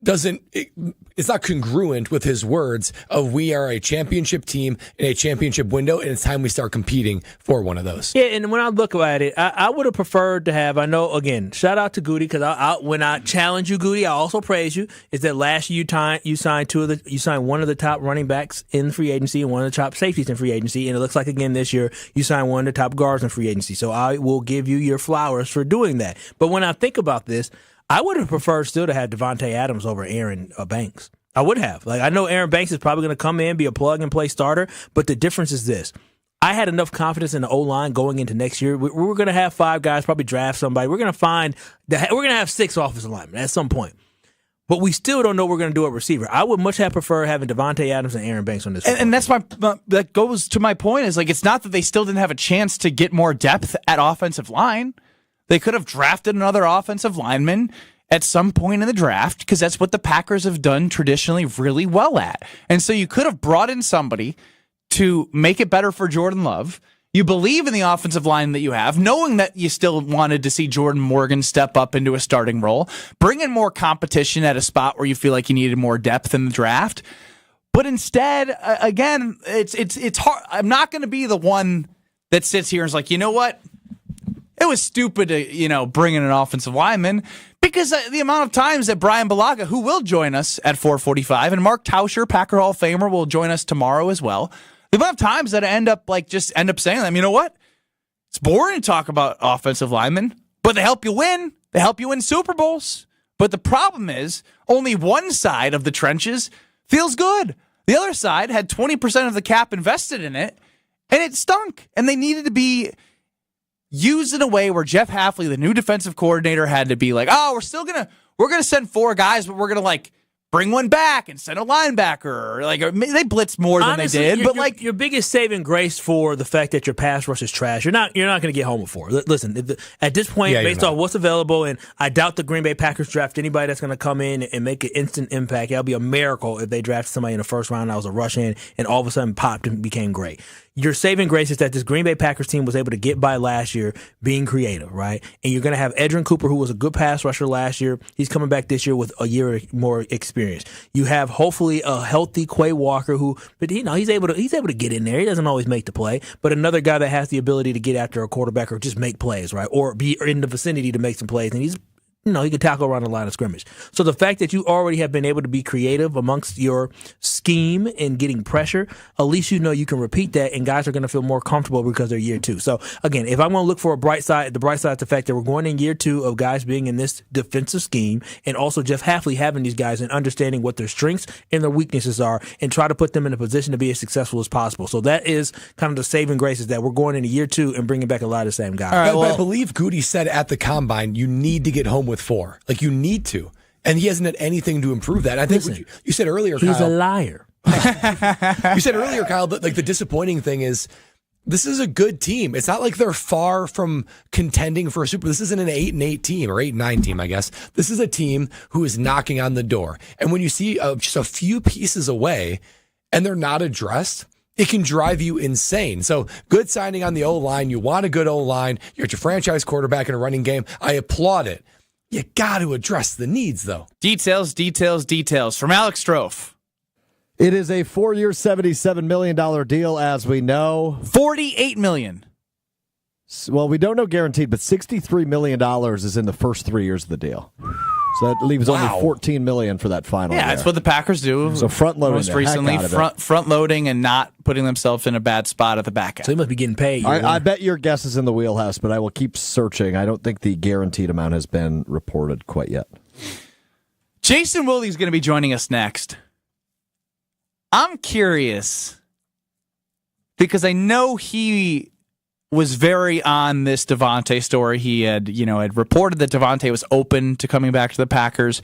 it's not congruent with his words of we are a championship team in a championship window, and it's time we start competing for one of those. Yeah, and when I look at it, I would have preferred to have, I know, again, shout out to Gutey, because when I challenge you, Gutey, I also praise you, is that last year you signed one of the top running backs in free agency and one of the top safeties in free agency, and it looks like, again, this year you signed one of the top guards in free agency. So I will give you your flowers for doing that. But when I think about this, I would have preferred still to have Devante Adams over Aaron Banks. I would have. Like, I know Aaron Banks is probably going to come in, be a plug-and-play starter, but the difference is this. I had enough confidence in the O-line going into next year. We're going to have 5 guys, probably draft somebody. We're going to have 6 offensive linemen at some point. But we still don't know what we're going to do at receiver. I would much have preferred having Devante Adams and Aaron Banks on this. And that's that goes to my point, is like, it's not that they still didn't have a chance to get more depth at offensive line. They could have drafted another offensive lineman at some point in the draft, because that's what the Packers have done traditionally really well at. And so you could have brought in somebody to make it better for Jordan Love. You believe in the offensive line that you have, knowing that you still wanted to see Jordan Morgan step up into a starting role, bring in more competition at a spot where you feel like you needed more depth in the draft. But instead, again, it's hard. I'm not going to be the one that sits here and is like, you know what? It was stupid to, bring in an offensive lineman because the amount of times that Brian Bulaga, who will join us at 4:45, and Mark Tauscher, Packer Hall of Famer, will join us tomorrow as well. The amount of times that I end up saying them, you know what? It's boring to talk about offensive linemen, but they help you win. They help you win Super Bowls. But the problem is only one side of the trenches feels good. The other side had 20% of the cap invested in it, and it stunk. And they needed to be used in a way where Jeff Hafley, the new defensive coordinator, had to be like, oh, we're gonna send 4 guys, but we're gonna bring one back and send a linebacker. They blitzed more than Honestly, they did. Your biggest saving grace for the fact that your pass rush is trash, you're not going to get home with 4. Listen, at this point, based off what's available, and I doubt the Green Bay Packers draft anybody that's going to come in and make an instant impact. It'll be a miracle if they drafted somebody in the first round that was a rush in and all of a sudden popped and became great. Your saving grace is that this Green Bay Packers team was able to get by last year being creative, right? And you're going to have Edrin Cooper, who was a good pass rusher last year. He's coming back this year with a year more experience. You have hopefully a healthy Quay Walker, but he's able to get in there. He doesn't always make the play, but another guy that has the ability to get after a quarterback or just make plays, right? Or be in the vicinity to make some plays, and he could tackle around the line of scrimmage. So the fact that you already have been able to be creative amongst your scheme and getting pressure, at least you can repeat that, and guys are going to feel more comfortable because they're year 2. So again, if I'm going to look for the bright side is the fact that we're going in year 2 of guys being in this defensive scheme, and also Jeff Hafley having these guys and understanding what their strengths and their weaknesses are, and try to put them in a position to be as successful as possible. So that is kind of the saving grace, is that we're going into year 2 and bringing back a lot of the same guys. All right, but I believe Gutey said at the Combine, you need to get home with 4. You need to. And he hasn't had anything to improve that. I think you said earlier, Kyle. He's a liar. You said earlier, Kyle, that the disappointing thing is this is a good team. It's not like they're far from contending for a Super Bowl. This isn't an 8-8 team or 8-9 team, I guess. This is a team who is knocking on the door. And when you see just a few pieces away and they're not addressed, it can drive you insane. So good signing on the O-line. You want a good O-line. You're at your franchise quarterback in a running game. I applaud it. You got to address the needs, though. Details from Alex Strofe. It is a 4-year, $77 million deal, as we know. $48 million. Well, we don't know guaranteed, but $63 million is in the first 3 years of the deal. So that leaves only $14 million for that final year. That's what the Packers do. So front loading most recently, front loading and not putting themselves in a bad spot at the back end. So they must be getting paid. I bet your guess is in the wheelhouse, but I will keep searching. I don't think the guaranteed amount has been reported quite yet. Jason Wilde is going to be joining us next. I'm curious because I know he was very on this Devante story. He had reported that Devante was open to coming back to the Packers.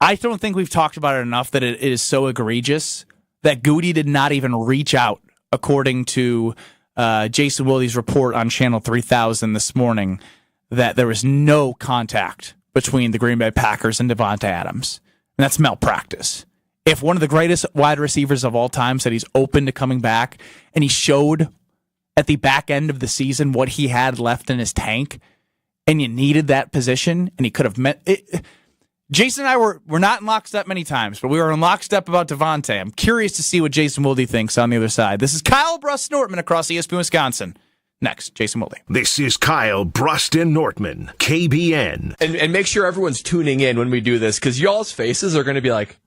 I don't think we've talked about it enough that it is so egregious that Gutey did not even reach out, according to Jason Wilde's report on Channel 3000 this morning, that there was no contact between the Green Bay Packers and Devante Adams. And that's malpractice. If one of the greatest wide receivers of all time said he's open to coming back, and he showed at the back end of the season what he had left in his tank, and you needed that position, and he could have met it. Jason and I were not in lockstep many times, but we were in lockstep about Devante. I'm curious to see what Jason Wilde thinks on the other side. This is Kyle Brust Nortman across ESPN Wisconsin. Next, Jason Wilde. This is Kyle Brust and Nortman, KBN. And make sure everyone's tuning in when we do this, because y'all's faces are going to be like,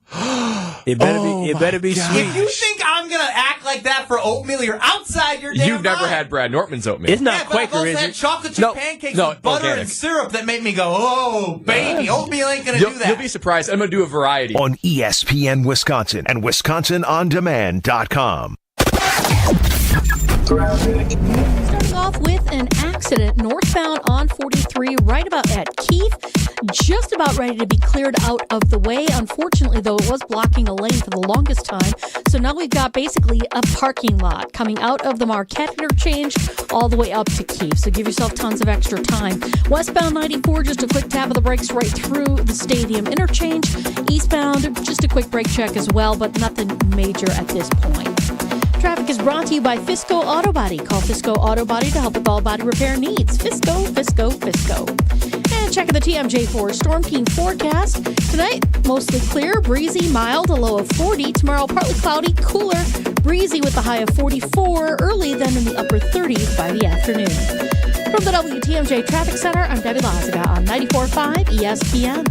it better be sweet. If you think I'm going to act like that for oatmeal, you're outside your damn You've never mind. had Brad Nortman's oatmeal. It's not Quaker, is it? Chocolate chip pancakes with butter organic. and syrup that make me go, oh, baby, oatmeal ain't going to do that. You'll be surprised. I'm going to do a variety. On ESPN Wisconsin and WisconsinOnDemand.com. Starting off with an accident northbound on 43 right about at Keith. Just about ready to be cleared out of the way. Unfortunately, though, it was blocking a lane for the longest time. So now we've got basically a parking lot coming out of the Marquette interchange all the way up to Keith. So give yourself tons of extra time. Westbound 94, just a quick tap of the brakes right through the stadium interchange. Eastbound, just a quick brake check as well, but nothing major at this point. Traffic is brought to you by Fisco Auto Body. Call Fisco Auto Body to help with all body repair needs. Fisco, Fisco, Fisco. And checking the TMJ4 Storm Team forecast. Tonight, mostly clear, breezy, mild, a low of 40. Tomorrow, partly cloudy, cooler, breezy with a high of 44. Early, then in the upper 30s by the afternoon. From the WTMJ Traffic Center, I'm Debbie Lazaga on 94.5 ESPN.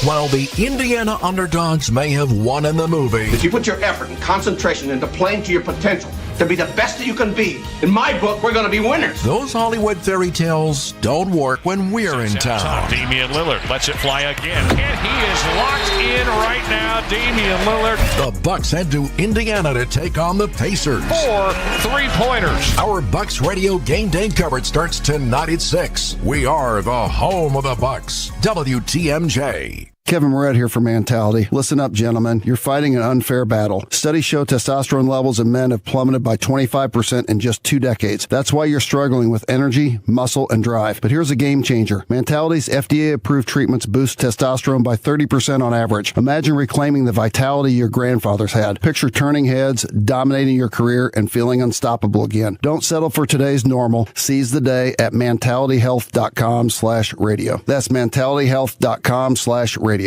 While the Indiana underdogs may have won in the movie, if you put your effort and concentration into playing to your potential, to be the best that you can be, in my book, we're going to be winners. those Hollywood fairy tales don't work when we're in town. Damian Lillard lets it fly again. And he is locked in right now, Damian Lillard. The Bucks head to Indiana to take on the Pacers. 4 3-pointers. Our Bucks radio game day coverage starts tonight at 6. We are the home of the Bucks. WTMJ. Kevin Moret here for Mentality. Listen up, gentlemen. You're fighting an unfair battle. Studies show testosterone levels in men have plummeted by 25% in just 2 decades. That's why you're struggling with energy, muscle, and drive. But here's a game changer. Mentality's FDA-approved treatments boost testosterone by 30% on average. Imagine reclaiming the vitality your grandfathers had. Picture turning heads, dominating your career, and feeling unstoppable again. Don't settle for today's normal. Seize the day at mentalityhealth.com/radio. That's mentalityhealth.com/radio.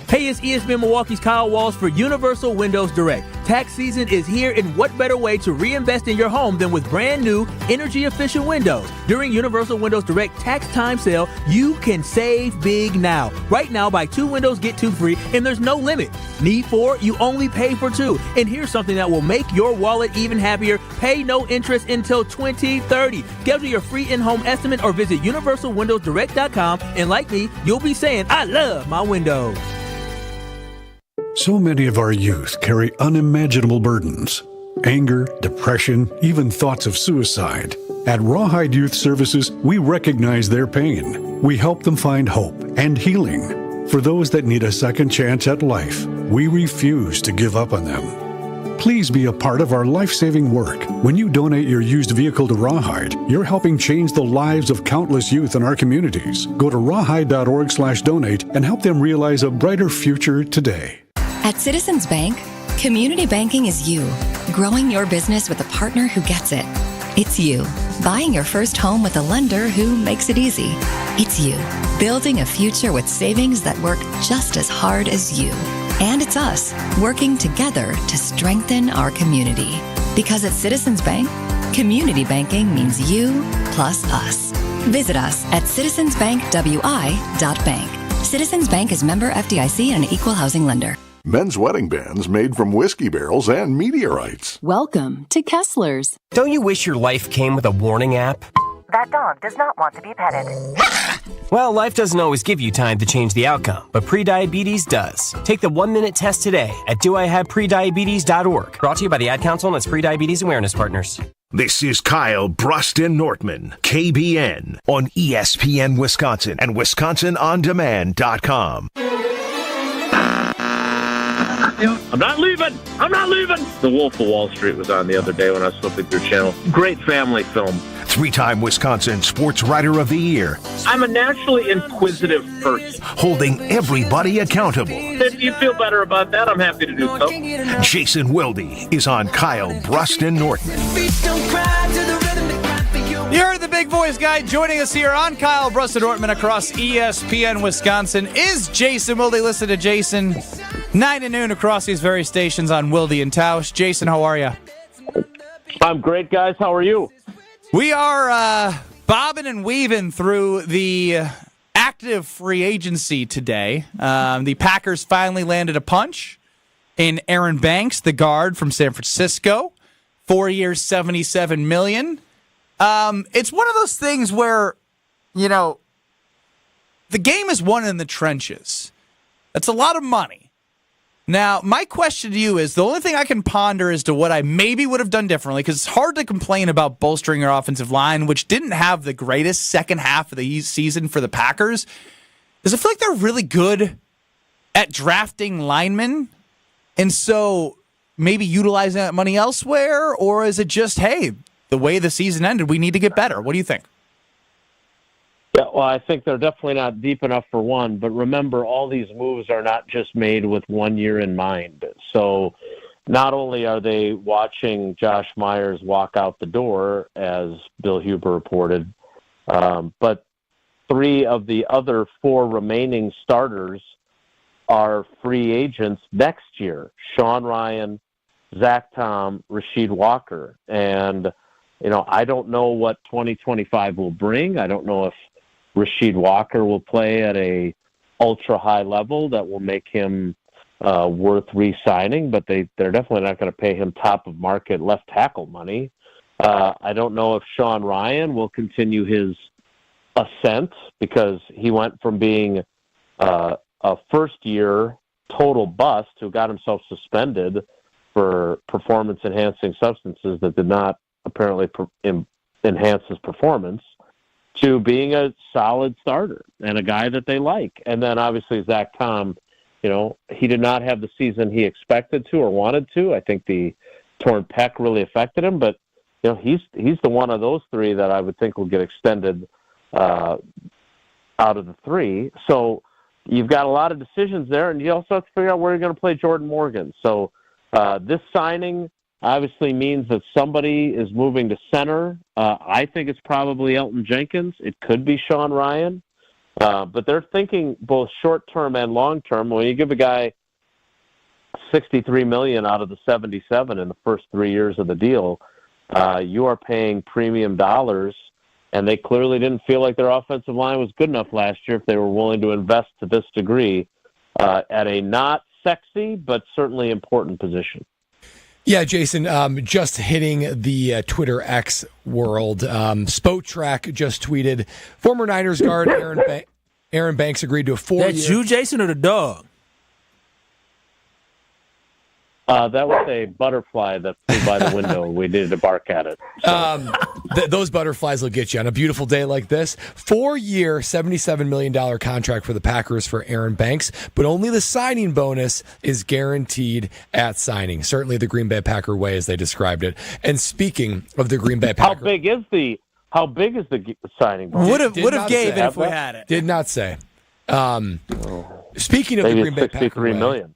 Hey, it's ESPN Milwaukee's Kyle Walls for Universal Windows Direct. Tax season is here, and what better way to reinvest in your home than with brand new energy-efficient windows? During Universal Windows Direct tax time sale, you can save big now. Right now, buy 2 windows, get 2 free, and there's no limit. Need 4? You only pay for 2. And here's something that will make your wallet even happier. Pay no interest until 2030. Schedule your free in-home estimate or visit universalwindowsdirect.com, and like me, you'll be saying, I love my windows. So many of our youth carry unimaginable burdens. Anger, depression, even thoughts of suicide. At Rawhide Youth Services, we recognize their pain. We help them find hope and healing. For those that need a second chance at life, we refuse to give up on them. Please be a part of our life-saving work. When you donate your used vehicle to Rawhide, you're helping change the lives of countless youth in our communities. Go to rawhide.org/donate and help them realize a brighter future today. At Citizens Bank, community banking is you, growing your business with a partner who gets it. It's you, buying your first home with a lender who makes it easy. It's you, building a future with savings that work just as hard as you. And it's us, working together to strengthen our community. Because at Citizens Bank, community banking means you plus us. Visit us at citizensbankwi.bank. Citizens Bank is member FDIC and an equal housing lender. Men's wedding bands made from whiskey barrels and meteorites. Welcome to Kessler's. Don't you wish your life came with a warning app? That dog does not want to be petted. Well, life doesn't always give you time to change the outcome, but prediabetes does. Take the 1-minute test today at doihaveprediabetes.org. Brought to you by the Ad Council and its Prediabetes Awareness Partners. This is Kyle, Brust, and Nortman, KBN, on ESPN Wisconsin and WisconsinOnDemand.com. I'm not leaving. The Wolf of Wall Street was on the other day when I was flipping through channel. Great family film. 3-time Wisconsin Sports Writer of the Year. I'm a naturally inquisitive person. Holding everybody accountable. If you feel better about that, I'm happy to do so. Jason Wilde is on Kyle, Brust, and Nortman. You heard the big voice guy joining us here on Kyle, Brust, and Nortman across ESPN Wisconsin is Jason Wilde. Listen to Jason 9 to noon across these various stations on Wilde and Tausch. Jason, how are you? I'm great, guys. How are you? We are bobbing and weaving through the active free agency today. The Packers finally landed a punch in Aaron Banks, the guard from San Francisco. 4 years, $77 million. It's one of those things where, you know, the game is won in the trenches. That's a lot of money. Now, my question to you is, the only thing I can ponder as to what I maybe would have done differently, because it's hard to complain about bolstering your offensive line, which didn't have the greatest second half of the season for the Packers, is I feel like they're really good at drafting linemen, and so maybe utilizing that money elsewhere, or is it just, hey, the way the season ended, we need to get better? What do you think? Yeah, well, I think they're definitely not deep enough for one, but remember, all these moves are not just made with 1 year in mind. So not only are they watching Josh Myers walk out the door, as Bill Huber reported, but 3 of the other 4 remaining starters are free agents next year. Sean Ryan, Zach Tom, Rasheed Walker. And, I don't know what 2025 will bring. I don't know if Rasheed Walker will play at a ultra high level that will make him worth re-signing, but they're definitely not going to pay him top of market left tackle money. I don't know if Sean Ryan will continue his ascent because he went from being a first-year total bust who got himself suspended for performance-enhancing substances that did not apparently enhance his performance to being a solid starter and a guy that they like. And then obviously Zach Tom, he did not have the season he expected to or wanted to. I think the torn pec really affected him, but he's the one of those three that I would think will get extended out of the three. So you've got a lot of decisions there, and you also have to figure out where you're going to play Jordan Morgan. So this signing obviously means that somebody is moving to center. I think it's probably Elton Jenkins. It could be Sean Ryan. But they're thinking both short-term and long-term. When you give a guy $63 million out of the $77 in the first 3 years of the deal, you are paying premium dollars, and they clearly didn't feel like their offensive line was good enough last year if they were willing to invest to this degree at a not sexy but certainly important position. Yeah, Jason, just hitting the Twitter X world. Spotrac just tweeted, former Niners guard Aaron Banks agreed to a 4-year... That's you, Jason, or the dog? That was a butterfly that flew by the window. We needed to bark at it. So. Those butterflies will get you on a beautiful day like this. 4-year, $77 million contract for the Packers for Aaron Banks, but only the signing bonus is guaranteed at signing. Certainly the Green Bay Packer way, as they described it. And speaking of the Green Bay Packer... How big is the signing bonus? Would have gave it if we had it. Did not say. Speaking of the Green Bay Packer way... $63 million.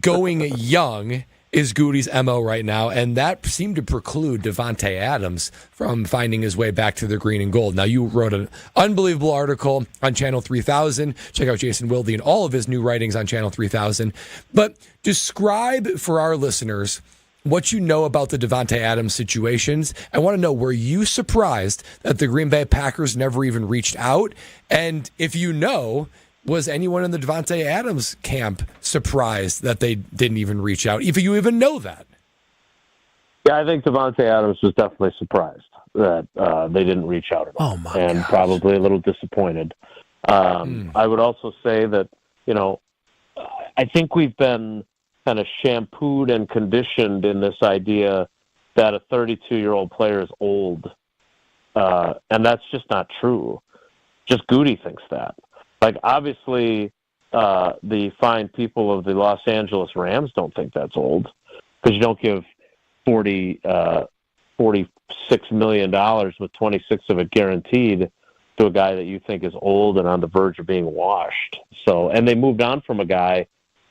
Going young is Gutey's MO right now, and that seemed to preclude Devante Adams from finding his way back to the green and gold. Now, you wrote an unbelievable article on Channel 3000. Check out Jason Wilde and all of his new writings on Channel 3000. But describe for our listeners what you know about the Devante Adams situations. I want to know, were you surprised that the Green Bay Packers never even reached out? And if you know... was anyone in the Devante Adams camp surprised that they didn't even reach out, if you even know that? Yeah, I think Devante Adams was definitely surprised that they didn't reach out at all. And probably a little disappointed. I would also say that, I think we've been kind of shampooed and conditioned in this idea that a 32-year-old player is old. And that's just not true. Just Gutey thinks that. Like, obviously, the fine people of the Los Angeles Rams don't think that's old because you don't give $46 million with 26 of it guaranteed to a guy that you think is old and on the verge of being washed. So, and they moved on from a guy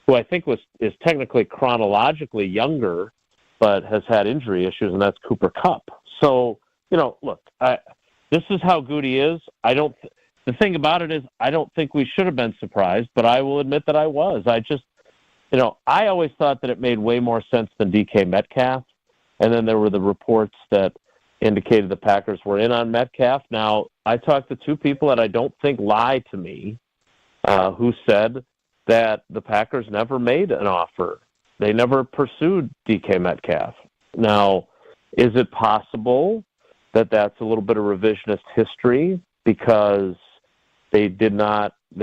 who I think is technically chronologically younger, but has had injury issues, and that's Cooper Kupp. So, look, this is how Gutey is. The thing about it is I don't think we should have been surprised, but I will admit that I was. I just, I always thought that it made way more sense than DK Metcalf. And then there were the reports that indicated the Packers were in on Metcalf. Now, I talked to two people that I don't think lie to me who said that the Packers never made an offer. They never pursued DK Metcalf. Now, is it possible that that's a little bit of revisionist history because they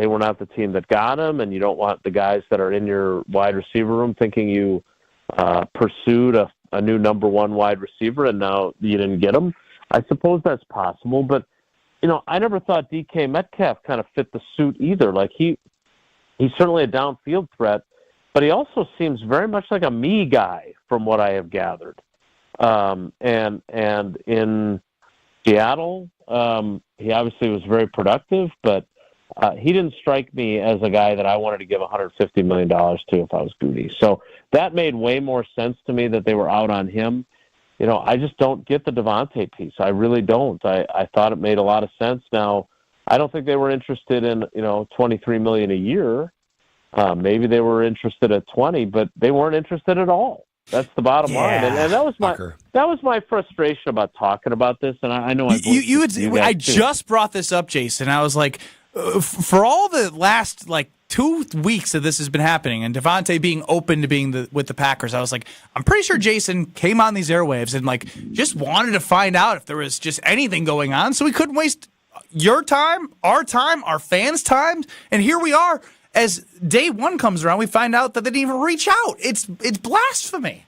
were not the team that got him, and you don't want the guys that are in your wide receiver room thinking you pursued a new number one wide receiver and now you didn't get him? I suppose that's possible, but I never thought DK Metcalf kind of fit the suit either. Like he's certainly a downfield threat, but he also seems very much like a me guy from what I have gathered. And in Seattle, he obviously was very productive, but he didn't strike me as a guy that I wanted to give $150 million to if I was Gutey. So that made way more sense to me that they were out on him. I just don't get the Devante piece. I really don't. I thought it made a lot of sense. Now, I don't think they were interested in, $23 million a year. Maybe they were interested at 20, but they weren't interested at all. That's the bottom line, and that was my frustration about talking about this. And I know I just brought this up, Jason. I was like, for all the last 2 weeks that this has been happening, and Devante being open to being with the Packers, I was like, I'm pretty sure Jason came on these airwaves and just wanted to find out if there was just anything going on, so we couldn't waste your time, our fans' time, and here we are. As day one comes around, we find out that they didn't even reach out. It's blasphemy.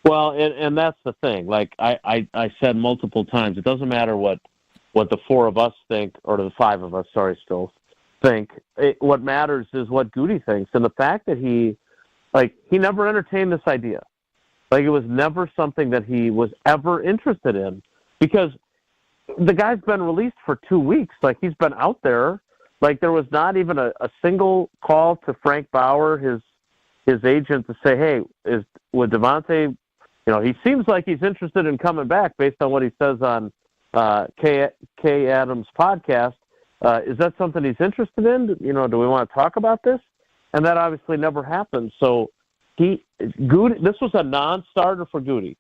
Well, and that's the thing. I said multiple times, it doesn't matter what the four of us think, or the five of us, still think. What matters is what Gutey thinks, and the fact that he never entertained this idea. It was never something that he was ever interested in, because the guy's been released for 2 weeks. He's been out there. There was not even a single call to Frank Bauer, his agent, to say, hey, would Devante, he seems like he's interested in coming back based on what he says on K Adams' podcast. Is that something he's interested in? Do we want to talk about this? And that obviously never happened. So this was a non-starter for Gutey.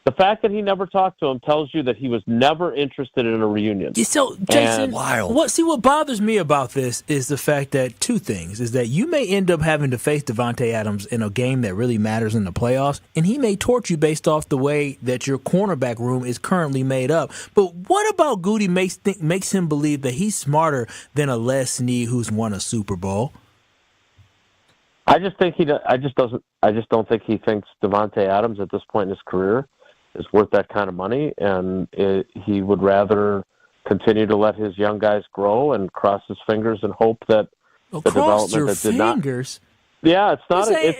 The fact that he never talked to him tells you that he was never interested in a reunion. So, Jason, what bothers me about this is the fact that two things is that you may end up having to face Devante Adams in a game that really matters in the playoffs, and he may torch you based off the way that your cornerback room is currently made up. But what about Gutey makes him believe that he's smarter than a Les Snead who's won a Super Bowl? I just think I just don't think he thinks Devante Adams at this point in his career is worth that kind of money, and he would rather continue to let his young guys grow and cross his fingers and hope that the development that did not. Yeah, it's not. That's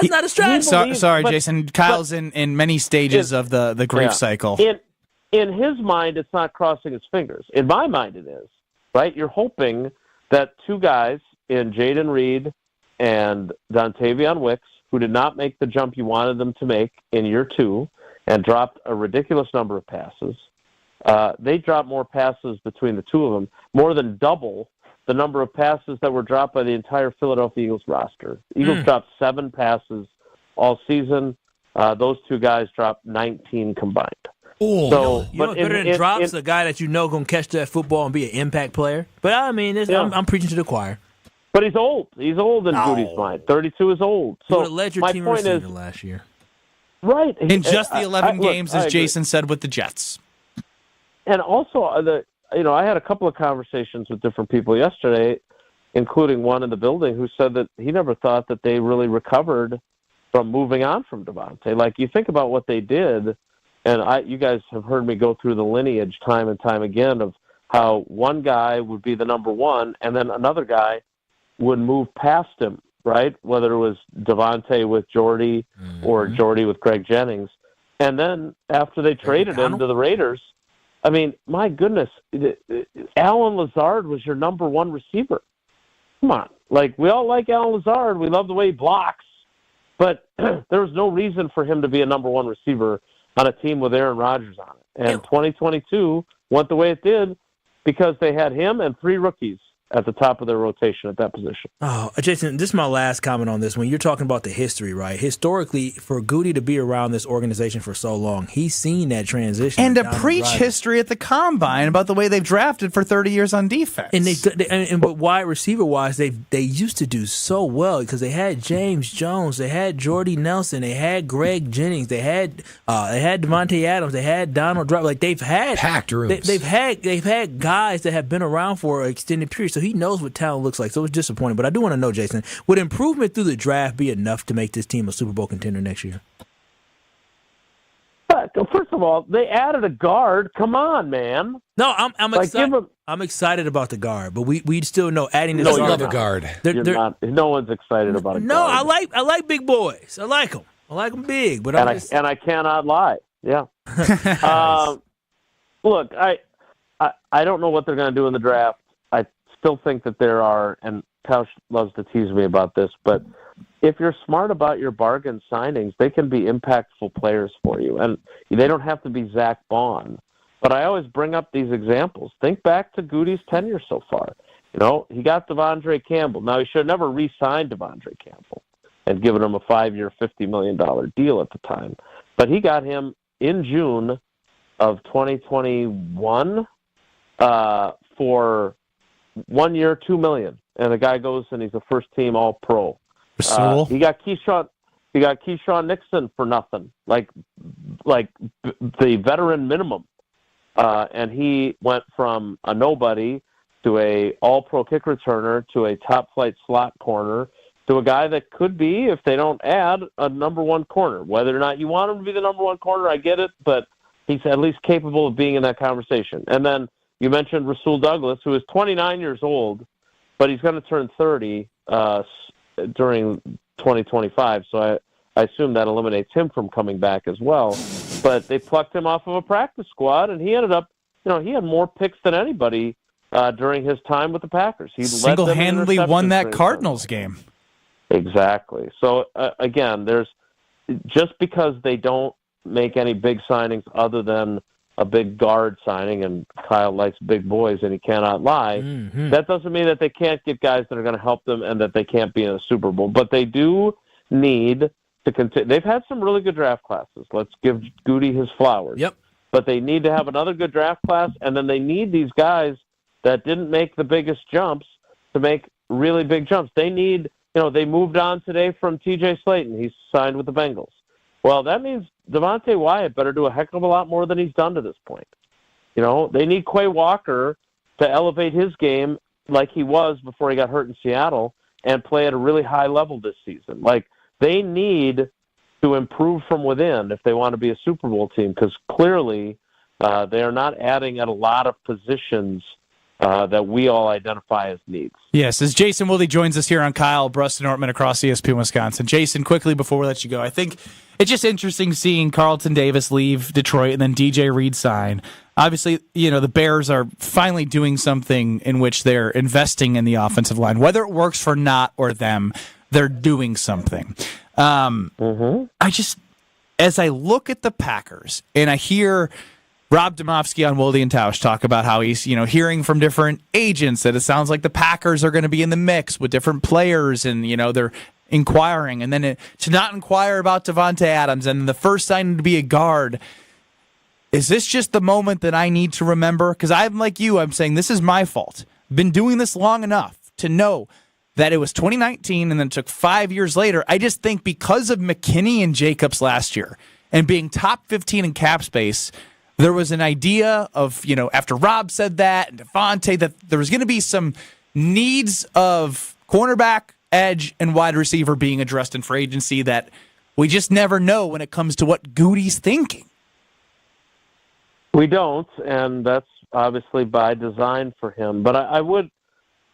not a strategy. Sorry, Jason. Kyle's in many stages of the grief cycle. In his mind, it's not crossing his fingers. In my mind, it is. Right? You're hoping that two guys in Jaden Reed and Dontavion Wicks, who did not make the jump you wanted them to make in year two and dropped a ridiculous number of passes. They dropped more passes between the two of them, more than double the number of passes that were dropped by the entire Philadelphia Eagles roster. Eagles dropped 7 passes all season. Those two guys dropped 19 combined. So, better than drops a guy that going to catch that football and be an impact player. But I mean, I'm preaching to the choir. But he's old. He's old in Gutey's mind. 32 is old. So he would have led your team receiver last year. Right. In just the 11 games, as Jason said, with the Jets. And also, I had a couple of conversations with different people yesterday, including one in the building, who said that he never thought that they really recovered from moving on from Devante. You think about what they did, and you guys have heard me go through the lineage time and time again of how one guy would be the number one, and then another guy would move past him, right? Whether it was Devante with Jordy or Jordy with Greg Jennings. And then after they traded him to the Raiders, I mean, my goodness, Allen Lazard was your number one receiver. Come on. We all like Allen Lazard. We love the way he blocks. But there was no reason for him to be a number one receiver on a team with Aaron Rodgers on it. And 2022 went the way it did because they had him and 3 rookies at the top of their rotation at that position. Oh, Jason, this is my last comment on this. When you're talking about the history, right? Historically, for Gutey to be around this organization for so long, he's seen that transition. And to preach history at the Combine about the way they've drafted for 30 years on defense. But wide receiver-wise, they used to do so well because they had James Jones, they had Jordy Nelson, they had Greg Jennings, they had Devante Adams, they had Donald Driver. They've had packed rooms. They've had guys that have been around for an extended period. So he knows what talent looks like. So it's disappointing. But I do want to know, Jason, would improvement through the draft be enough to make this team a Super Bowl contender next year? First of all, they added a guard. Come on, man. No, I'm excited. I'm excited about the guard, but we still know adding this. No, you love a guard. No one's excited about a guard. No, I like big boys. I like them. I like them big. But I cannot lie. Yeah. Look, I don't know what they're going to do in the draft. I still think that there are, and Tausch loves to tease me about this, but if you're smart about your bargain signings, they can be impactful players for you. And they don't have to be Zach Bond. But I always bring up these examples. Think back to Gutey's tenure so far. He got Devondre Campbell. Now, he should have never re-signed Devondre Campbell and given him a 5-year, $50 million deal at the time. But he got him in June of 2021 for 1 year, $2 million. And the guy goes and he's a first-team All-Pro. He got Keyshawn Nixon for nothing, like the veteran minimum. And he went from a nobody to a all-pro kick returner to a top-flight slot corner to a guy that could be, if they don't add, a number one corner. Whether or not you want him to be the number one corner, I get it, but he's at least capable of being in that conversation. And then you mentioned Rasul Douglas, who is 29 years old, but he's going to turn 30 during 2025, so I assume that eliminates him from coming back as well. But they plucked him off of a practice squad, and he ended up, he had more picks than anybody during his time with the Packers. He single-handedly won that Cardinals game. Exactly. So, again, just because they don't make any big signings other than a big guard signing, and Kyle likes big boys and he cannot lie, that doesn't mean that they can't get guys that are going to help them and that they can't be in a Super Bowl. But they do need to continue. They've had some really good draft classes. Let's give Gutey his flowers. Yep. But they need to have another good draft class, and then they need these guys that didn't make the biggest jumps to make really big jumps. They need, they moved on today from TJ Slayton. He's signed with the Bengals. Well, that means Devontae Wyatt better do a heck of a lot more than he's done to this point. They need Quay Walker to elevate his game like he was before he got hurt in Seattle and play at a really high level this season. They need to improve from within if they want to be a Super Bowl team, because clearly they are not adding at a lot of positions that we all identify as needs. Yes, as Jason Wilde joins us here on Kyle, Brust, and Nortman across ESPN Wisconsin. Jason, quickly before we let you go, I think it's just interesting seeing Carlton Davis leave Detroit and then DJ Reed sign. Obviously, the Bears are finally doing something in which they're investing in the offensive line. Whether it works for not or them, they're doing something. As I look at the Packers and I hear Rob Domofsky on Wilde and Tausch talk about how he's, hearing from different agents that it sounds like the Packers are going to be in the mix with different players and, they're inquiring. And then to not inquire about Devante Adams and the first signing to be a guard. Is this just the moment that I need to remember? Because I'm like you, I'm saying this is my fault. I've been doing this long enough to know that it was 2019 and then it took 5 years later. I just think because of McKinney and Jacobs last year and being top 15 in cap space, there was an idea of, after Rob said that and Devontae, that there was going to be some needs of cornerback, edge, and wide receiver being addressed in free agency that we just never know when it comes to what Gutey's thinking. We don't, and that's obviously by design for him. But I would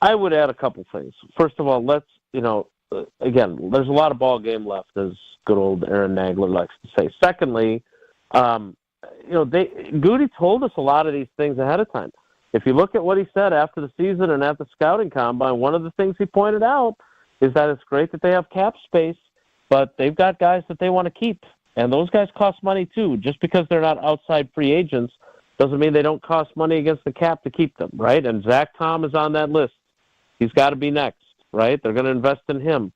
add a couple things. First of all, let's, again, there's a lot of ball game left, as good old Aaron Nagler likes to say. Secondly, Gutey told us a lot of these things ahead of time. If you look at what he said after the season and at the scouting combine, one of the things he pointed out is that it's great that they have cap space, but they've got guys that they want to keep. And those guys cost money too. Just because they're not outside free agents doesn't mean they don't cost money against the cap to keep them, right? And Zach Tom is on that list. He's got to be next, right? They're going to invest in him.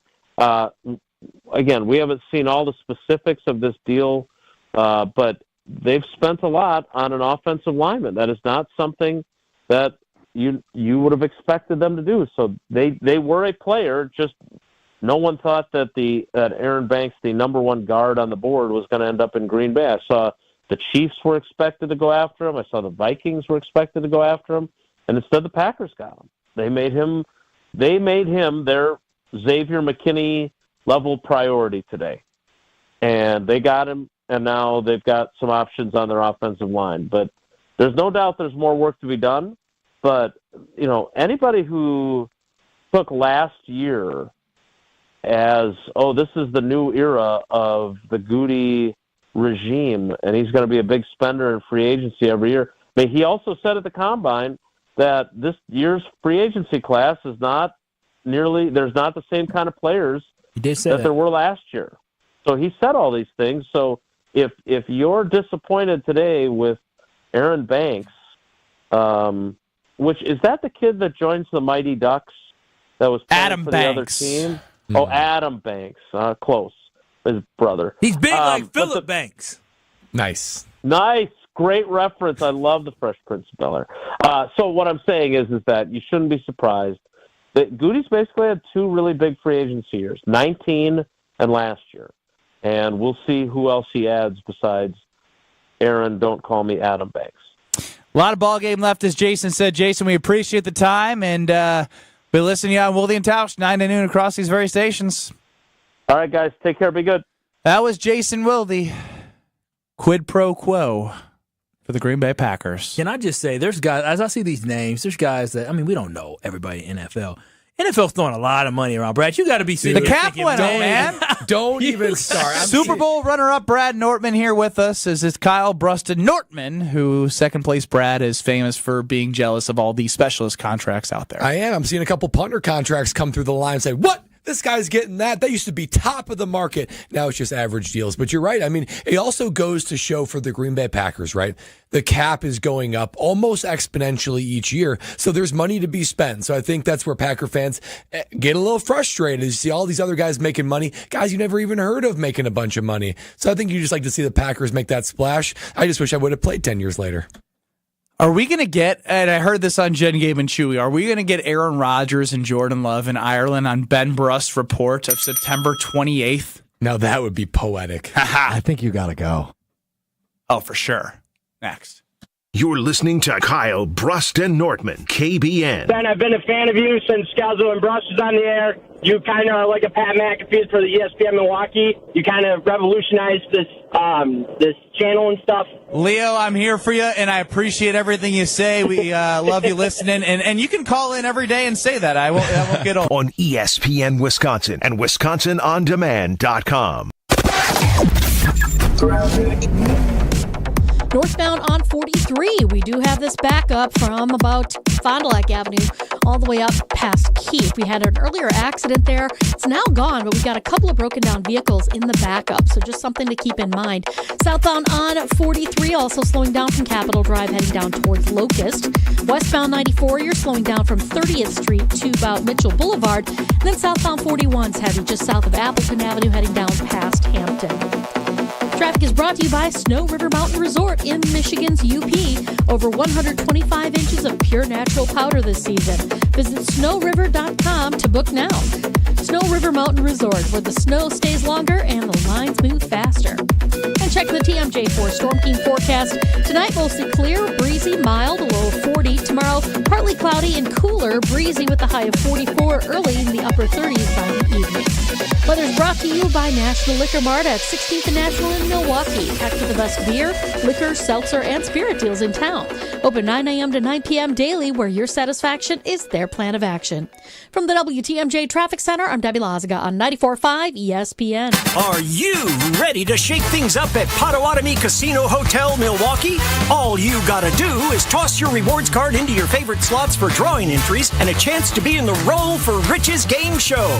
Again, we haven't seen all the specifics of this deal, but they've spent a lot on an offensive lineman. That is not something that you would have expected them to do. So they were a player, just no one thought that Aaron Banks, the number one guard on the board, was going to end up in Green Bay. I saw the Chiefs were expected to go after him. I saw the Vikings were expected to go after him, and instead the Packers got him. They made him their Xavier McKinney level priority today, and they got him. And now they've got some options on their offensive line. But there's no doubt there's more work to be done. But, anybody who took last year as, this is the new era of the Gutey regime, and he's going to be a big spender in free agency every year. I mean, he also said at the Combine that this year's free agency class is not there's not the same kind of players that there were last year. So he said all these things. So if you're disappointed today with Aaron Banks, which is that the kid that joins the Mighty Ducks that was playing Adam for Banks. the other team? Oh, Adam Banks. Close. His brother. He's big like Philip Banks. Nice. Great reference. I love the Fresh Prince of Bel-Air. So what I'm saying is that you shouldn't be surprised that Gutey's basically had two really big free agency years, 19 and last year. And we'll see who else he adds besides Aaron, don't call me Adam Banks. A lot of ball game left, as Jason said. Jason, we appreciate the time, and we'll listen to you on Wilde and Tausch, 9 to noon across these very stations. All right, guys. Take care. Be good. That was Jason Wilde. Quid pro quo for the Green Bay Packers. Can I just say, there's guys, as I see these names, there's guys that, we don't know everybody in NFL. NFL's throwing a lot of money around. Brad, you got to be sitting The cap went up, man. Don't even start. Super Bowl runner-up Brad Nortman here with us. As is Kyle Brust and Nortman, who second place Brad is famous for being jealous of all the specialist contracts out there. I am. I'm seeing a couple punter contracts come through the line and say, what? This guy's getting that. That used to be top of the market. Now it's just average deals. But you're right. It also goes to show for the Green Bay Packers, right? The cap is going up almost exponentially each year. So there's money to be spent. So I think that's where Packer fans get a little frustrated. You see all these other guys making money, guys you never even heard of making a bunch of money. So I think you just like to see the Packers make that splash. I just wish I would have played 10 years later. Are we going to get, and I heard this on Jen, Gabe, and Chewy, are we going to get Aaron Rodgers and Jordan Love in Ireland on Ben Brust's report of September 28th? Now that would be poetic. I think you got to go. Oh, for sure. Next. You're listening to Kyle, Brust, and Nortman, KBN. Ben, I've been a fan of you since Scalzo and Brust was on the air. You kind of are like a Pat McAfee for the ESPN Milwaukee. You kind of revolutionized this channel and stuff. Leo, I'm here for you, and I appreciate everything you say. We love you listening, and you can call in every day and say that. I won't get old. On ESPN Wisconsin and WisconsinOnDemand.com. Northbound on 43, we do have this backup from about Fond du Lac Avenue all the way up past Keith. We had an earlier accident there. It's now gone, but we've got a couple of broken down vehicles in the backup, so just something to keep in mind. Southbound on 43, also slowing down from Capitol Drive, heading down towards Locust. Westbound 94, you're slowing down from 30th Street to about Mitchell Boulevard. And then southbound 41's heavy just south of Appleton Avenue, heading down past Hampton. Traffic is brought to you by Snow River Mountain Resort in Michigan's UP. Over 125 inches of pure natural powder this season. Visit snowriver.com to book now. Snow River Mountain Resort, where the snow stays longer and the lines move faster. And check the TMJ4 Storm King forecast. Tonight, mostly clear, breezy, mild, a low of 40. Tomorrow, partly cloudy and cooler, breezy with a high of 44, early in the upper 30s by the evening. Weather's brought to you by National Liquor Mart at 16th and National in Milwaukee. Packed with the best beer, liquor, seltzer, and spirit deals in town. Open 9 a.m. to 9 p.m. daily, where your satisfaction is their plan of action. From the WTMJ Traffic Center, I'm Debbie Lazaga on 94.5 ESPN. Are you ready to shake things up at Potawatomi Casino Hotel, Milwaukee? All you gotta do is toss your rewards card into your favorite slots for drawing entries and a chance to be in the Roll for Riches game show.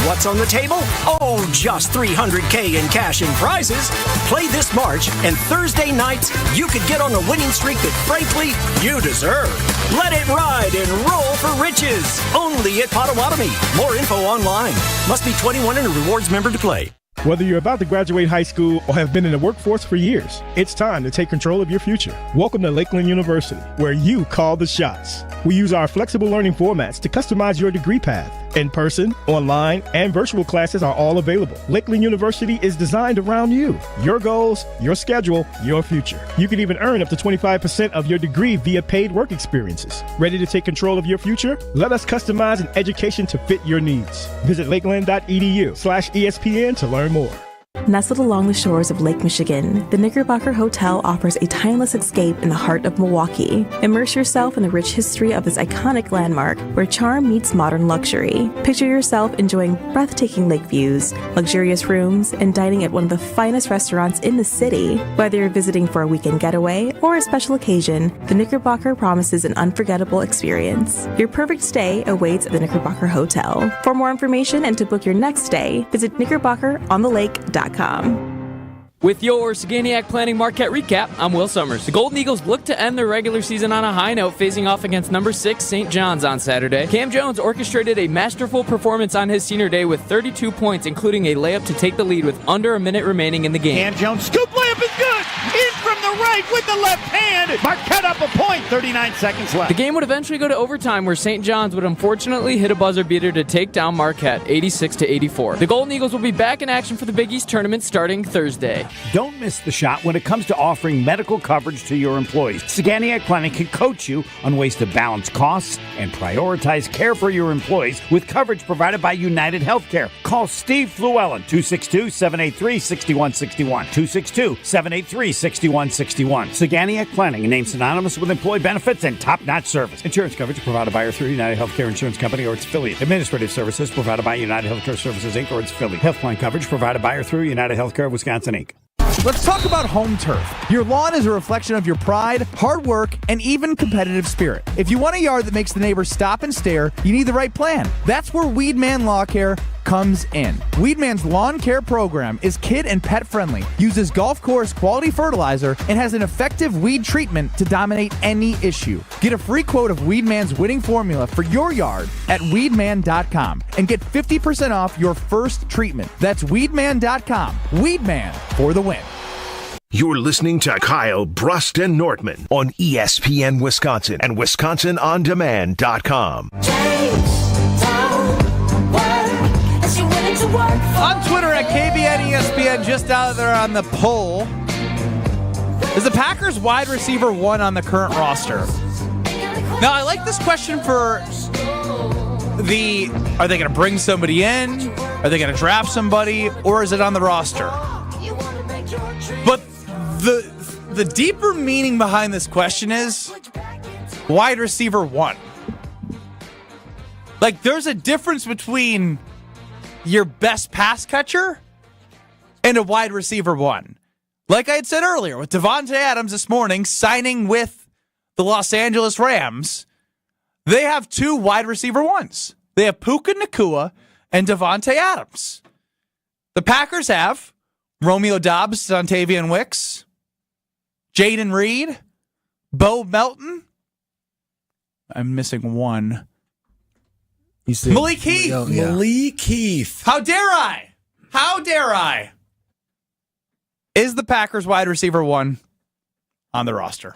What's on the table? Oh, just $300K in cash and prizes. Play this March, and Thursday nights, you could get on a winning streak that, frankly, you deserve. Let it ride and roll for riches. Only at Potawatomi. More info online. Must be 21 and a rewards member to play. Whether you're about to graduate high school or have been in the workforce for years, it's time to take control of your future. Welcome to Lakeland University, where you call the shots. We use our flexible learning formats to customize your degree path. In-person, online, and virtual classes are all available. Lakeland University is designed around you, your goals, your schedule, your future. You can even earn up to 25% of your degree via paid work experiences. Ready to take control of your future? Let us customize an education to fit your needs. Visit lakeland.edu/ESPN to learn more. Nestled along the shores of Lake Michigan, the Knickerbocker Hotel offers a timeless escape in the heart of Milwaukee. Immerse yourself in the rich history of this iconic landmark where charm meets modern luxury. Picture yourself enjoying breathtaking lake views, luxurious rooms, and dining at one of the finest restaurants in the city. Whether you're visiting for a weekend getaway or a special occasion, the Knickerbocker promises an unforgettable experience. Your perfect stay awaits at the Knickerbocker Hotel. For more information and to book your next stay, visit knickerbockeronthelake.com. With your Saganiac Planning Marquette recap, I'm Will Summers. The Golden Eagles look to end their regular season on a high note, facing off against number 6 St. John's on Saturday. Cam Jones orchestrated a masterful performance on his senior day with 32 points, including a layup to take the lead with under a minute remaining in the game. Cam Jones, scoop layup is good! In from the right with the left hand! Marquette up a point, 39 seconds left. The game would eventually go to overtime, where St. John's would unfortunately hit a buzzer beater to take down Marquette, 86-84. The Golden Eagles will be back in action for the Big East tournament starting Thursday. Don't miss the shot when it comes to offering medical coverage to your employees. Saganiac Planning can coach you on ways to balance costs and prioritize care for your employees with coverage provided by United Healthcare. Call Steve Fluellen, 262-783-6161. 262-783-6161. Saganiac Planning, a name synonymous with employee benefits and top-notch service. Insurance coverage provided by or through United Healthcare Insurance Company or its affiliate. Administrative services provided by United Healthcare Services, Inc. or its affiliate. Health plan coverage provided by or through United Healthcare of Wisconsin, Inc. Let's talk about home turf. Your lawn is a reflection of your pride, hard work, and even competitive spirit. If you want a yard that makes the neighbors stop and stare, you need the right plan. That's where Weedman Lawn Care comes in. Weedman's lawn care program is kid and pet friendly, uses golf course quality fertilizer, and has an effective weed treatment to dominate any issue. Get a free quote of Weedman's winning formula for your yard at weedman.com and get 50% off your first treatment. That's weedman.com. Weedman for the win. You're listening to Kyle, Brust, and Nortman on ESPN Wisconsin and WisconsinOnDemand.com. On Twitter at KBN ESPN, just out there on the poll, is the Packers wide receiver 1 on the current roster? Now, I like this question for are they going to bring somebody in? Are they going to draft somebody? Or is it on the roster? But the deeper meaning behind this question is wide receiver 1. Like, there's a difference between your best pass catcher and a wide receiver 1. Like I had said earlier, with Devante Adams this morning signing with the Los Angeles Rams, they have 2 wide receiver 1s. They have Puka Nacua and Devante Adams. The Packers have Romeo Doubs, Dontavian Wicks, Jaden Reed, Bo Melton. I'm missing one. Malik Heath. Malik Heath. How dare I? How dare I? Is the Packers wide receiver 1 on the roster?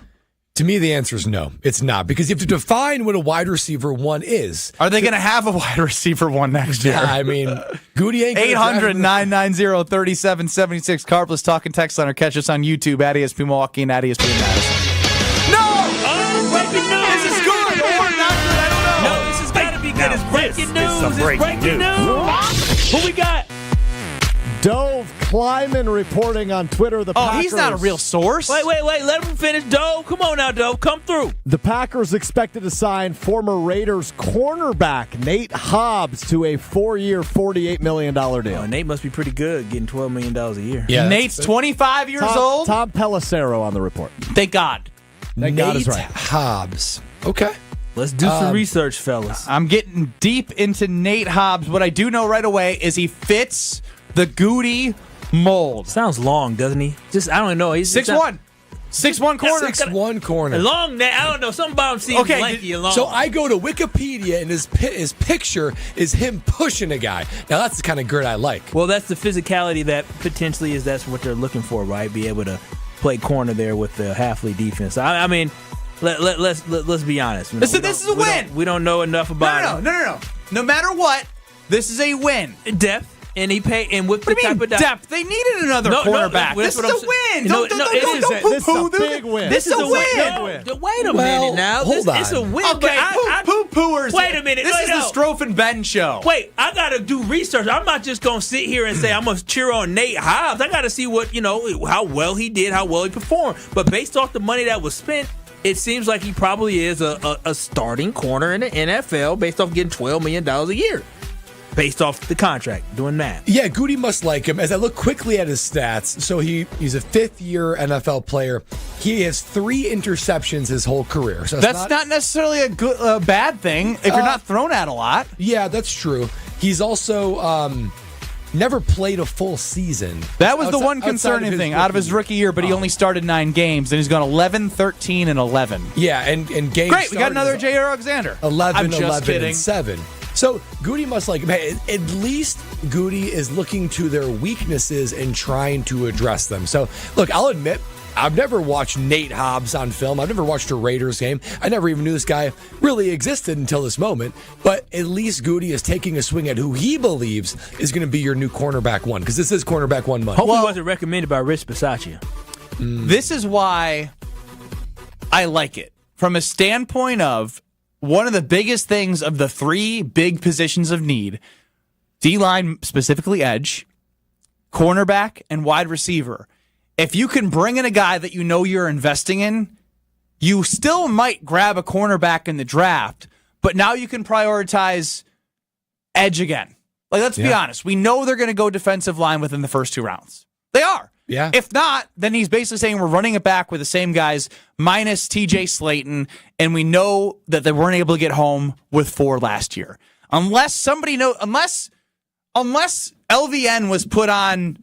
To me, the answer is no. It's not, because you have to define what a wide receiver 1 is. Are they going to have a wide receiver 1 next year? I mean, Gutey ain't 800-990-3776. Carpless Talking Text Line, or catch us on YouTube at ESPN Milwaukee and at ESPN Madison. No! Oh, breaking news! This is good or not good, I don't know. No, this has got to be good. It's breaking news. It's breaking news. Who we got? Dove Kleiman reporting on Twitter. The Packers, he's not a real source. Wait. Let him finish. Dove, come on now, Dove. Come through. The Packers expected to sign former Raiders cornerback Nate Hobbs to a 4-year, $48 million deal. Oh, Nate must be pretty good getting $12 million a year. Yeah, Nate's 25 years old. Tom Pelissero on the report. Thank God. Nate God is right. Hobbs. Okay. Let's do some research, fellas. I'm getting deep into Nate Hobbs. What I do know right away is he fits the Gutey mold. Sounds long, doesn't he? I don't know. He's 6'1". 6'1" corner. 6'1" corner. Long neck. I don't know. Something about him seems lanky and long. So I go to Wikipedia, and his picture is him pushing a guy. Now, that's the kind of grit I like. Well, that's the physicality that potentially that's what they're looking for, right? Be able to play corner there with the half-league defense. I mean, let's be honest. This is a win. We don't know enough about him. No. No matter what, this is a win. Depth. And he paid, and with the type of depth, they needed another cornerback. This is a win. Don't poo-poo. This is a big win. This is a win. Wait a minute now. Hold on. It's a win. Okay, poo-pooers. Wait a minute. This is the Strofe and Ben show. Wait, I got to do research. I'm not just going to sit here and say I'm going to cheer on Nate Hobbs. I got to see what, how well he did, how well he performed. But based off the money that was spent, it seems like he probably is a starting corner in the NFL based off getting $12 million a year. Based off the contract, doing math. Yeah, Gutey must like him. As I look quickly at his stats, so he's a 5th-year NFL player. He has 3 interceptions his whole career. So that's not necessarily a bad thing if you're not thrown at a lot. Yeah, that's true. He's also never played a full season. That was the one concerning thing out of his rookie year, but he only started 9 games, and he's gone 11, 13, and 11. Yeah, and games. Great, we got another J.R. Alexander. 11, I'm just 11, kidding. and 7. So Gutey must at least Gutey is looking to their weaknesses and trying to address them. So, look, I'll admit, I've never watched Nate Hobbs on film. I've never watched a Raiders game. I never even knew this guy really existed until this moment. But at least Gutey is taking a swing at who he believes is going to be your new cornerback one, because this is cornerback one month. Hopefully it wasn't recommended by Rich Bisaccia. This is why I like it. From a standpoint of one of the biggest things of the 3 big positions of need, D-line, specifically edge, cornerback, and wide receiver. If you can bring in a guy that you know you're investing in, you still might grab a cornerback in the draft, but now you can prioritize edge again. Let's be honest. We know they're going to go defensive line within the first 2 rounds. They are. Yeah. If not, then he's basically saying we're running it back with the same guys minus TJ Slayton, and we know that they weren't able to get home with 4 last year. Unless LVN was put on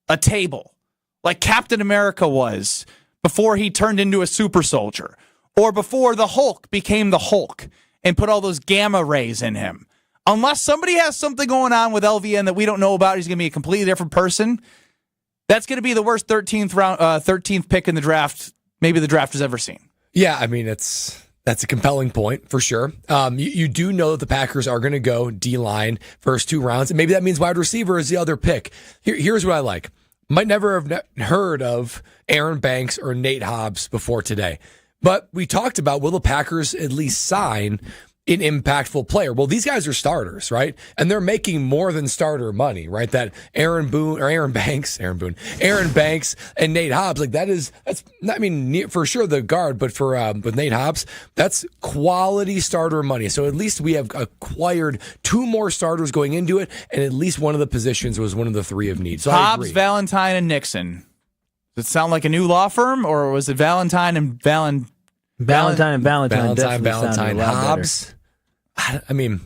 a table like Captain America was before he turned into a super soldier, or before the Hulk became the Hulk and put all those gamma rays in him. Unless somebody has something going on with LVN that we don't know about, he's going to be a completely different person. That's going to be the worst 13th pick in the draft maybe the draft has ever seen. Yeah, I mean, that's a compelling point for sure. You do know that the Packers are going to go D-line first 2 rounds, and maybe that means wide receiver is the other pick. Here's what I like. Might never have heard of Aaron Banks or Nate Hobbs before today, but we talked about, will the Packers at least sign an impactful player? Well, these guys are starters, right? And they're making more than starter money, right? That Aaron Banks and Nate Hobbs, for sure the guard, but with Nate Hobbs, that's quality starter money. So at least we have acquired 2 more starters going into it, and at least one of the positions was one of the 3 of need. So Hobbs, Valentine, and Nixon. Does it sound like a new law firm, or was it Valentine and Valentine? Valentine, Hobbs. I mean,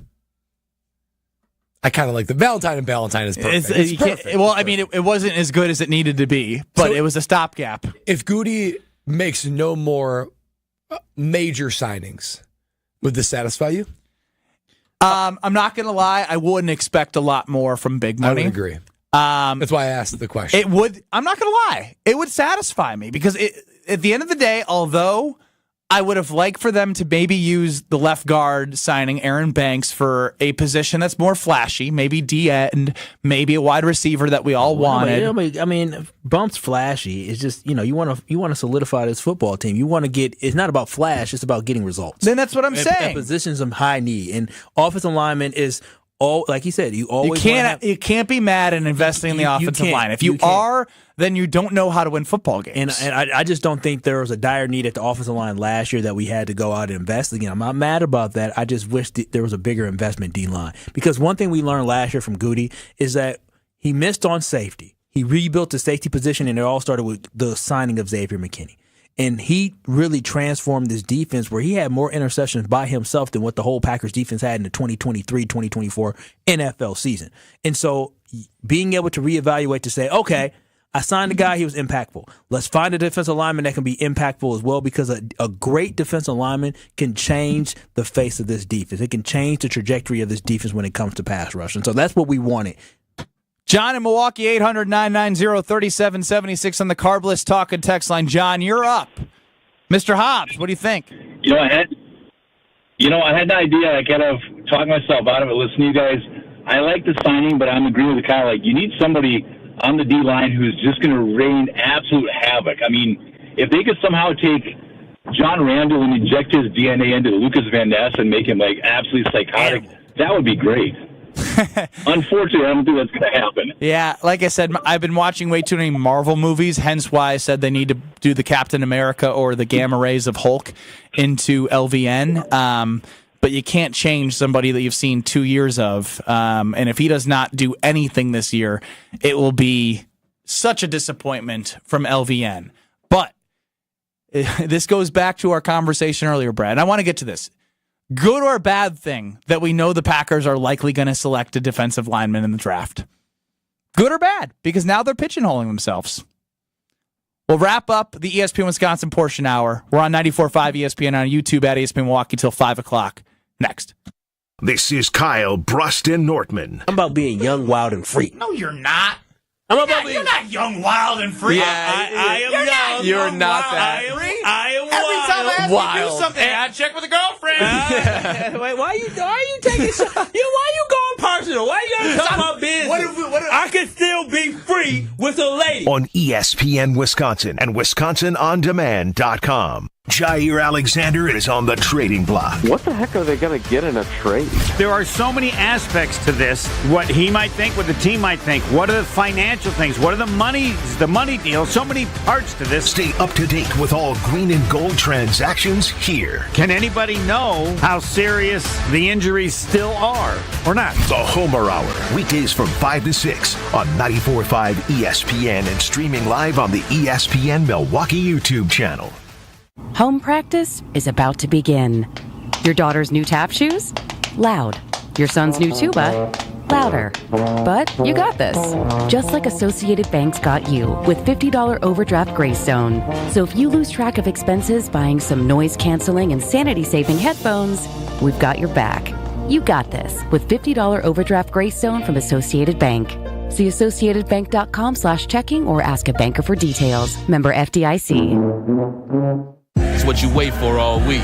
I kind of like the Valentine and Valentine is perfect. It's perfect. Well, I mean, it wasn't as good as it needed to be, but it was a stopgap. If Gutey makes no more major signings, would this satisfy you? I'm not going to lie. I wouldn't expect a lot more from big money. I would agree. That's why I asked the question. It would. I'm not going to lie. It would satisfy me because at the end of the day, although I would have liked for them to maybe use the left guard signing Aaron Banks for a position that's more flashy, maybe D-end, maybe a wide receiver that we all wanted. I mean, Bump's flashy. It's just, you want to solidify this football team. You want to get, it's not about flash, it's about getting results. Then that's what I'm saying. At positions of high need. And offensive lineman is all, like he said, you always you can't be mad and investing in the offensive line. If you are, then you don't know how to win football games. And I just don't think there was a dire need at the offensive line last year that we had to go out and invest again. I'm not mad about that. I just wish there was a bigger investment D-line. Because one thing we learned last year from Gutey is that he missed on safety. He rebuilt the safety position, and it all started with the signing of Xavier McKinney. And he really transformed this defense where he had more interceptions by himself than what the whole Packers defense had in the 2023-2024 NFL season. And so being able to reevaluate to say, okay, I signed a guy, he was impactful. Let's find a defensive lineman that can be impactful as well, because a great defensive lineman can change the face of this defense. It can change the trajectory of this defense when it comes to pass rush. And so that's what we wanted. John in Milwaukee, 800-990-3776 on the Carb List talk and text line. John, you're up. Mr. Hobbs, what do you think? I had an idea. I kind of talked myself out of it. Listen to you guys. I like the signing, but I'm agreeing with Kyle. Like, you need somebody on the D-line who's just going to rain absolute havoc. I mean, if they could somehow take John Randall and inject his DNA into Lucas Van Ness and make him, like, absolutely psychotic, that would be great. Unfortunately, I don't think that's going to happen. Yeah, like I said, I've been watching way too many Marvel movies, hence why I said they need to do the Captain America or the gamma rays of Hulk into LVN. But you can't change somebody that you've seen 2 years of. And if he does not do anything this year, it will be such a disappointment from LVN. But this goes back to our conversation earlier, Brad. And I want to get to this. Good or bad thing that we know the Packers are likely going to select a defensive lineman in the draft? Good or bad, because now they're pigeonholing themselves. We'll wrap up the ESPN Wisconsin portion hour. We're on 94.5 ESPN on YouTube at ESPN Milwaukee till 5 o'clock. Next. This is Kyle, Brust, and Nortman. I'm about being young, wild, and free. No, you're not. You're not young, wild, and free. Yeah, I am young. You're not wild, that. I am Every wild. time I ask you to do something, I check with a girlfriend. Wait, why are you taking shit? Why are you going personal? Why you gotta talk about business? I can still be free with a lady. On ESPN Wisconsin and WisconsinOnDemand.com. Jair Alexander is on the trading block. What the heck are they going to get in a trade? There are so many aspects to this. What he might think, what the team might think. What are the financial things? What are the money deals? So many parts to this. Stay up to date with all green and gold transactions here. Can anybody know how serious the injuries still are or not? The Homer Hour, weekdays from 5 to 6 on 94.5 ESPN and streaming live on the ESPN Milwaukee YouTube channel. Home practice is about to begin. Your daughter's new tap shoes? Loud. Your son's new tuba? Louder. But you got this. Just like Associated Banks got you with $50 overdraft Greystone. So if you lose track of expenses buying some noise-canceling and sanity-saving headphones, we've got your back. You got this with $50 overdraft Greystone from Associated Bank. See AssociatedBank.com/checking or ask a banker for details. Member FDIC. It's what you wait for all week.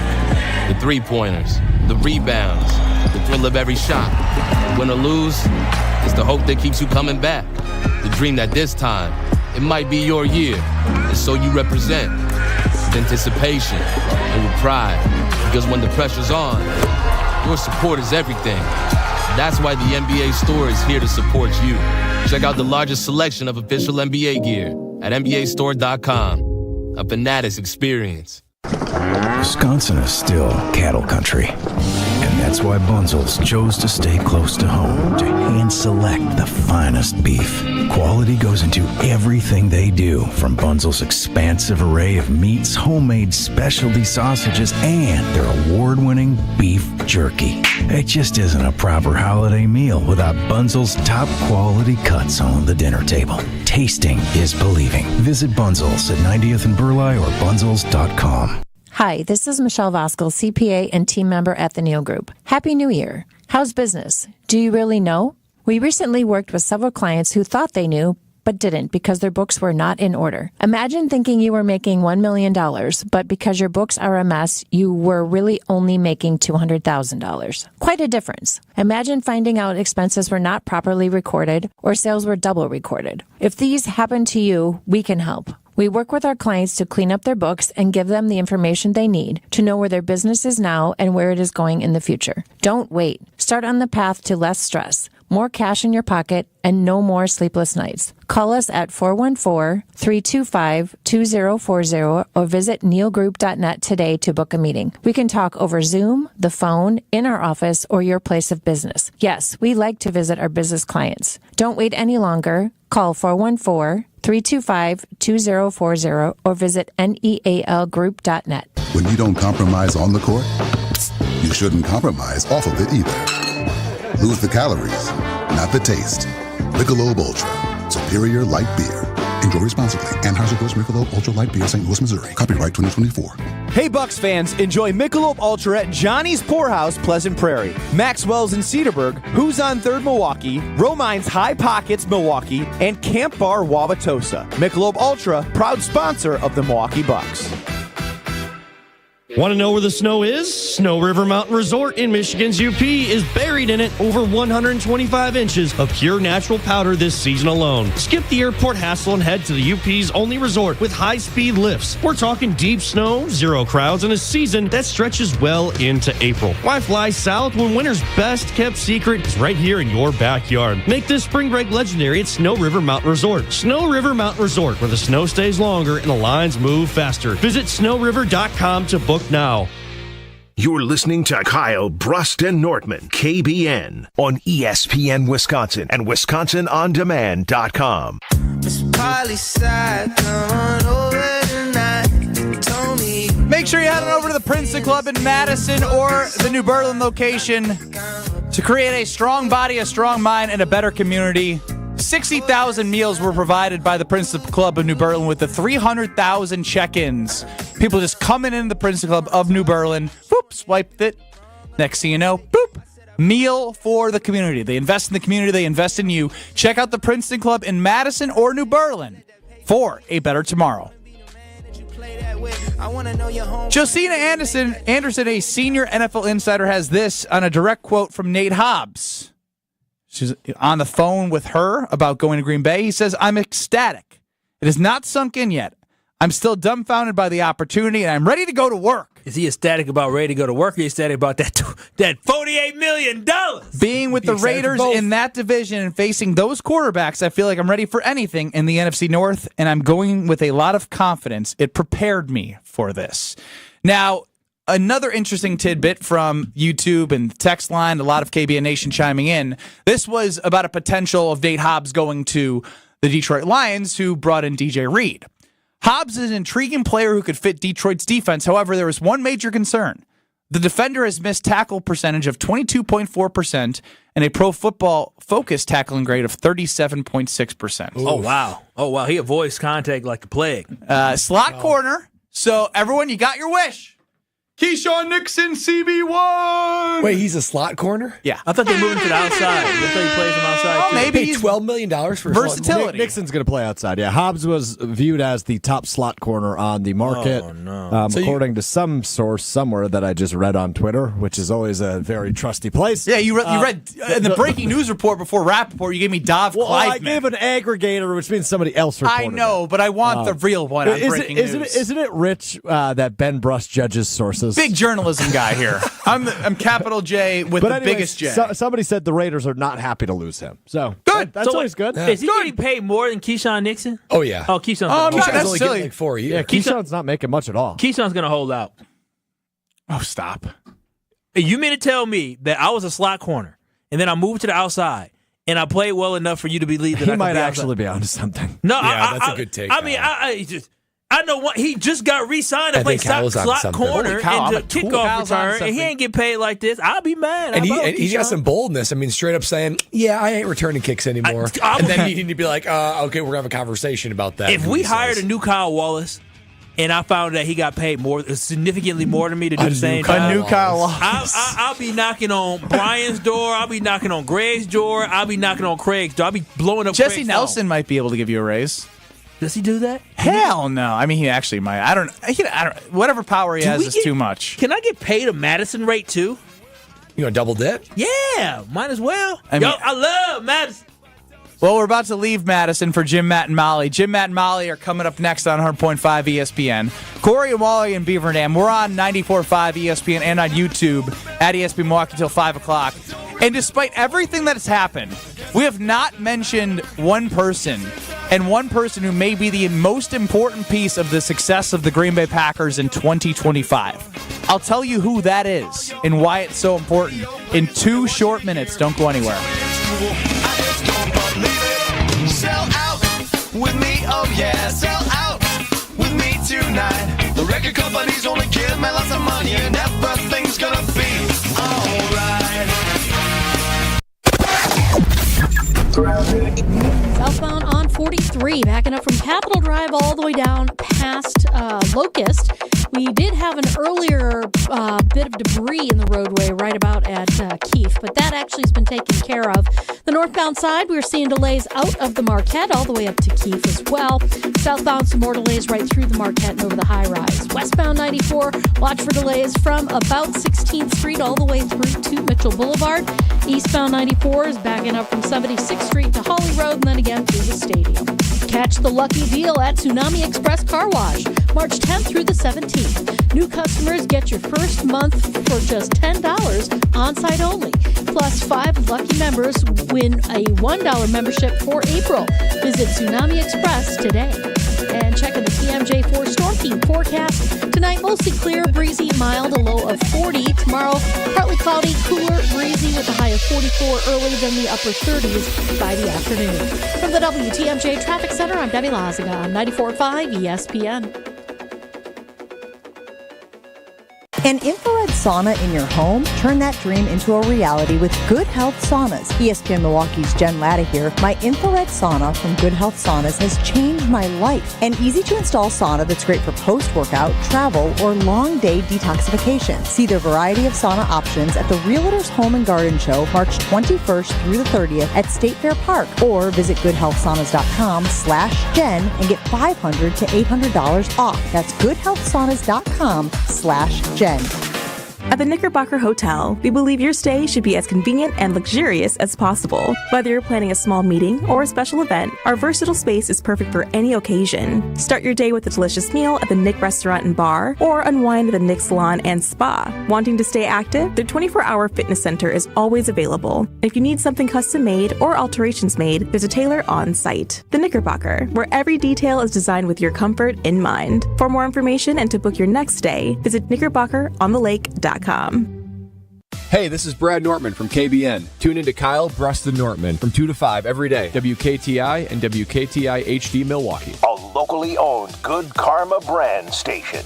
The three-pointers, the rebounds, the thrill of every shot. Win or lose, it's the hope that keeps you coming back. The dream that this time, it might be your year. And so you represent with anticipation and with pride. Because when the pressure's on, your support is everything. That's why the NBA store is here to support you. Check out the largest selection of official NBA gear at NBAstore.com. A Fanatics experience. Wisconsin is still cattle country. And that's why Bunzel's chose to stay close to home to hand select the finest beef. Quality goes into everything they do, from Bunzel's expansive array of meats, homemade specialty sausages, and their award-winning beef jerky. It just isn't a proper holiday meal without Bunzel's top quality cuts on the dinner table. Tasting is believing. Visit Bunzel's at 90th and Burleigh or bunzels.com. Hi, this is Michelle Voskel, CPA and team member at the Neal Group. Happy New Year. How's business? Do you really know? We recently worked with several clients who thought they knew, but didn't because their books were not in order. Imagine thinking you were making $1 million, but because your books are a mess, you were really only making $200,000. Quite a difference. Imagine finding out expenses were not properly recorded or sales were double recorded. If these happen to you, we can help. We work with our clients to clean up their books and give them the information they need to know where their business is now and where it is going in the future. Don't wait. Start on the path to less stress, more cash in your pocket, and no more sleepless nights. Call us at 414-325-2040 or visit nealgroup.net today to book a meeting. We can talk over Zoom, the phone, in our office, or your place of business. Yes, we like to visit our business clients. Don't wait any longer. Call 414-325-2040 or visit nealgroup.net. When you don't compromise on the court, you shouldn't compromise off of it either. Lose the calories, not the taste. Michelob Ultra, superior light beer. Enjoy responsibly. Anheuser-Busch Michelob Ultra Light Beer, St. Louis, Missouri. Copyright 2024. Hey, Bucks fans, enjoy Michelob Ultra at Johnny's Poorhouse, Pleasant Prairie, Maxwell's in Cedarburg, Who's on 3rd Milwaukee, Romine's High Pockets Milwaukee, and Camp Bar Wauwatosa. Michelob Ultra, proud sponsor of the Milwaukee Bucks. Want to know where the snow is? Snow River Mountain Resort in Michigan's UP is buried in it over 125 inches of pure natural powder this season alone. Skip the airport hassle and head to the UP's only resort with high-speed lifts. We're talking deep snow, zero crowds, and a season that stretches well into April. Why fly south when winter's best-kept secret is right here in your backyard? Make this spring break legendary at Snow River Mountain Resort. Snow River Mountain Resort, where the snow stays longer and the lines move faster. Visit snowriver.com to book now. You're listening to Kyle, Brust, and Nortman, KBN, on ESPN Wisconsin and WisconsinOnDemand.com. Make sure you head on over to the Princeton Club in Madison or the New Berlin location to create a strong body, a strong mind, and a better community. 60,000 meals were provided by the Princeton Club of New Berlin with the 300,000 check-ins. People just coming into the Princeton Club of New Berlin, whoop, swiped it. Next thing you know, boop, meal for the community. They invest in the community. They invest in you. Check out the Princeton Club in Madison or New Berlin for a better tomorrow. Josina Anderson, a senior NFL insider, has this on a direct quote from Nate Hobbs. She's on the phone with her about going to Green Bay. He says, I'm ecstatic. It has not sunk in yet. I'm still dumbfounded by the opportunity, and I'm ready to go to work. Is he ecstatic about ready to go to work, or is he ecstatic about that $48 million? Being with the Raiders in that division and facing those quarterbacks, I feel like I'm ready for anything in the NFC North, and I'm going with a lot of confidence. It prepared me for this. Now, another interesting tidbit from YouTube and the text line, a lot of KBN Nation chiming in. This was about a potential of Nate Hobbs going to the Detroit Lions, who brought in DJ Reed. Hobbs is an intriguing player who could fit Detroit's defense. However, there is one major concern. The defender has missed tackle percentage of 22.4% and a Pro Football Focus tackling grade of 37.6%. Oh, wow. Oh, wow. He avoids contact like the plague. Slot corner. So, everyone, you got your wish. Keyshawn Nixon, CB1. Wait, he's a slot corner? Yeah. I thought they moved him to the outside. I thought he plays him outside, too. Maybe he's $12 million for versatility. Nixon's going to play outside. Yeah, Hobbs was viewed as the top slot corner on the market. Oh, no. According to some source somewhere that I just read on Twitter, which is always a very trusty place. Yeah, you read in the breaking news report before Rappaport, you gave me Dov Kleiman. I gave an aggregator, which means somebody else reported I know, but I want the real one on breaking news. Isn't it rich that Ben Brust judges sources? Big journalism guy here. I'm capital J with the biggest J. Somebody said the Raiders are not happy to lose him. So good. That's always good. Is he getting paid more than Keyshawn Nixon? Oh, yeah. Oh, Keyshawn's only getting like 4 years. Yeah, Keyshawn's not making much at all. Keyshawn's going to hold out. Oh, stop. You mean to tell me that I was a slot corner, and then I moved to the outside, and I played well enough for you to believe that he might actually be onto something. No, yeah, that's a good take. I mean, I know what he just got re-signed to play slot corner into kickoff return, and he ain't get paid like this. I'll be mad. And he got some boldness. I mean, straight up saying, "Yeah, I ain't returning kicks anymore." And then he need to be like, "Okay, we're gonna have a conversation about that." If we hired a new Kyle Wallace, and I found that he got paid significantly more than me to do the same job, a new Kyle Wallace, I'll be knocking on Brian's door. I'll be knocking on Greg's door. I'll be knocking on Craig's door. I'll be blowing up. Jesse Nelson might be able to give you a raise. Does he do that? Hell no. I mean, he actually might. I don't. Whatever power he has is too much. Can I get paid a Madison rate too? You know, double dip? Yeah, might as well. I love Madison. Well, we're about to leave Madison for Jim, Matt, and Molly. Jim, Matt, and Molly are coming up next on 100.5 ESPN. Corey and Wally in Beaver Dam. We're on 94.5 ESPN and on YouTube at ESPN Milwaukee until 5 o'clock. And despite everything that has happened, we have not mentioned one person, and one person who may be the most important piece of the success of the Green Bay Packers in 2025. I'll tell you who that is and why it's so important in 2 short minutes. Don't go anywhere. Sell out with me, oh yeah, sell out with me tonight. The record companies only give me lots of money and everything's gonna be alright. Southbound on 43, backing up from Capitol Drive all the way down past Locust. We did have an earlier bit of debris in the roadway right about at Keefe, but that actually has been taken care of. The northbound side, we're seeing delays out of the Marquette all the way up to Keefe as well. Southbound, some more delays right through the Marquette and over the high rise. Westbound 94, watch for delays from about 16th Street all the way through to Mitchell Boulevard. Eastbound 94 is backing up from 76th Street to Holly Road and then again through the stadium. Catch the lucky deal at Tsunami Express Car Wash, March 10th through the 17th. New customers get your first month for just $10 on-site only. Plus 5 lucky members win a $1 membership for April. Visit Tsunami Express today. And checking the TMJ4 Storm Team forecast. Tonight, mostly clear, breezy, mild, a low of 40. Tomorrow, partly cloudy, cooler, breezy with a high of 44 early, then the upper 30s by the afternoon. From the WTMJ Traffic Center, I'm Debbie Lazaga on 94.5 ESPN. An infrared sauna in your home? Turn that dream into a reality with Good Health Saunas. ESPN Milwaukee's Jen Latta here. My infrared sauna from Good Health Saunas has changed my life. An easy-to-install sauna that's great for post-workout, travel, or long-day detoxification. See their variety of sauna options at the Realtors Home and Garden Show, March 21st through the 30th at State Fair Park, or visit goodhealthsaunas.com/Jen and get $500 to $800 off. That's goodhealthsaunas.com/Jen. At the Knickerbocker Hotel, we believe your stay should be as convenient and luxurious as possible. Whether you're planning a small meeting or a special event, our versatile space is perfect for any occasion. Start your day with a delicious meal at the Knick Restaurant and Bar, or unwind at the Knick Salon and Spa. Wanting to stay active? Their 24-hour fitness center is always available. If you need something custom-made or alterations made, there's a tailor on site. The Knickerbocker, where every detail is designed with your comfort in mind. For more information and to book your next stay, visit knickerbockerontheLake.com. Hey, this is Brad Nortman from KBN. Tune into Kyle, Brust, and Nortman from 2 to 5 every day. WKTI and WKTI HD Milwaukee. A locally owned Good Karma brand station.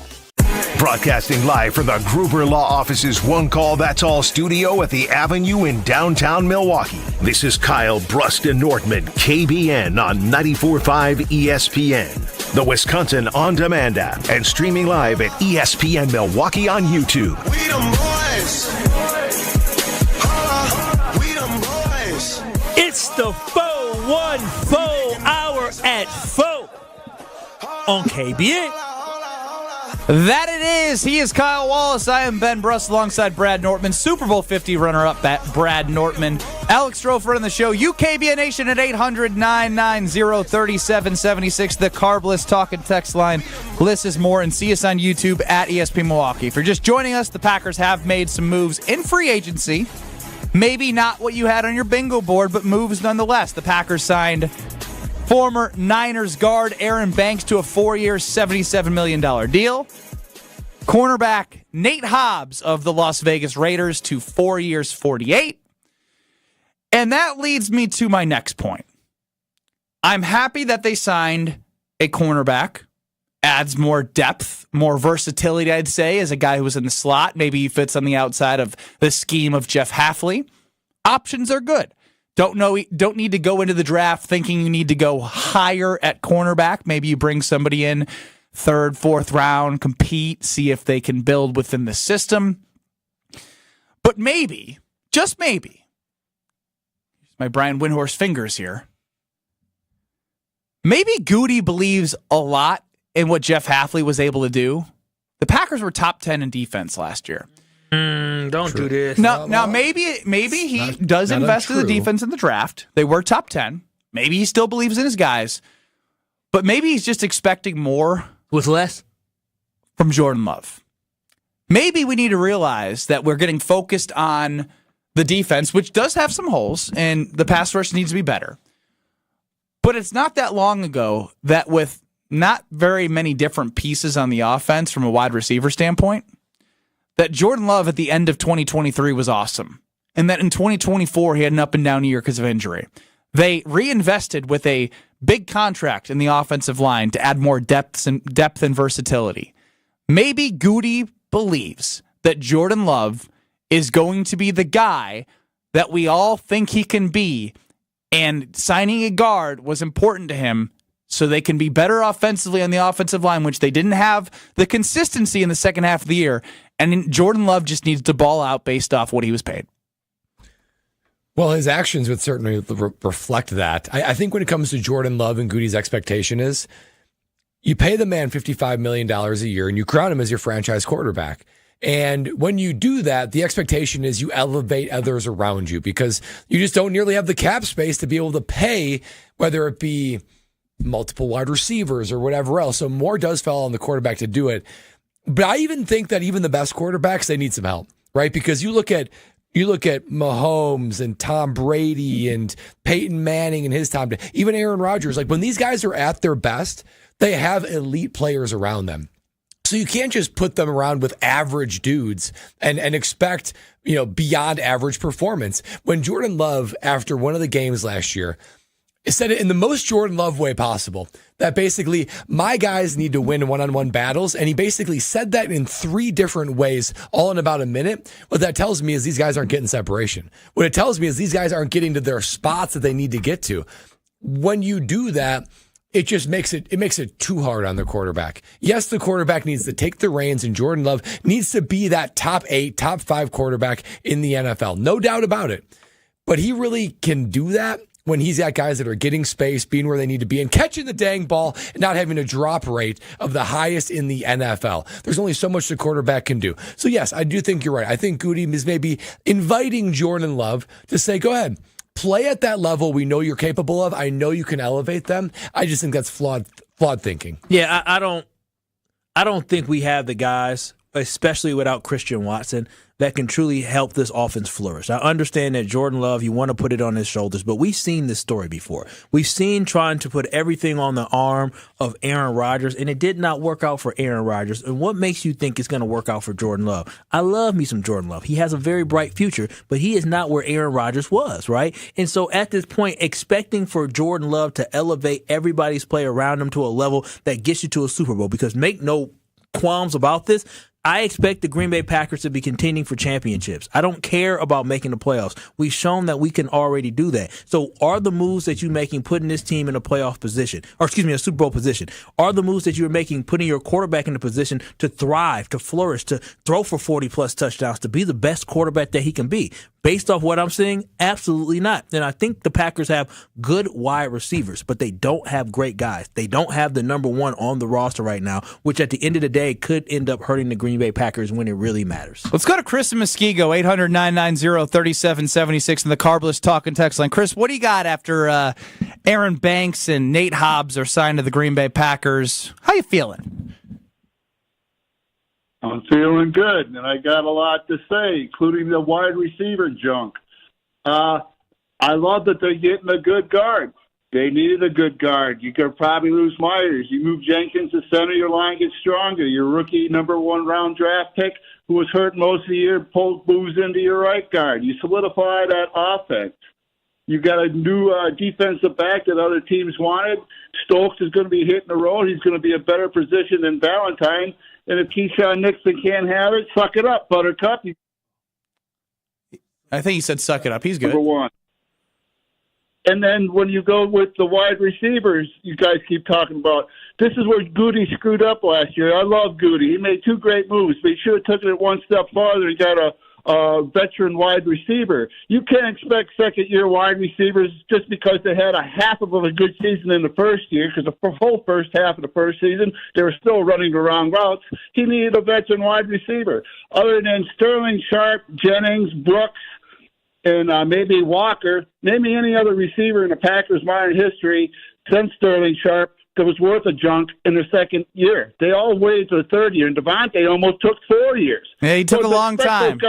Broadcasting live from the Gruber Law Office's One Call That's All studio at the Avenue in downtown Milwaukee. This is Kyle, Brust, and Nortman, KBN on 94.5 ESPN. The Wisconsin On Demand app, and streaming live at ESPN Milwaukee on YouTube. We them boys. We them boys. It's the 414 hour at 4 on KBN. That it is. He is Kyle Wallace. I am Ben Brust alongside Brad Nortman, Super Bowl 50 runner-up Brad Nortman. Alex Strofer in the show. UKBN Nation at 800-990-3776. The Carbless talking text line. List is more, and see us on YouTube at ESP Milwaukee. If you're just joining us, the Packers have made some moves in free agency. Maybe not what you had on your bingo board, but moves nonetheless. The Packers signed former Niners guard Aaron Banks to a 4-year, $77 million deal. Cornerback Nate Hobbs of the Las Vegas Raiders to 4 years, $48. And that leads me to my next point. I'm happy that they signed a cornerback. Adds more depth, more versatility, I'd say, as a guy who was in the slot. Maybe he fits on the outside of the scheme of Jeff Hafley. Options are good. Don't need to go into the draft thinking you need to go higher at cornerback. Maybe you bring somebody in 3rd, 4th round, compete, see if they can build within the system. But maybe, just maybe, my Brian Windhorst fingers here, maybe Gutey believes a lot in what Jeff Hafley was able to do. The Packers were top 10 in defense last year. Don't do this. Now maybe he does invest in the defense in the draft. They were top 10. Maybe he still believes in his guys, but maybe he's just expecting more with less from Jordan Love. Maybe we need to realize that we're getting focused on the defense, which does have some holes, and the pass rush needs to be better. But it's not that long ago that with not very many different pieces on the offense from a wide receiver standpoint, that Jordan Love at the end of 2023 was awesome, and that in 2024 he had an up-and-down year because of injury. They reinvested with a big contract in the offensive line to add more depth and versatility. Maybe Gutey believes that Jordan Love is going to be the guy that we all think he can be, and signing a guard was important to him so they can be better offensively on the offensive line, which they didn't have the consistency in the second half of the year. And Jordan Love just needs to ball out based off what he was paid. Well, his actions would certainly reflect that. I think when it comes to Jordan Love and Gutey's expectation is you pay the man $55 million a year and you crown him as your franchise quarterback. And when you do that, the expectation is you elevate others around you because you just don't nearly have the cap space to be able to pay, whether it be multiple wide receivers or whatever else. So more does fall on the quarterback to do it. But I even think that even the best quarterbacks, they need some help, right? Because you look at Mahomes and Tom Brady and Peyton Manning and his time, even Aaron Rodgers. Like when these guys are at their best, they have elite players around them. So you can't just put them around with average dudes and expect, beyond average performance. When Jordan Love, after one of the games last year, said it in the most Jordan Love way possible, that basically my guys need to win one-on-one battles. And he basically said that in 3 different ways, all in about a minute. What that tells me is these guys aren't getting separation. What it tells me is these guys aren't getting to their spots that they need to get to. When you do that, it just makes it too hard on the quarterback. Yes, the quarterback needs to take the reins, and Jordan Love needs to be that top 8, top 5 quarterback in the NFL. No doubt about it. But he really can do that when he's got guys that are getting space, being where they need to be, and catching the dang ball and not having a drop rate of the highest in the NFL. There's only so much the quarterback can do. So, yes, I do think you're right. I think Gutey is maybe inviting Jordan Love to say, go ahead, play at that level we know you're capable of. I know you can elevate them. I just think that's flawed thinking. Yeah, I don't think we have the guys, especially without Christian Watson, that can truly help this offense flourish. I understand that Jordan Love, you want to put it on his shoulders, but we've seen this story before. We've seen trying to put everything on the arm of Aaron Rodgers, and it did not work out for Aaron Rodgers. And what makes you think it's going to work out for Jordan Love? I love me some Jordan Love. He has a very bright future, but he is not where Aaron Rodgers was, right? And so at this point, expecting for Jordan Love to elevate everybody's play around him to a level that gets you to a Super Bowl, because make no qualms about this, I expect the Green Bay Packers to be contending for championships. I don't care about making the playoffs. We've shown that we can already do that. So are the moves that you're making putting this team in a playoff position, or excuse me, a Super Bowl position, are the moves that you're making putting your quarterback in a position to thrive, to flourish, to throw for 40-plus touchdowns, to be the best quarterback that he can be? Based off what I'm seeing, absolutely not. And I think the Packers have good wide receivers, but they don't have great guys. They don't have the number 1 on the roster right now, which at the end of the day could end up hurting the Green Bay Packers when it really matters. Let's go to Chris in Muskego, 800-990-3776 in the Carbless Talking Text line. Chris, what do you got after Aaron Banks and Nate Hobbs are signed to the Green Bay Packers? How you feeling? I'm feeling good, and I got a lot to say, including the wide receiver junk. I love that they're getting a good guard. They needed a good guard. You could probably lose Myers. You move Jenkins to center, your line gets stronger. Your rookie number 1 round draft pick, who was hurt most of the year, moves into your right guard. You solidify that offense. You got a new defensive back that other teams wanted. Stokes is going to be hitting the road. He's going to be a better position than Valentine. And if Keyshawn Nixon can't have it, suck it up, Buttercup. I think he said suck it up. He's good. Number 1. And then when you go with the wide receivers, you guys keep talking about, this is where Gutey screwed up last year. I love Gutey. He made 2 great moves, but he should have taken it one step farther. He got a veteran wide receiver. You can't expect second-year wide receivers just because they had a half of a good season in the first year, because the whole first half of the first season, they were still running the wrong routes. He needed a veteran wide receiver. Other than Sterling, Sharp, Jennings, Brooks, and maybe Walker, name me any other receiver in the Packers' modern history since Sterling Sharp that was worth a junk in their second year. They all waited to the third year, and Devante almost took 4 years. Yeah, he took a long time.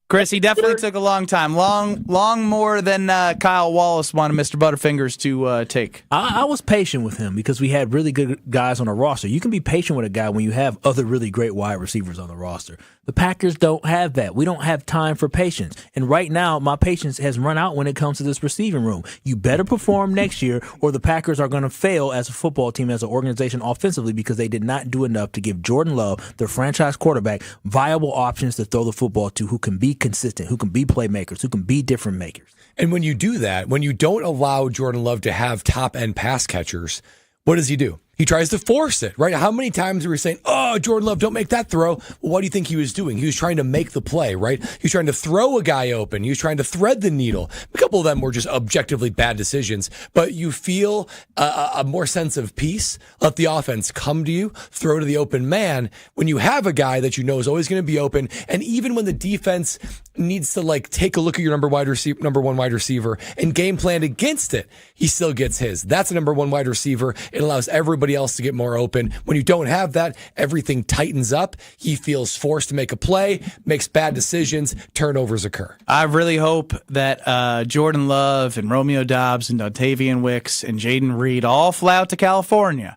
Chris, he definitely took a long time. Long more than Kyle Wallace wanted Mr. Butterfingers to take. I was patient with him because we had really good guys on the roster. You can be patient with a guy when you have other really great wide receivers on the roster. The Packers don't have that. We don't have time for patience. And right now, my patience has run out when it comes to this receiving room. You better perform next year, or the Packers are going to fail as a football team, as an organization offensively, because they did not do enough to give Jordan Love, their franchise quarterback, viable options to throw the football to, who can be consistent, who can be playmakers, who can be different makers. And when you do that, when you don't allow Jordan Love to have top-end pass catchers, what does he do? He tries to force it, right? How many times were we saying, oh, Jordan Love, don't make that throw? Well, what do you think he was doing? He was trying to make the play, right? He was trying to throw a guy open. He was trying to thread the needle. A couple of them were just objectively bad decisions, but you feel a more sense of peace. Let the offense come to you, throw to the open man when you have a guy that you know is always going to be open. And even when the defense needs to take a look at your number 1 wide receiver and game plan against it, he still gets his. That's a number 1 wide receiver. It allows everybody else to get more open. When you don't have that, everything tightens up. He feels forced to make a play, makes bad decisions, turnovers occur. I really hope that Jordan Love and Romeo Doubs and Dontavian Wicks and Jaden Reed all fly out to California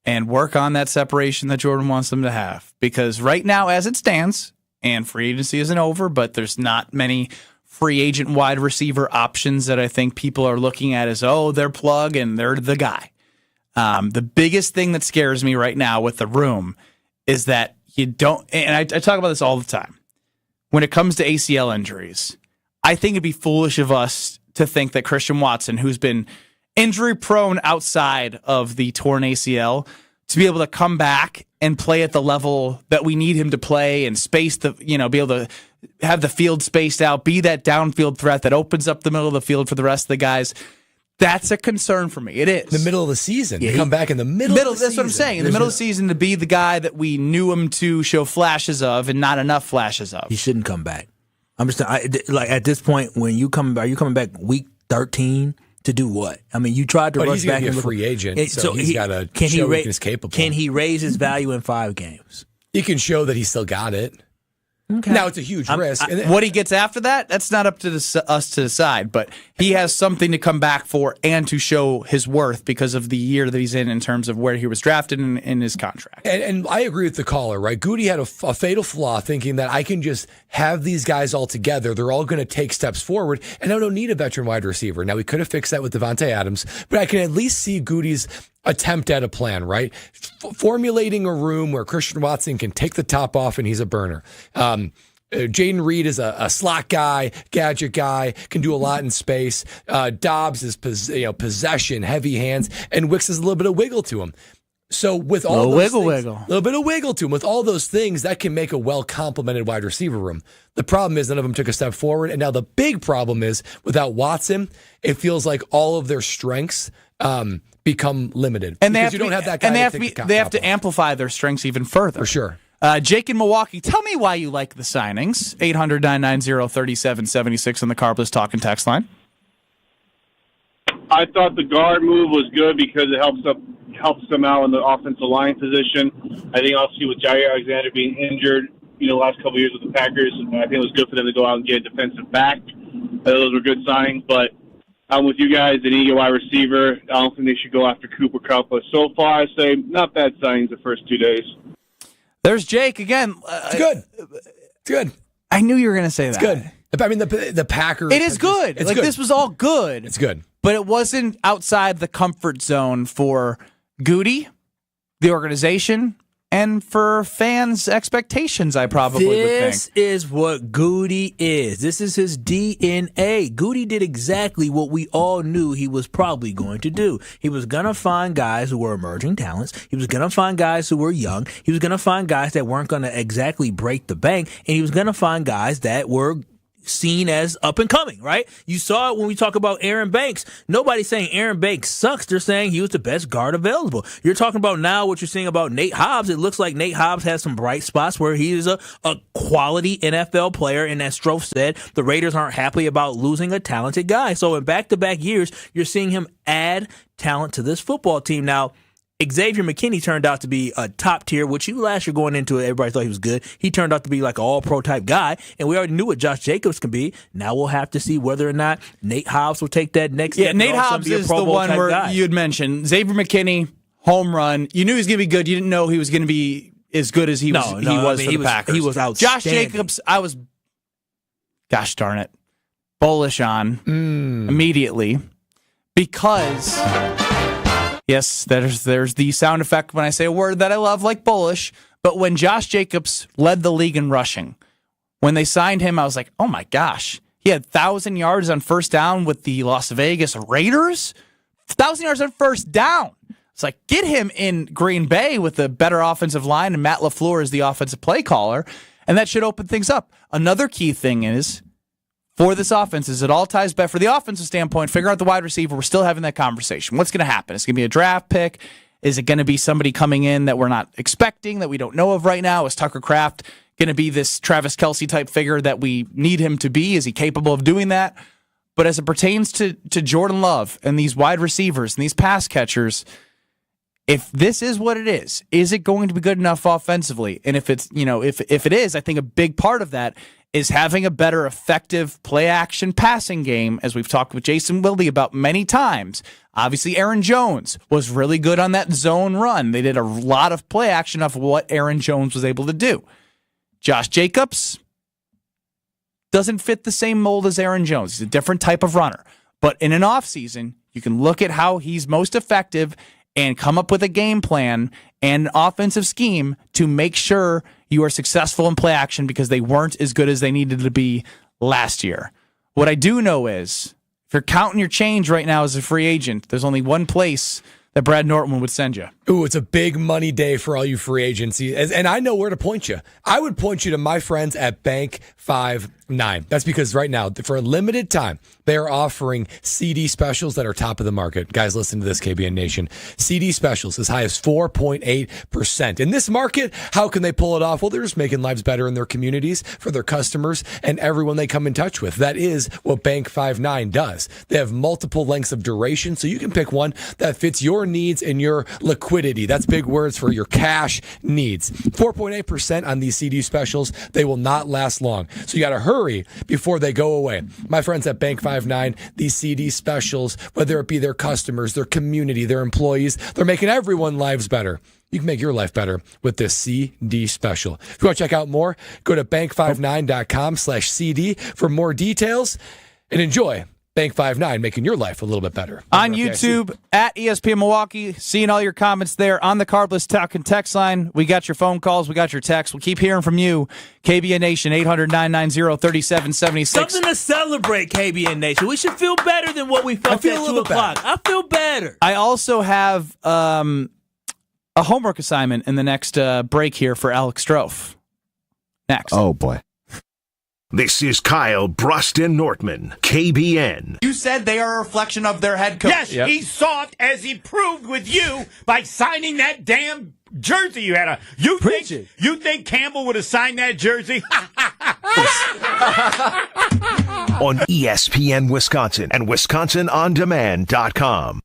and work on that separation that Jordan wants them to have. Because right now, as it stands, and free agency isn't over, but there's not many free agent wide receiver options that I think people are looking at as, oh, they're plug and they're the guy. The biggest thing that scares me right now with the room is that you don't, and I talk about this all the time, when it comes to ACL injuries, I think it'd be foolish of us to think that Christian Watson, who's been injury prone outside of the torn ACL, to be able to come back and play at the level that we need him to play and space the, be able to have the field spaced out, be that downfield threat that opens up the middle of the field for the rest of the guys. That's a concern for me. It is. The middle of the season. Yeah, come back in the middle of the season. That's what I'm saying. In the middle of the season, to be the guy that we knew him to show flashes of and not enough flashes of. He shouldn't come back. I'm just like at this point, when you come, are you coming back week 13 to do what? I mean, you tried to rush back. He's a free agent, so he's got to show he's capable. Can he raise his value in 5 games? He can show that he still got it. Okay. Now, it's a huge risk. What he gets after that, that's not up to us to decide, but he has something to come back for and to show his worth because of the year that he's in terms of where he was drafted in his contract. And I agree with the caller, right? Gutey had a fatal flaw thinking that I can just have these guys all together. They're all going to take steps forward, and I don't need a veteran wide receiver. Now, we could have fixed that with Devante Adams, but I can at least see Gutey's attempt at a plan, right? Formulating a room where Christian Watson can take the top off and he's a burner. Jaden Reed is a slot guy, gadget guy, can do a lot in space. Dobbs is possession, heavy hands, and Wicks has a little bit of wiggle to him. So with all those things, a little bit of wiggle to him, with all those things, that can make a well-complemented wide receiver room. The problem is none of them took a step forward, and now the big problem is without Watson, it feels like all of their strengths become limited. And because you don't have that guy. And they have to amplify their strengths even further. For sure. Jake in Milwaukee, tell me why you like the signings. 800-990-3776 on the Carbless Talking text line. I thought the guard move was good because it helps them out in the offensive line position. I think also with Jair Alexander being injured, the last couple of years with the Packers, I think it was good for them to go out and get a defensive back. Those were good signings, but I'm with you guys. They need a wide receiver. I don't think they should go after Cooper Kupp. But so far, I say not bad signings the first 2 days. There's Jake again. It's good. It's good. I knew you were going to say that. It's good. I mean, the Packers. It is good. It's good. This was all good. It's good. But it wasn't outside the comfort zone for Gutey, the organization, and for fans' expectations, I probably would think. This is what Gutey is. This is his DNA. Gutey did exactly what we all knew he was probably going to do. He was going to find guys who were emerging talents. He was going to find guys who were young. He was going to find guys that weren't going to exactly break the bank. And he was going to find guys that were seen as up and coming, right? You saw it when we talk about Aaron Banks. Nobody's saying Aaron Banks sucks. They're saying he was the best guard available. You're talking about now what you're seeing about Nate Hobbs. It looks like Nate Hobbs has some bright spots where he is a quality NFL player. And as Strofe said, the Raiders aren't happy about losing a talented guy. So in back-to-back years, you're seeing him add talent to this football team. Now, Xavier McKinney turned out to be a top tier, which last year going into it, everybody thought he was good. He turned out to be like an all-pro type guy, and we already knew what Josh Jacobs can be. Now we'll have to see whether or not Nate Hobbs will take that next step. Yeah, Nate Hobbs is the one where you had mentioned. Xavier McKinney, home run. You knew he was going to be good. You didn't know he was going to be as good as he was for the Packers. He was outstanding. Josh Jacobs, I was, gosh darn it, bullish on immediately because... Yes, there's the sound effect when I say a word that I love, like bullish. But when Josh Jacobs led the league in rushing, when they signed him, I was like, oh my gosh. He had 1,000 yards on first down with the Las Vegas Raiders. 1,000 yards on first down. It's like, get him in Green Bay with a better offensive line, and Matt LaFleur is the offensive play caller, and that should open things up. Another key thing is, for this offense, is it all ties back for the offensive standpoint, figure out the wide receiver. We're still having that conversation. What's going to happen? It's going to be a draft pick. Is it going to be somebody coming in that we're not expecting, that we don't know of right now? Is Tucker Kraft going to be this Travis Kelce type figure that we need him to be? Is he capable of doing that? But as it pertains to Jordan Love and these wide receivers and these pass catchers, if this is what it is it going to be good enough offensively? And if it's, if it is, I think a big part of that is having a better effective play-action passing game, as we've talked with Jason Wilde about many times. Obviously, Aaron Jones was really good on that zone run. They did a lot of play-action of what Aaron Jones was able to do. Josh Jacobs, doesn't fit the same mold as Aaron Jones. He's a different type of runner. But in an offseason, you can look at how he's most effective and come up with a game plan and an offensive scheme to make sure you are successful in play action because they weren't as good as they needed to be last year. What I do know is, if you're counting your change right now as a free agent, there's only one place that Brad Nortman would send you. Ooh, it's a big money day for all you free agents. And I know where to point you. I would point you to my friends at Bank 59. That's because right now, for a limited time, they are offering CD specials that are top of the market. Guys, listen to this, KBN Nation. CD specials as high as 4.8%. In this market, how can they pull it off? Well, they're just making lives better in their communities, for their customers, and everyone they come in touch with. That is what Bank 59 does. They have multiple lengths of duration, so you can pick one that fits your needs and your liquidity. That's big words for your cash needs. 4.8% on these CD specials. They will not last long. So you got to hurry before they go away. My friends at Bank 59, these CD specials, whether it be their customers, their community, their employees, they're making everyone's lives better. You can make your life better with this CD special. If you want to check out more, go to bank59.com/CD for more details and enjoy Bank 59, making your life a little bit better. On YouTube, at ESPN Milwaukee, seeing all your comments there on the Carbless Talk and Text line. We got your phone calls. We got your texts. We'll keep hearing from you. KBN Nation, 800-990-3776. Something to celebrate, KBN Nation. We should feel better than what we felt at 2 o'clock. I feel better. I also have a homework assignment in the next break here for Alex Strofe. Next. Oh, boy. This is Kyle, Brust, and Nortman, KBN. You said they are a reflection of their head coach. Yes, he's soft, as he proved with you by signing that damn jersey you had on. You think Campbell would have signed that jersey? On ESPN Wisconsin and WisconsinOnDemand.com.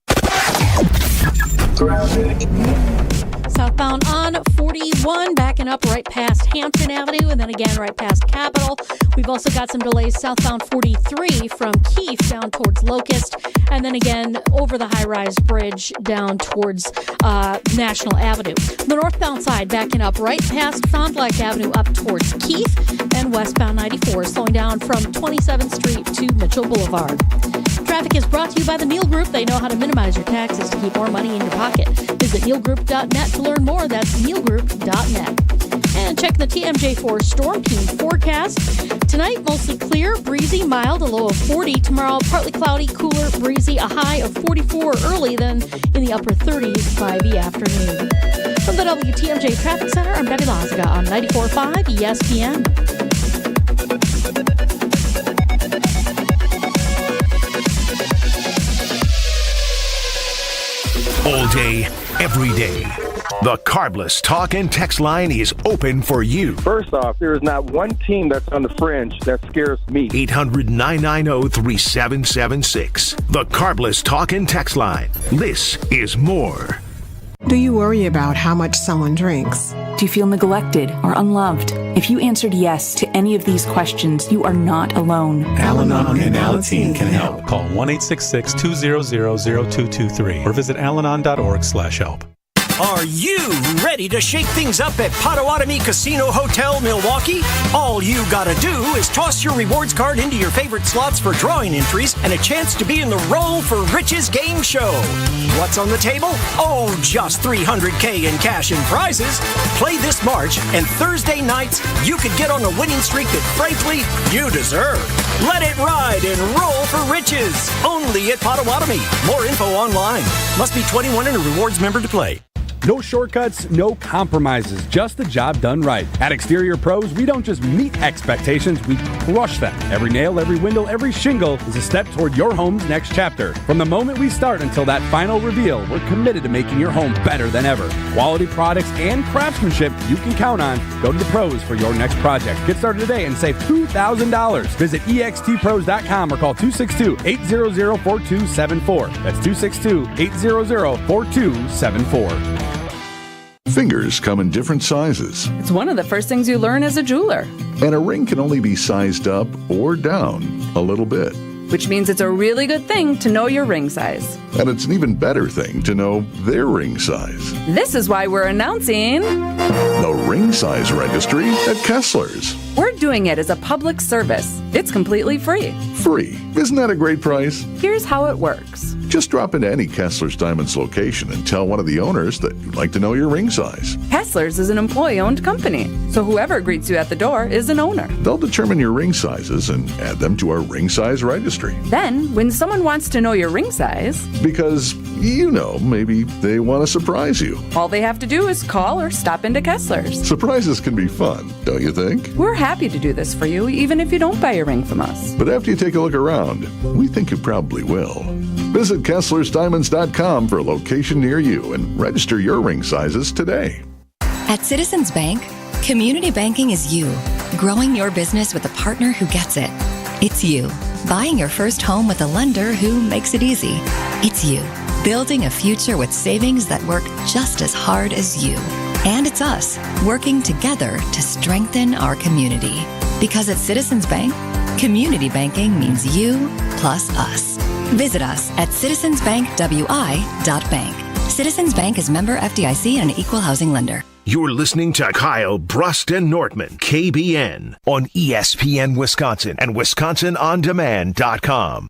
Southbound on 41, backing up right past Hampton Avenue, and then again right past Capitol. We've also got some delays southbound 43 from Keefe down towards Locust, and then again over the high-rise bridge down towards National Avenue. The northbound side backing up right past Fond du Lac Avenue up towards Keefe, and westbound 94 slowing down from 27th Street to Mitchell Boulevard. Traffic is brought to you by the Neal Group. They know how to minimize your taxes to keep more money in your pocket. Visit nealgroup.net to learn more. That's nealgroup.net. And check the TMJ4 Storm Team forecast. Tonight, mostly clear, breezy, mild, a low of 40. Tomorrow, partly cloudy, cooler, breezy, a high of 44 early, then in the upper 30s by the afternoon. From the WTMJ Traffic Center, I'm Betty Lazaga on 94.5 ESPN. All day, every day. The Carbless Talk and Text line is open for you. First off, there is not one team that's on the fringe that scares me. 800-990-3776. The Carbless Talk and Text line. This is more. Do you worry about how much someone drinks? Do you feel neglected or unloved? If you answered yes to any of these questions, you are not alone. Al-Anon and Alateen can help. Call 1-866-200-0223 or visit alanon.org/help. Are you ready to shake things up at Potawatomi Casino Hotel, Milwaukee? All you gotta do is toss your rewards card into your favorite slots for drawing entries and a chance to be in the Roll for Riches game show. What's on the table? Oh, just $300K in cash and prizes. Play this March, and Thursday nights, you could get on a winning streak that, frankly, you deserve. Let it ride and roll for riches. Only at Potawatomi. More info online. Must be 21 and a rewards member to play. No shortcuts, no compromises, just the job done right. At Exterior Pros, we don't just meet expectations, we crush them. Every nail, every window, every shingle is a step toward your home's next chapter. From the moment we start until that final reveal, we're committed to making your home better than ever. Quality products and craftsmanship you can count on. Go to the pros for your next project. Get started today and save $2,000. Visit extpros.com or call 262-800-4274. That's 262-800-4274. Fingers come in different sizes. It's one of the first things you learn as a jeweler. And a ring can only be sized up or down a little bit. which means it's a really good thing to know your ring size. And it's an even better thing to know their ring size. This is why we're announcing The Ring Size Registry at Kessler's. we're doing it as a public service. It's completely free. Free. Isn't that a great price? Here's how it works. Just drop into any Kessler's Diamonds location and tell one of the owners that you'd like to know your ring size. Kessler's is an employee-owned company, so whoever greets you at the door is an owner. They'll determine your ring sizes and add them to our ring size registry. Then, when someone wants to know your ring size, Because, maybe they want to surprise you. all they have to do is call or stop into Kessler's. Surprises can be fun, don't you think? We're happy to do this for you, even if you don't buy a ring from us. But after you take a look around, we think you probably will. Visit KesslersDiamonds.com for a location near you and register your ring sizes today. At Citizens Bank, community banking is you, growing your business with a partner who gets it. It's you, buying your first home with a lender who makes it easy. It's you, building a future with savings that work just as hard as you. And it's us, working together to strengthen our community. Because at Citizens Bank, community banking means you plus us. Visit us at citizensbankwi.bank. Citizens Bank is member FDIC and an equal housing lender. You're listening to Kyle, Brust, and Nortman, KBN, on ESPN Wisconsin and WisconsinOnDemand.com.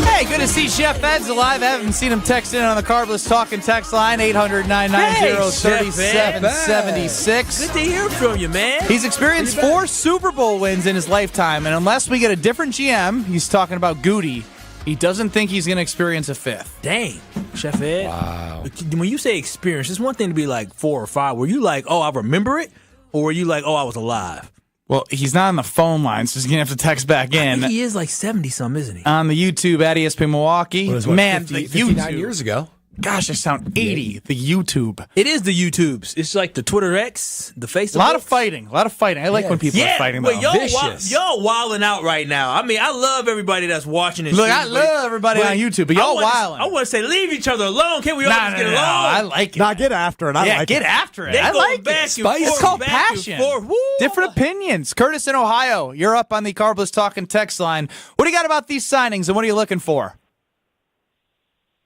Hey, good to see Chef Ed's alive. I haven't seen him text in on the Carbless Talking text line, 800-990-3776. Good to hear from you, man. He's experienced 4 Super Bowl wins in his lifetime, and unless we get a different GM, he's talking about Gutey, he doesn't think he's going to experience a 5th. Dang, Chef Ed. Wow. When you say experience, it's one thing to be like 4 or 5. Were you like, oh, I remember it? Or were you like, oh, I was alive? Well, he's not on the phone line, so he's going to have to text back in. I think he is like 70-something, isn't he? On the YouTube at ESPN Milwaukee. Man, 59 YouTube. Years ago. Gosh, I sound 80. The YouTube. It is the YouTubes. It's like the Twitter X, the Facebook. A lot of fighting. I like when people are fighting, though. Y'all wilding out right now. I mean, I love everybody that's watching this. Look, I love everybody on YouTube, but y'all wilding. I want to say, leave each other alone. Can we all just get along? I like it. Nah, get after it. I like get it. after it. They I like back it. And forth, It's called back passion. and forth. Woo. Different opinions. Curtis in Ohio, you're up on the Carbless Talking text line. What do you got about these signings, and what are you looking for?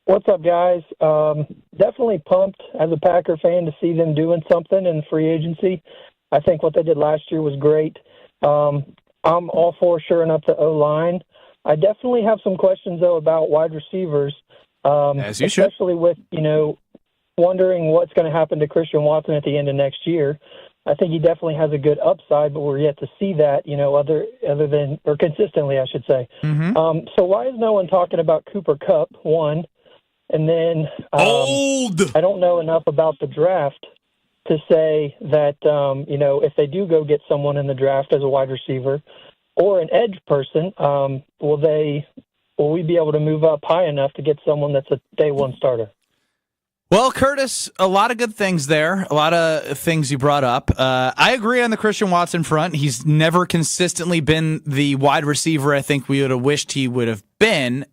What's up, guys? Definitely pumped as a Packer fan to see them doing something in free agency. I think what they did last year was great. I'm all for shoring up the O-line. I definitely have some questions, though, about wide receivers. As you should. Especially with, wondering what's going to happen to Christian Watson at the end of next year. I think he definitely has a good upside, but we're yet to see that, other than, or consistently, I should say. Mm-hmm. So why is no one talking about Cooper Kupp, one? And then I don't know enough about the draft to say that, if they do go get someone in the draft as a wide receiver or an edge person, will we be able to move up high enough to get someone that's a day one starter? Well, Curtis, a lot of good things there. A lot of things you brought up. I agree on the Christian Watson front. He's never consistently been the wide receiver I think we would have wished he would have been.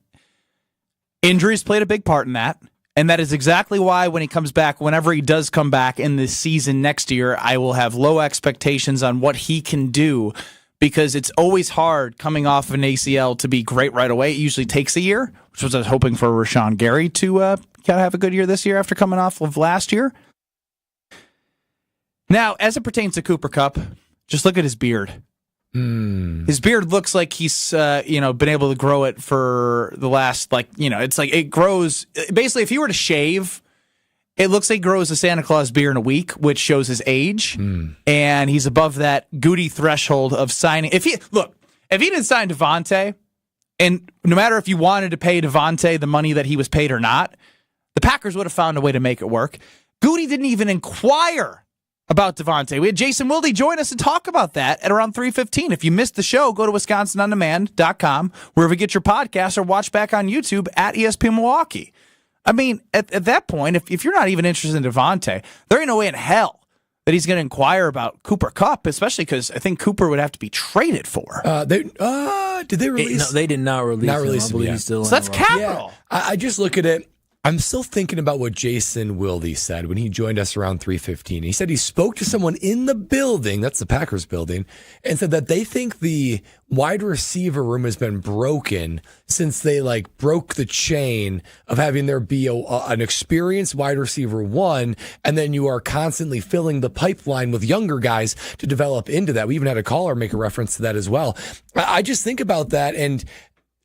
Injuries played a big part in that, and that is exactly why when he comes back, whenever he does come back in this season next year, I will have low expectations on what he can do, because it's always hard coming off of an ACL to be great right away. It usually takes a year, which was I was hoping for Rashawn Gary to have a good year this year after coming off of last year. Now, as it pertains to Cooper Kupp, just look at his beard. His beard looks like he's, been able to grow it for the last, it's like it grows. Basically, if he were to shave, it looks like he grows a Santa Claus beard in a week, which shows his age. And he's above that Gutey threshold of signing. If he didn't sign Devante, and no matter if you wanted to pay Devante the money that he was paid or not, the Packers would have found a way to make it work. Gutey didn't even inquire about Devante. We had Jason Wilde join us and talk about that at around 3:15. If you missed the show, go to WisconsinOnDemand.com, wherever you get your podcasts, or watch back on YouTube at ESPN Milwaukee. I mean, at that point, if you're not even interested in Devante, there ain't no way in hell that he's going to inquire about Cooper Kupp, especially because I think Cooper would have to be traded for. Did they release? No, they did not release him. I believe he's still so that's capital. Yeah, I just look at it. I'm still thinking about what Jason Wilde said when he joined us around 3:15. He said he spoke to someone in the building, that's the Packers building, and said that they think the wide receiver room has been broken since they broke the chain of having there be an experienced wide receiver one, and then you are constantly filling the pipeline with younger guys to develop into that. We even had a caller make a reference to that as well. I just think about that, and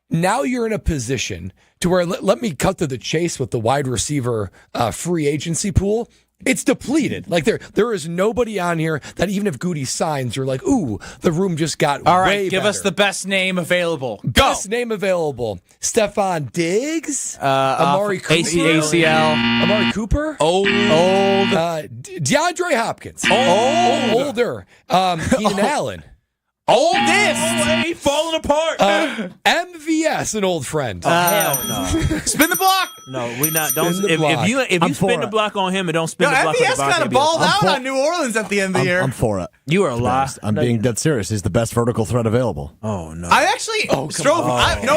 now you're in a position to where, let me cut to the chase with the wide receiver free agency pool. It's depleted. There is nobody on here that even if Gutey signs, you're like, ooh, the room just got all right, way give better. us the best name available. Best name available. Stephon Diggs. Amari Cooper. ACL. Amari Cooper. Old. DeAndre Hopkins. Older. Keenan Allen. Oldest. He's falling apart. MVS, an old friend. Hell no. Spin the block. No, we not. Don't. Spin the block. If you spin the block on him and don't spin the block on MVS kind of balled out on New Orleans at the end of the year. I'm for it. You are a lie. I'm being dead serious. He's the best vertical threat available. Oh no. I actually no. Time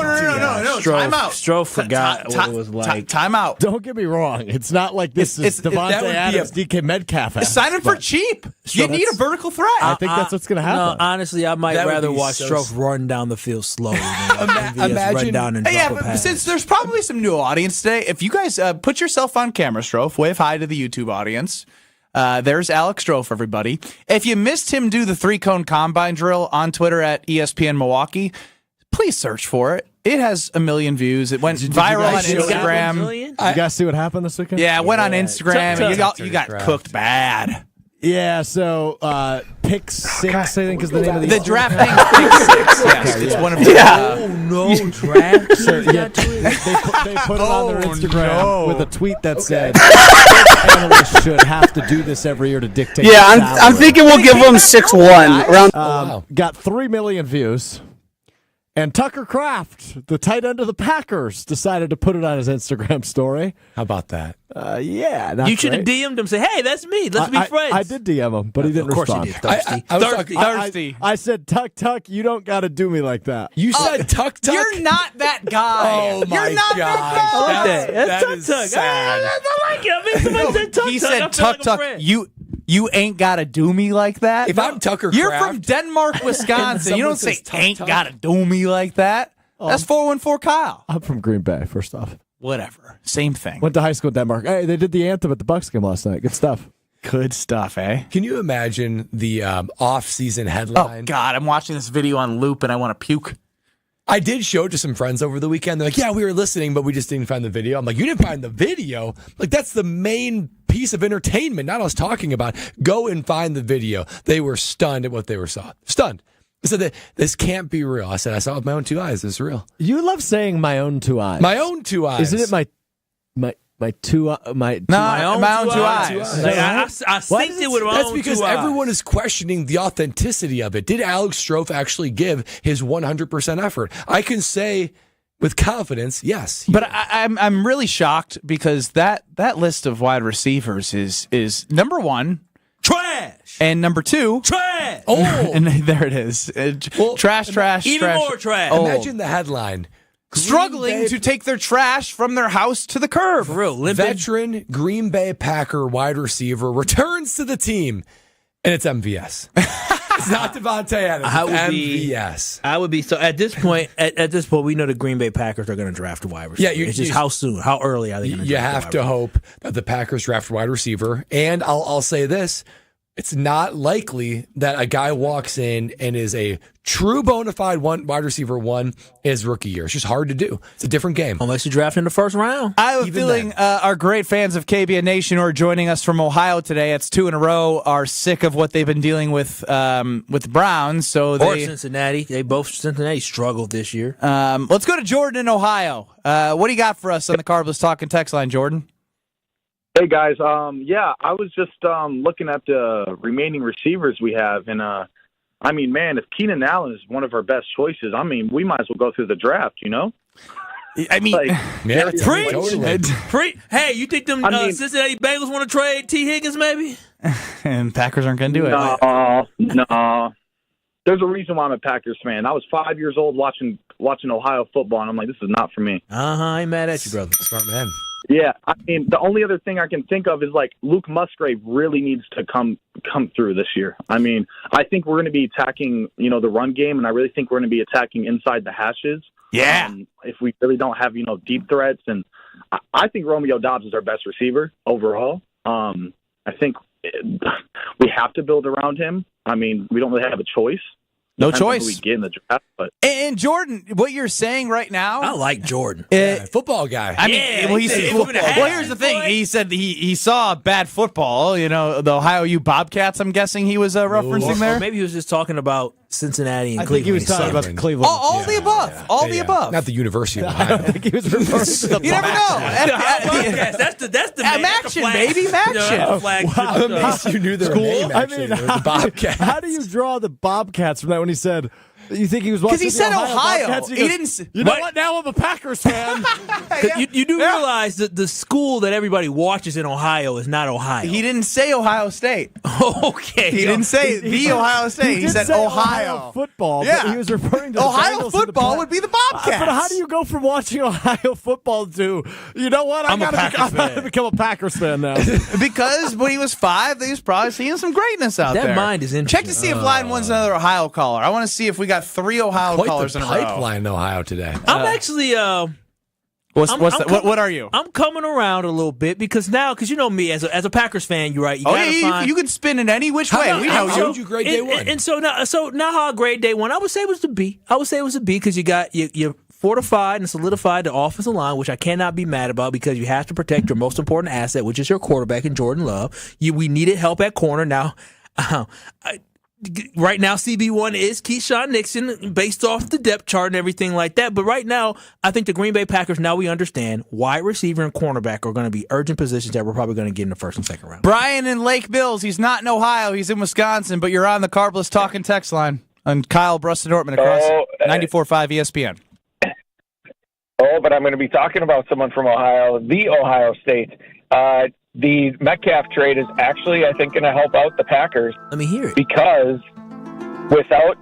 out. Stroh forgot what it was like. Time out. Don't get me wrong. It's not like this is Devante Adams, DK Metcalf. Sign him for cheap. You need a vertical threat. I think that's what's going to happen. No, honestly, I might rather watch Stroh run down the field slowly. Imagine run down and drop a pass. Since there's probably some new audience today, if you guys put yourself on camera, Stroh, wave hi to the YouTube audience. There's Alex Stroh, everybody. If you missed him do the 3-cone combine drill on Twitter at ESPN Milwaukee, please search for it. It has 1 million views. It went viral on Instagram. You guys see what happened this weekend? Yeah, it went on Instagram. And you got cooked bad. Yeah, so Pick 6, I think, is the name of the draft thing. Pick 6. Yes, it's one of the. Oh no, draft. So, they put it on their Instagram with a tweet that said analysts should have to do this every year to dictate. Yeah, I'm thinking we'll give them 6-1 around. Got 3 million views. And Tucker Kraft, the tight end of the Packers, decided to put it on his Instagram story. How about that? Yeah. You should have DM'd him. Say, hey, that's me. Let's be friends. I did DM him, but he didn't respond. Of course he did. Thirsty. I said, Tuck, you don't got to do me like that. You said Tuck? You're not that guy. Oh, my You're not gosh. I like that. That That's is Tuck. sad. I like it. I mean, somebody said Tuck. He said, Tuck. You ain't got to do me like that. If I'm Tucker You're Kraft, from Denmark, Wisconsin. You don't say, Tuck, ain't got to do me like that. That's 414 Kyle. I'm from Green Bay, first off. Whatever. Same thing. Went to high school in Denmark. Hey, they did the anthem at the Bucks game last night. Good stuff. Good stuff, eh? Can you imagine the off-season headline? Oh, God. I'm watching this video on loop and I want to puke. I did show it to some friends over the weekend. They're like, yeah, we were listening, but we just didn't find the video. I'm like, you didn't find the video? Like, that's the main piece of entertainment, not us talking about it. Go and find the video. They were stunned at what they saw. Stunned. I said, this can't be real. I said, I saw it with my own 2 eyes. It's real. You love saying my own 2 eyes. My own 2 eyes. Isn't it my own 2 eyes? I synced it with my own 2 eyes. That's because everyone is questioning the authenticity of it. Did Alex Stroh actually give his 100% effort? I can say with confidence, yes. But I'm really shocked because that list of wide receivers is number 1. Trash. And number 2. Trash. Oh. And there it is. Trash. Even more trash. Imagine the headline. Struggling to take their trash from their house to the curb. For real. Veteran Green Bay Packer wide receiver returns to the team, and it's MVS. It's not Devante Adams. MVS. I would be so at this point. At this point, we know the Green Bay Packers are going to draft a wide receiver. Yeah, it's just how soon, how early are they going to? You have to hope that the Packers draft a wide receiver, and I'll say this: it's not likely that a guy walks in and is a true bona fide wide receiver one in his rookie year. It's just hard to do. It's a different game. Unless you draft in the first round. I have a feeling our great fans of KBN Nation who are joining us from Ohio today, it's 2 in a row, are sick of what they've been dealing with the Browns. Or Cincinnati. Cincinnati struggled this year. Let's go to Jordan in Ohio. What do you got for us on the Carbless Talking text line, Jordan? Hey, guys. I was just looking at the remaining receivers we have, and I mean, man, if Keenan Allen is one of our best choices, I mean, we might as well go through the draft, you know? I mean, Hey, you think them Cincinnati Bengals want to trade T. Higgins maybe? And Packers aren't going to do it. No. There's a reason why I'm a Packers fan. I was 5 years old watching Ohio football, and I'm like, this is not for me. I ain't mad at you, brother. Smart man. Yeah, I mean, the only other thing I can think of is like Luke Musgrave really needs to come through this year. I mean, I think we're going to be attacking, the run game, and I really think we're going to be attacking inside the hashes. Yeah. If we really don't have, deep threats, and I think Romeo Doubs is our best receiver overall. I think we have to build around him. I mean, we don't really have a choice. No Depends on choice. who we get in the draft, but And Jordan, what you're saying right now, I like Jordan. Football guy. I mean, here's the thing. He said he saw bad football. The Ohio U Bobcats. I'm guessing he was referencing there. Or maybe he was just talking about Cincinnati and I Cleveland. think he was talking about Cleveland. All the above. All the above. Not the University of Ohio. I think he was referring to the You never know. That's the Maction, baby, Maction. Wow, at least you knew their name, actually. The Bobcats. How do you draw the Bobcats from that when he said, you think he was watching Because he said Ohio. Bobcats? He goes, didn't. You know what? Now I'm a Packers fan. You do realize that the school that everybody watches in Ohio is not Ohio. He didn't say Ohio State. Okay. He didn't say the Ohio State. He did said say Ohio football. Yeah. But he was referring to the Ohio Bengals and the football would be the Bobcats. But how do you go from watching Ohio football to, you know what? I gotta become a Packers fan now. Because when he was 5, he was probably seeing some greatness out there. That mind is interesting. Check to see if Line wants another Ohio caller. I want to see if we got 3 Ohio callers Quite in the a row. pipeline in Ohio today. I'm actually what are you? I'm coming around a little bit because you know me as a Packers fan, you're right. You can spin it any which way. We know How you. would you grade day one? And so now how I grade day one, I would say it was a B. I would say it was a B because you fortified and solidified the offensive line, which I cannot be mad about because you have to protect your most important asset, which is your quarterback in Jordan Love. We needed help at corner. Now, right now, CB1 is Keyshawn Nixon based off the depth chart and everything like that. But right now, I think the Green Bay Packers, now we understand wide receiver and cornerback are going to be urgent positions that we're probably going to get in the first and second round. Brian in Lake Mills. He's not in Ohio. He's in Wisconsin, but you're on the Carbless Talking text line. And Kyle, Brust, and Nortman across 94.5 ESPN. But I'm going to be talking about someone from Ohio, the Ohio State. The Metcalf trade is actually, I think, going to help out the Packers. Let me hear it. Because without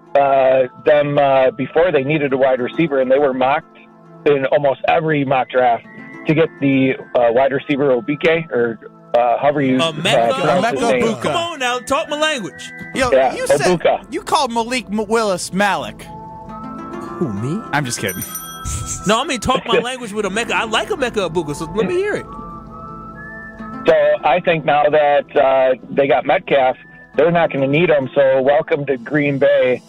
them before, they needed a wide receiver, and they were mocked in almost every mock draft to get the wide receiver Obike, or however you pronounce his name. Come on now, talk my language. Yo, Yeah, you said Obuka. you called Malik Willis Malik. Who, me? I'm just kidding. No, I mean talk my language with Emeka. I like Emeka Ibuka, so let me hear it. So I think now that they got Metcalf, they're not going to need him. So welcome to Green Bay,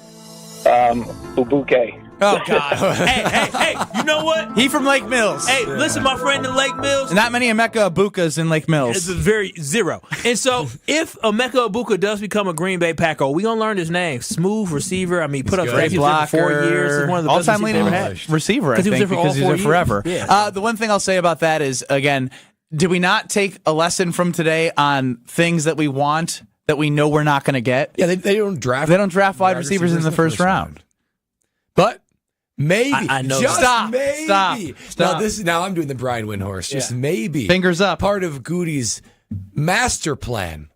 Ubuke. Oh, God. hey, you know what? He from Lake Mills. Hey, listen, my friend in Lake Mills. Not many Emeka Ibukas in Lake Mills. It's very zero. And so if Emeka Ibuka does become a Green Bay Packer, we going to learn his name. Smooth receiver. I mean, put up great blocker. 4 years. He's one of the all-time best leading receiver, I think, because he was there forever. Yeah. The one thing I'll say about that is, again, did we not take a lesson from today on things that we want that we know we're not going to get? Yeah, they don't draft. They don't draft wide receivers in the first round. But maybe, I know. just Stop. maybe. Stop. Now I'm doing the Brian Windhorst. Just maybe. Fingers up. Part of Gutey's master plan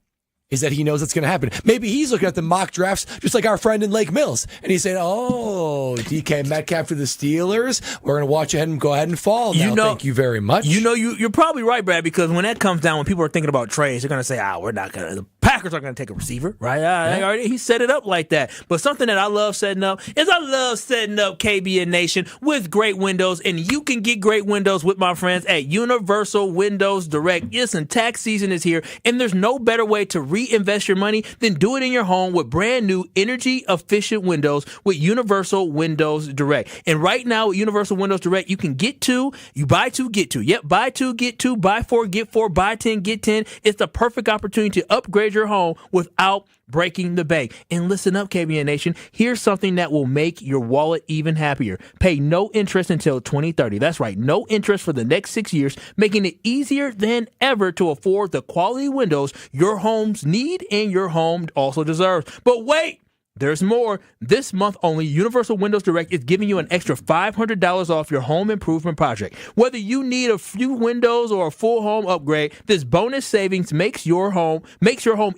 is that he knows what's going to happen. Maybe he's looking at the mock drafts just like our friend in Lake Mills, and he's saying, "Oh, DK Metcalf to the Steelers. We're going to watch ahead and go ahead and fall now. Thank you very much." You're probably right, Brad, because when that comes down, when people are thinking about trades, they're going to say, we're not going to. The Packers are going to take a receiver, right? He set it up like that. But something that I love setting up is I love setting up KBN Nation with great windows, and you can get great windows with my friends at Universal Windows Direct. Listen, tax season is here, and there's no better way to reinvest your money than do it in your home with brand new energy-efficient windows with Universal Windows Direct. And right now with Universal Windows Direct, you can get two, you buy two, get two. Yep, buy two, get two, buy four, get four, buy 10, get 10. It's the perfect opportunity to upgrade your home without breaking the bank. And listen up, KBN Nation. Here's something that will make your wallet even happier. Pay no interest until 2030. That's right, no interest for the next 6 years, making it easier than ever to afford the quality windows your homes need and your home also deserves. But wait! there's more. This month only, Universal Windows Direct is giving you an extra $500 off your home improvement project. Whether you need a few windows or a full home upgrade, this bonus savings makes your home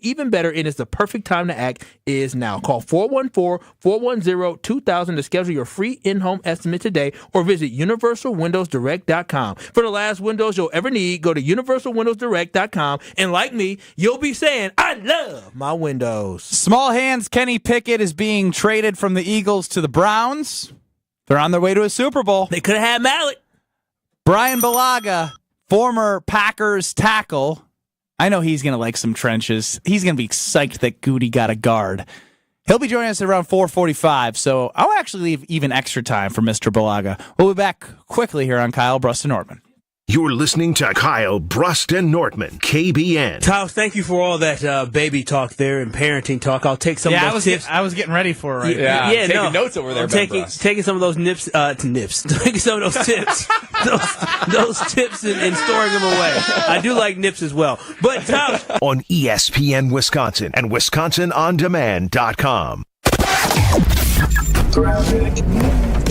even better, and it's the perfect time to act is now. Call 414-410-2000 to schedule your free in-home estimate today, or visit universalwindowsdirect.com. For the last windows you'll ever need, go to universalwindowsdirect.com, and like me, you'll be saying, I love my windows. Small hands Kenny Pickett is being traded from the Eagles to the Browns. They're on their way to a Super Bowl. They could have had Mallett. Brian Bulaga, former Packers tackle. I know he's going to like some trenches. He's going to be psyched that Gutey got a guard. He'll be joining us at around 4:45, so I'll actually leave even extra time for Mr. Bulaga. We'll be back quickly here on Kyle, Brust, and Nortman. You're listening to Kyle, Brust, and Nortman, KBN. Tyler, thank you for all that baby talk there and parenting talk. I'll take some of those tips. I was getting ready for it right now. Yeah, taking notes over there. I'm taking some of those taking some of those tips, those tips and storing them away. I do like nips as well. But Tyler, on ESPN Wisconsin and WisconsinOnDemand.com.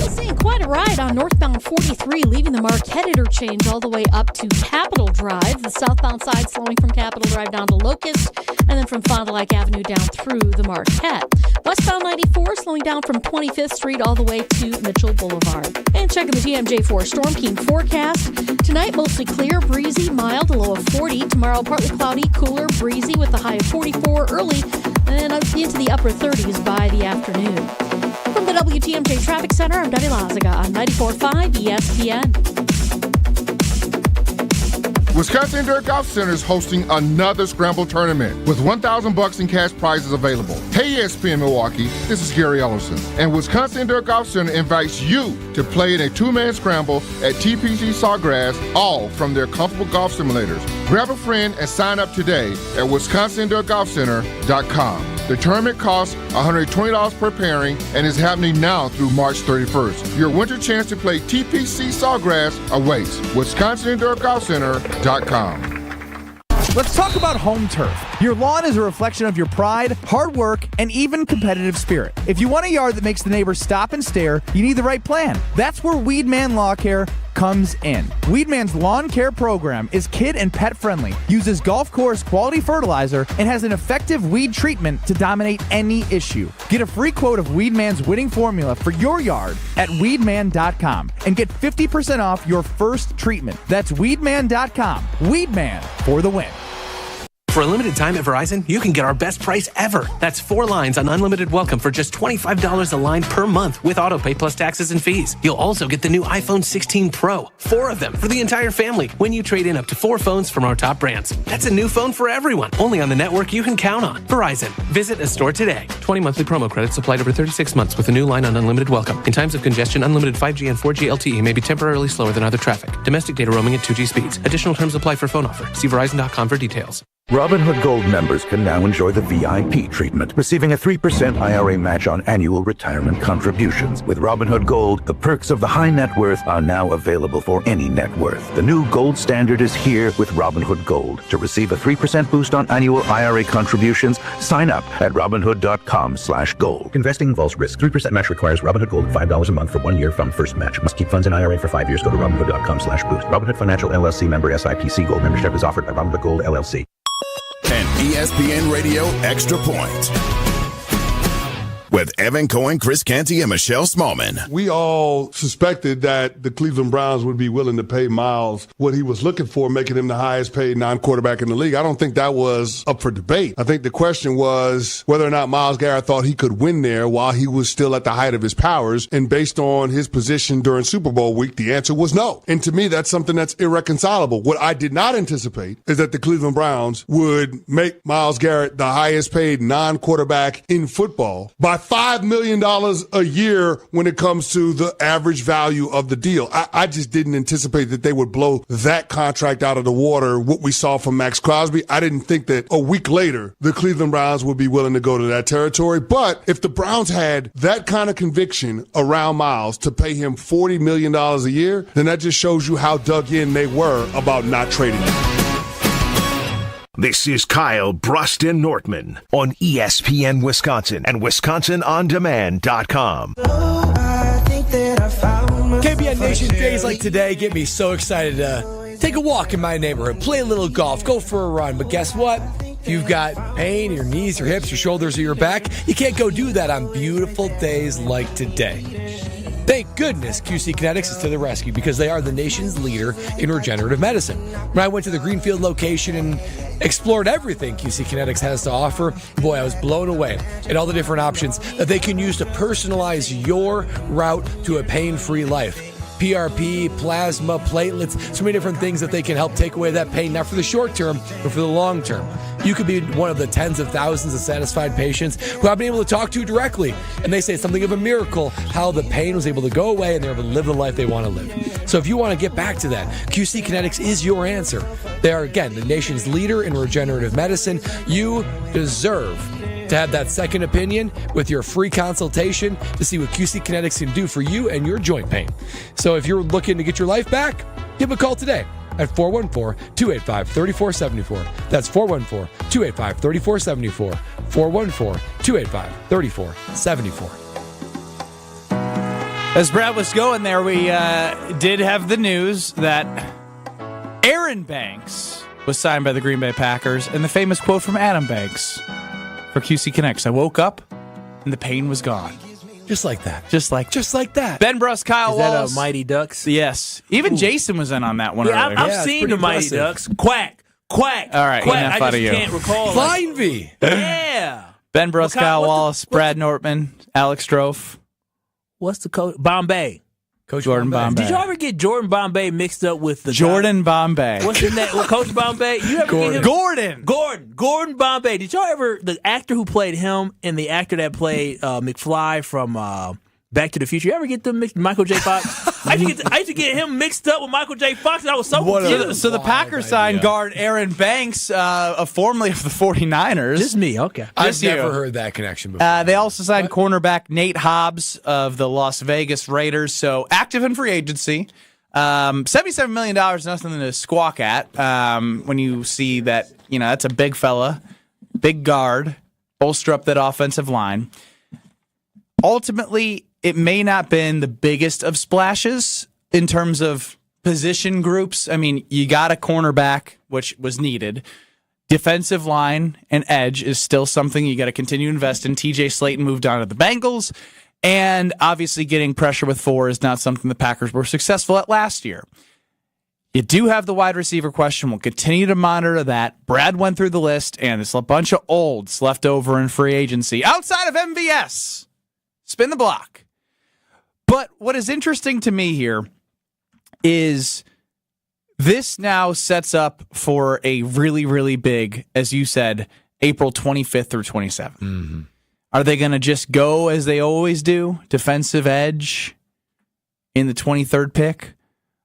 Seeing quite a ride on northbound 43, leaving the Marquette interchange all the way up to Capitol Drive. The southbound side slowing from Capitol Drive down to Locust, and then from Fond du Lac Avenue down through the Marquette. Westbound 94 slowing down from 25th Street all the way to Mitchell Boulevard. And checking the TMJ4 Storm King forecast. Tonight, mostly clear, breezy, mild, a low of 40. Tomorrow, partly cloudy, cooler, breezy with a high of 44 early, and up into the upper 30s by the afternoon. From the WTMJ Traffic Center, I'm Dottie Lazaga on 94.5 ESPN. Wisconsin Indoor Golf Center is hosting another Scramble tournament with $1,000 in cash prizes available. Hey ESPN Milwaukee, this is Gary Ellison, and Wisconsin Indoor Golf Center invites you to play in a two-man scramble at TPC Sawgrass, all from their comfortable golf simulators. Grab a friend and sign up today at WisconsinIndoorGolfCenter.com. The tournament costs $120 per pairing and is happening now through March 31st. Your winter chance to play TPC Sawgrass awaits. WisconsinIndoorGolfCenter.com. Let's talk about home turf. Your lawn is a reflection of your pride, hard work, and even competitive spirit. If you want a yard that makes the neighbors stop and stare, you need the right plan. That's where Weedman Lawn Care comes in. Weedman's lawn care program is kid and pet friendly, uses golf course quality fertilizer, and has an effective weed treatment to dominate any issue. Get a free quote of Weedman's winning formula for your yard at weedman.com and get 50% off your first treatment. That's weedman.com. Weedman for the win. For a limited time at Verizon, you can get our best price ever. That's 4 lines on unlimited welcome for just $25 a line per month with autopay plus taxes and fees. You'll also get the new iPhone 16 Pro, 4 of them for the entire family when you trade in up to 4 phones from our top brands. That's a new phone for everyone, only on the network you can count on. Verizon. Visit a store today. 20 monthly promo credits applied over 36 months with a new line on unlimited welcome. In times of congestion, unlimited 5G and 4G LTE may be temporarily slower than other traffic. Domestic data roaming at 2G speeds. Additional terms apply for phone offer. See Verizon.com for details. Robinhood Gold members can now enjoy the VIP treatment, receiving a 3% IRA match on annual retirement contributions. With Robinhood Gold, the perks of the high net worth are now available for any net worth. The new gold standard is here with Robinhood Gold. To receive a 3% boost on annual IRA contributions, sign up at Robinhood.com/gold. Investing involves risk. 3% match requires Robinhood Gold $5 a month for 1 year from first match. Must keep funds in IRA for 5 years. Go to Robinhood.com/boost. Robinhood Financial LLC member SIPC. Gold membership is offered by Robinhood Gold LLC. And ESPN Radio Extra Point with Evan Cohen, Chris Canty, and Michelle Smallman. We all suspected that the Cleveland Browns would be willing to pay Miles what he was looking for, making him the highest paid non-quarterback in the league. I don't think that was up for debate. I think the question was whether or not Myles Garrett thought he could win there while he was still at the height of his powers. And based on his position during Super Bowl week, the answer was no. And to me, that's something that's irreconcilable. What I did not anticipate is that the Cleveland Browns would make Myles Garrett the highest paid non-quarterback in football by $5 million a year when it comes to the average value of the deal. I just didn't anticipate that they would blow that contract out of the water, what we saw from Max Crosby. I didn't think that a week later the Cleveland Browns would be willing to go to that territory. But if the Browns had that kind of conviction around Myles to pay him $40 million a year, then that just shows you how dug in they were about not trading him. This is Kyle, Brust, and Nortman on ESPN Wisconsin and WisconsinOnDemand.com. KBN Nation, days like today get me so excited to take a walk in my neighborhood, play a little golf, go for a run. But guess what? If you've got pain in your knees, your hips, your shoulders, or your back, you can't go do that on beautiful days like today. Thank goodness QC Kinetics is to the rescue because they are the nation's leader in regenerative medicine. When I went to the Greenfield location and explored everything QC Kinetics has to offer, boy, I was blown away at all the different options that they can use to personalize your route to a pain-free life. PRP, plasma, platelets, so many different things that they can help take away that pain, not for the short term, but for the long term. You could be one of the tens of thousands of satisfied patients who I've been able to talk to directly, and they say it's something of a miracle how the pain was able to go away and they're able to live the life they want to live. So if you want to get back to that, QC Kinetics is your answer. They are, again, the nation's leader in regenerative medicine. You deserve to have that second opinion with your free consultation to see what QC Kinetics can do for you and your joint pain. So if you're looking to get your life back, give a call today at 414-285-3474. That's 414-285-3474. 414-285-3474. As Brad was going there, we did have the news that Aaron Banks was signed by the Green Bay Packers, and the famous quote from Adam Banks for QC Connects. I woke up and the pain was gone. Just like that. Just like that. Ben Brust, Kyle Wallace. Is that Mighty Ducks? Yes. Even Jason was in on that one earlier. I've seen the Mighty Ducks. Quack. All right, quack. enough out of you. I just can't recall. Flying V. Yeah. Ben Brust, Kyle Wallace, Brad Nortman, Alex Strofe. What's the coach? Bombay. Coach Jordan Bombay. Did you ever get Jordan Bombay mixed up with the Jordan Bombay? What's his name? Coach Bombay? You ever get him? Gordon Bombay. Did y'all ever, the actor who played him and the actor that played McFly from Back to the Future, you ever get them mixed? Michael J. Fox? I used to get him mixed up with Michael J. Fox, and I was so confused. So the Packers signed guard Aaron Banks, formerly of the 49ers. Just me, okay. I've never heard that connection before. They also signed cornerback Nate Hobbs of the Las Vegas Raiders, so active in free agency. $77 million, nothing to squawk at when you see that, that's a big fella, big guard, bolster up that offensive line. Ultimately, it may not have been the biggest of splashes in terms of position groups. I mean, you got a cornerback, which was needed. Defensive line and edge is still something you got to continue to invest in. TJ Slayton moved on to the Bengals, and obviously getting pressure with 4 is not something the Packers were successful at last year. You do have the wide receiver question. We'll continue to monitor that. Brad went through the list, and there's a bunch of olds left over in free agency outside of MVS. Spin the block. But what is interesting to me here is this now sets up for a really, really big, as you said, April 25th through 27th. Mm-hmm. Are they going to just go as they always do, defensive edge in the 23rd pick?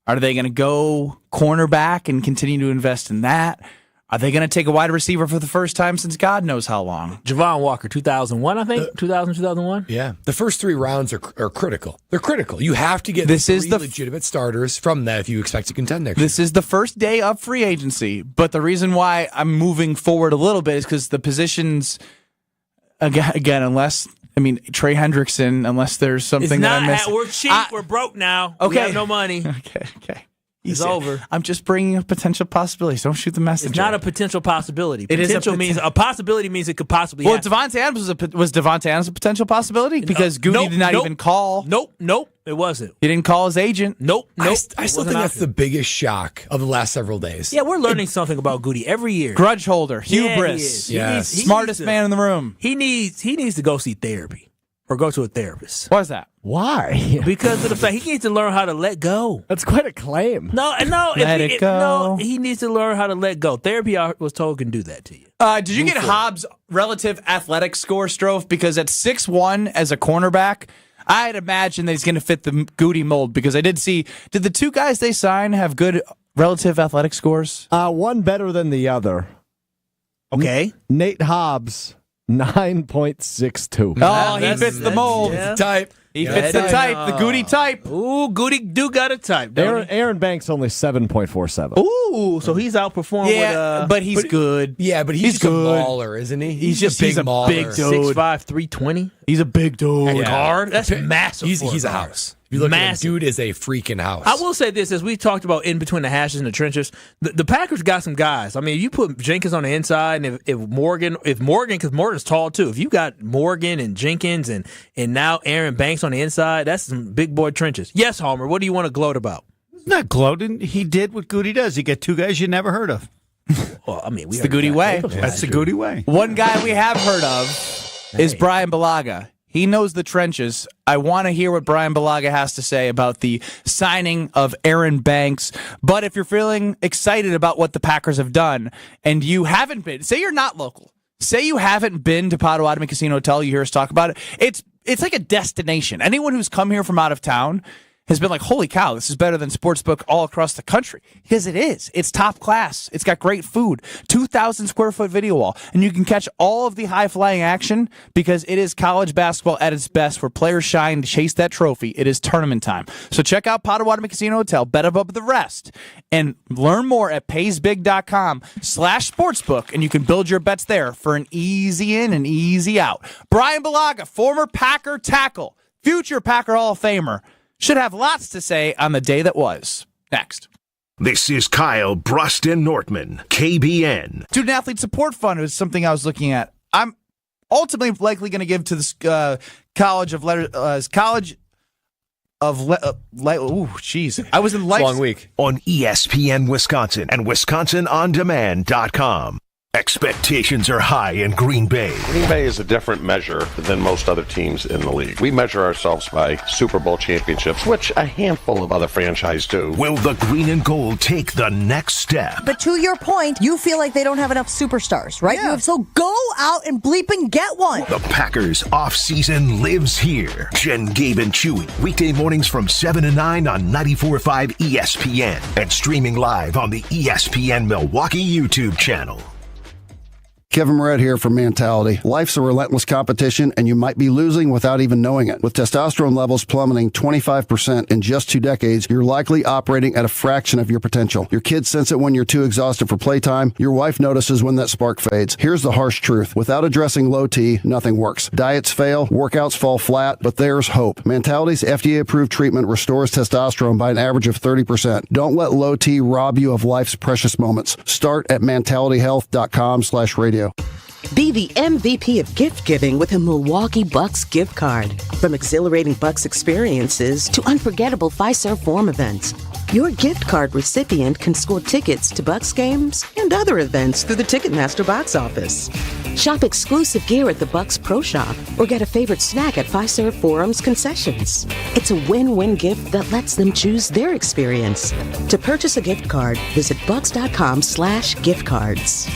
Are they going to go cornerback and continue to invest in that? Are they going to take a wide receiver for the first time since God knows how long? Javon Walker, 2001, I think? 2001? Yeah. The first 3 rounds are critical. They're critical. You have to get legitimate starters from that if you expect to contend next year. This is the first day of free agency, but the reason why I'm moving forward a little bit is because the positions, again, unless... Trey Hendrickson, unless there's something that I missed. We're cheap. We're broke now. Okay. We have no money. Okay. It's over. I'm just bringing up potential possibilities. Don't shoot the messenger. It's not a potential possibility. It is a possibility means it could possibly happen. Devante Adams was Devante Adams a potential possibility? Because Gutey did not even call. Nope. It wasn't. He didn't call his agent. Nope. I still think that's the biggest shock of the last several days. Yeah, we're learning something about Gutey every year. Grudge holder, hubris. Yes. Smartest man in the room. He needs to go see therapy. Or go to a therapist. Why is that? Why? Because of the fact he needs to learn how to let go. That's quite a claim. No. Let it go. No, he needs to learn how to let go. Therapy, I was told, can do that to you. Did you get Hobbs' relative athletic score, Strofe? Because at 6'1" as a cornerback, I'd imagine that he's going to fit the Gutey mold. Because I did see, did the 2 guys they signed have good relative athletic scores? One better than the other. Okay. Nate Hobbs. 9.62. Oh, he fits the mold. Yeah. Type. He fits the type, the Gutey type. Ooh, Gutey do got a type. Aaron Banks only 7.47. Ooh, so he's outperformed. Yeah, with, but he's good. Yeah, but he's good. a mauler, isn't he? He's a big dude. 6'5", 320. He's a big dude. Guard. That's massive. He's a house. If you look at him, dude is a freaking house. I will say this, as we talked about in between the hashes and the trenches, the Packers got some guys. I mean, you put Jenkins on the inside, and if Morgan, because Morgan's tall too, if you got Morgan and Jenkins and now Aaron Banks on the inside, that's some big boy trenches. Yes, Homer, what do you want to gloat about? Not gloating. He did what Gutey does. He get two guys you never heard of. Well, I mean, it's the Gutey way. That's the Gutey way. One guy we have heard of is Brian Balaga. He knows the trenches. I want to hear what Brian Balaga has to say about the signing of Aaron Banks. But if you're feeling excited about what the Packers have done and you haven't been, say you're not local, say you haven't been to Potawatomi Casino Hotel, you hear us talk about it, it's like a destination. Anyone who's come here from out of town has been like, holy cow, this is better than Sportsbook all across the country. Because it is. It's top class. It's got great food. 2,000 square foot video wall. And you can catch all of the high-flying action because it is college basketball at its best where players shine to chase that trophy. It is tournament time. So check out Potawatomi Casino Hotel, bet above the rest, and learn more at paysbig.com/sportsbook, and you can build your bets there for an easy in and easy out. Brian Balaga, former Packer tackle, future Packer Hall of Famer, should have lots to say on the day that was. Next. This is Kyle, Brust, and Nortman, KBN. Student Athlete Support Fund is something I was looking at. I'm ultimately likely going to give to this College of Letters. Jeez. I was in life. Long week. On ESPN Wisconsin and WisconsinOnDemand.com. Expectations are high in Green Bay. Green Bay is a different measure than most other teams in the league. We measure ourselves by Super Bowl championships, which a handful of other franchises do. Will the green and gold take the next step? But to your point, you feel like they don't have enough superstars, right? Yeah. So go out and bleep and get one. The Packers offseason lives here. Jen, Gabe, and Chewy. Weekday mornings from 7 to 9 on 94.5 ESPN and streaming live on the ESPN Milwaukee YouTube channel. Kevin Moret here from Mentality. Life's a relentless competition, and you might be losing without even knowing it. With testosterone levels plummeting 25% in just 2 decades, you're likely operating at a fraction of your potential. Your kids sense it when you're too exhausted for playtime. Your wife notices when that spark fades. Here's the harsh truth. Without addressing low T, nothing works. Diets fail, workouts fall flat, but there's hope. Mentality's FDA-approved treatment restores testosterone by an average of 30%. Don't let low T rob you of life's precious moments. Start at mentalityhealth.com/radio. Be the MVP of gift giving with a Milwaukee Bucks gift card. From exhilarating Bucks experiences to unforgettable Fiserv Forum events, your gift card recipient can score tickets to Bucks games and other events through the Ticketmaster box office. Shop exclusive gear at the Bucks Pro Shop or get a favorite snack at Fiserv Forum's concessions. It's a win-win gift that lets them choose their experience. To purchase a gift card, visit bucks.com/giftcards.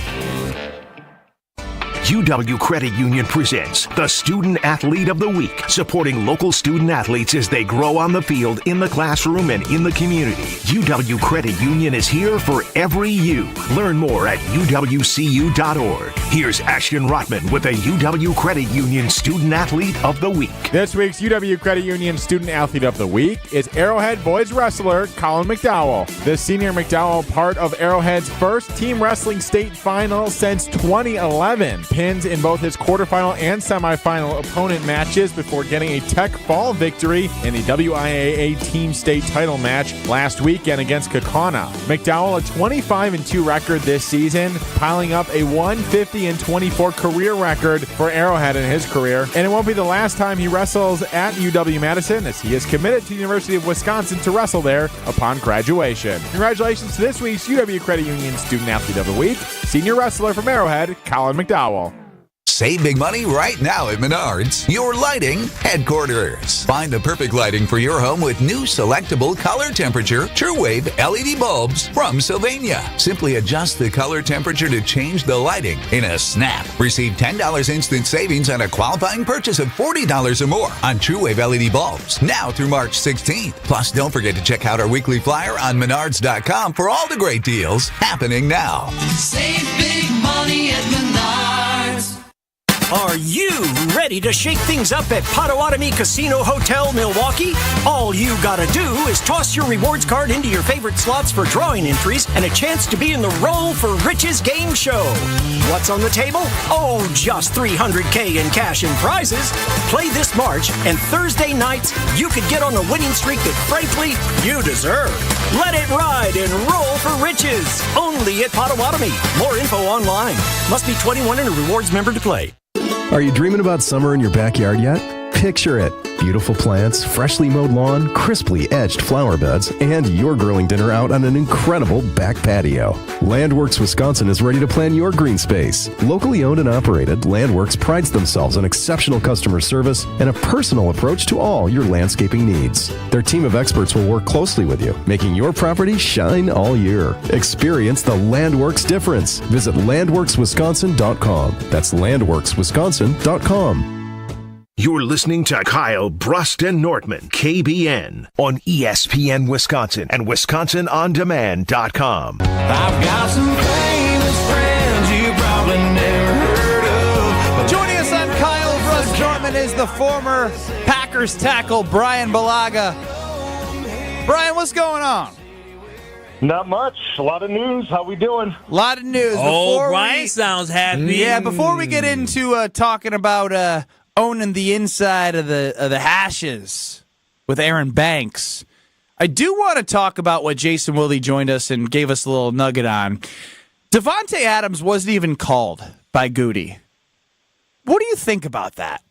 UW Credit Union presents the Student Athlete of the Week, supporting local student athletes as they grow on the field, in the classroom, and in the community. UW Credit Union is here for every you. Learn more at uwcu.org. Here's Ashton Rotman with the UW Credit Union Student Athlete of the Week. This week's UW Credit Union Student Athlete of the Week is Arrowhead boys wrestler Colin McDowell. The senior McDowell, part of Arrowhead's first team wrestling state final since 2011. Pins in both his quarterfinal and semifinal opponent matches before getting a Tech Fall victory in the WIAA team state title match last weekend against Kaukauna. McDowell, a 25-2 record this season, piling up a 150-24 career record for Arrowhead in his career. And it won't be the last time he wrestles at UW-Madison, as he is committed to the University of Wisconsin to wrestle there upon graduation. Congratulations to this week's UW Credit Union Student Athlete of the Week, senior wrestler from Arrowhead, Colin McDowell. Save big money right now at Menards, your lighting headquarters. Find the perfect lighting for your home with new selectable color temperature TrueWave LED bulbs from Sylvania. Simply adjust the color temperature to change the lighting in a snap. Receive $10 instant savings on a qualifying purchase of $40 or more on TrueWave LED bulbs now through March 16th. Plus, don't forget to check out our weekly flyer on Menards.com for all the great deals happening now. Save big money at Menards. Are you ready to shake things up at Potawatomi Casino Hotel, Milwaukee? All you gotta do is toss your rewards card into your favorite slots for drawing entries and a chance to be in the Roll for Riches game show. What's on the table? Oh, just $300K in cash and prizes. Play this March, and Thursday nights, you could get on a winning streak that, frankly, you deserve. Let it ride and Roll for Riches. Only at Potawatomi. More info online. Must be 21 and a rewards member to play. Are you dreaming about summer in your backyard yet? Picture it. Beautiful plants, freshly mowed lawn, crisply edged flower beds, and your grilling dinner out on an incredible back patio. Landworks Wisconsin is ready to plan your green space. Locally owned and operated, Landworks prides themselves on exceptional customer service and a personal approach to all your landscaping needs. Their team of experts will work closely with you, making your property shine all year. Experience the Landworks difference. Visit landworkswisconsin.com. That's landworkswisconsin.com. You're listening to Kyle, Brust, and Nortman, KBN, on ESPN Wisconsin and WisconsinOnDemand.com. I've got some famous friends you probably never heard of. Joining us on Kyle, Brust, Nortman is the former Packers tackle, Brian Balaga. Brian, what's going on? Not much. A lot of news. How we doing? A lot of news. Brian sounds happy. Yeah, before we get into talking about owning the inside of the hashes with Aaron Banks, I do want to talk about what Jason Wilde joined us and gave us a little nugget on. Devante Adams wasn't even called by Gutey. What do you think about that?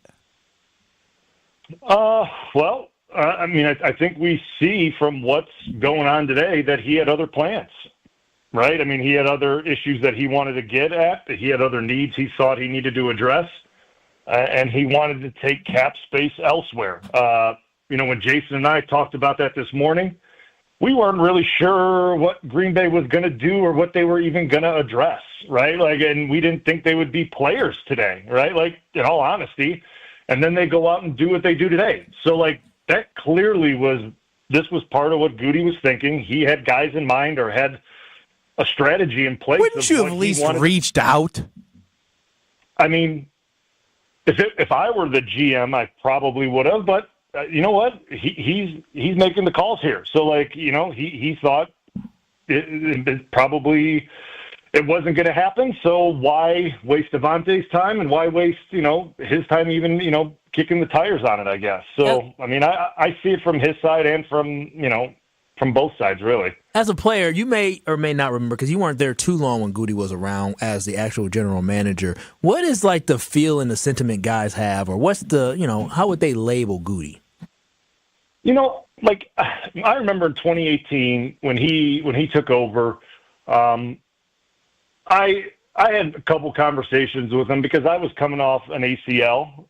Well, I mean, I think we see from what's going on today that he had other plans, right? I mean, he had other issues that he wanted to get at. He had other needs he thought he needed to address. And he wanted to take cap space elsewhere. When Jason and I talked about that this morning, we weren't really sure what Green Bay was going to do or what they were even going to address, right? And we didn't think they would be players today, right? In all honesty. And then they go out and do what they do today. So, that clearly this was part of what Gutey was thinking. He had guys in mind or had a strategy in place. Wouldn't you have at least reached out? I mean, If I were the GM, I probably would have. But you know what? He's making the calls here. So he thought it probably it wasn't going to happen. So why waste Devante's time and why waste his time even kicking the tires on it? I guess. So yep. I mean, I see it from his side and from both sides really. As a player, you may or may not remember because you weren't there too long when Gutey was around as the actual general manager. What is the feel and the sentiment guys have, or what's the how would they label Gutey? I remember in 2018 when he took over, I had a couple conversations with him because I was coming off an ACL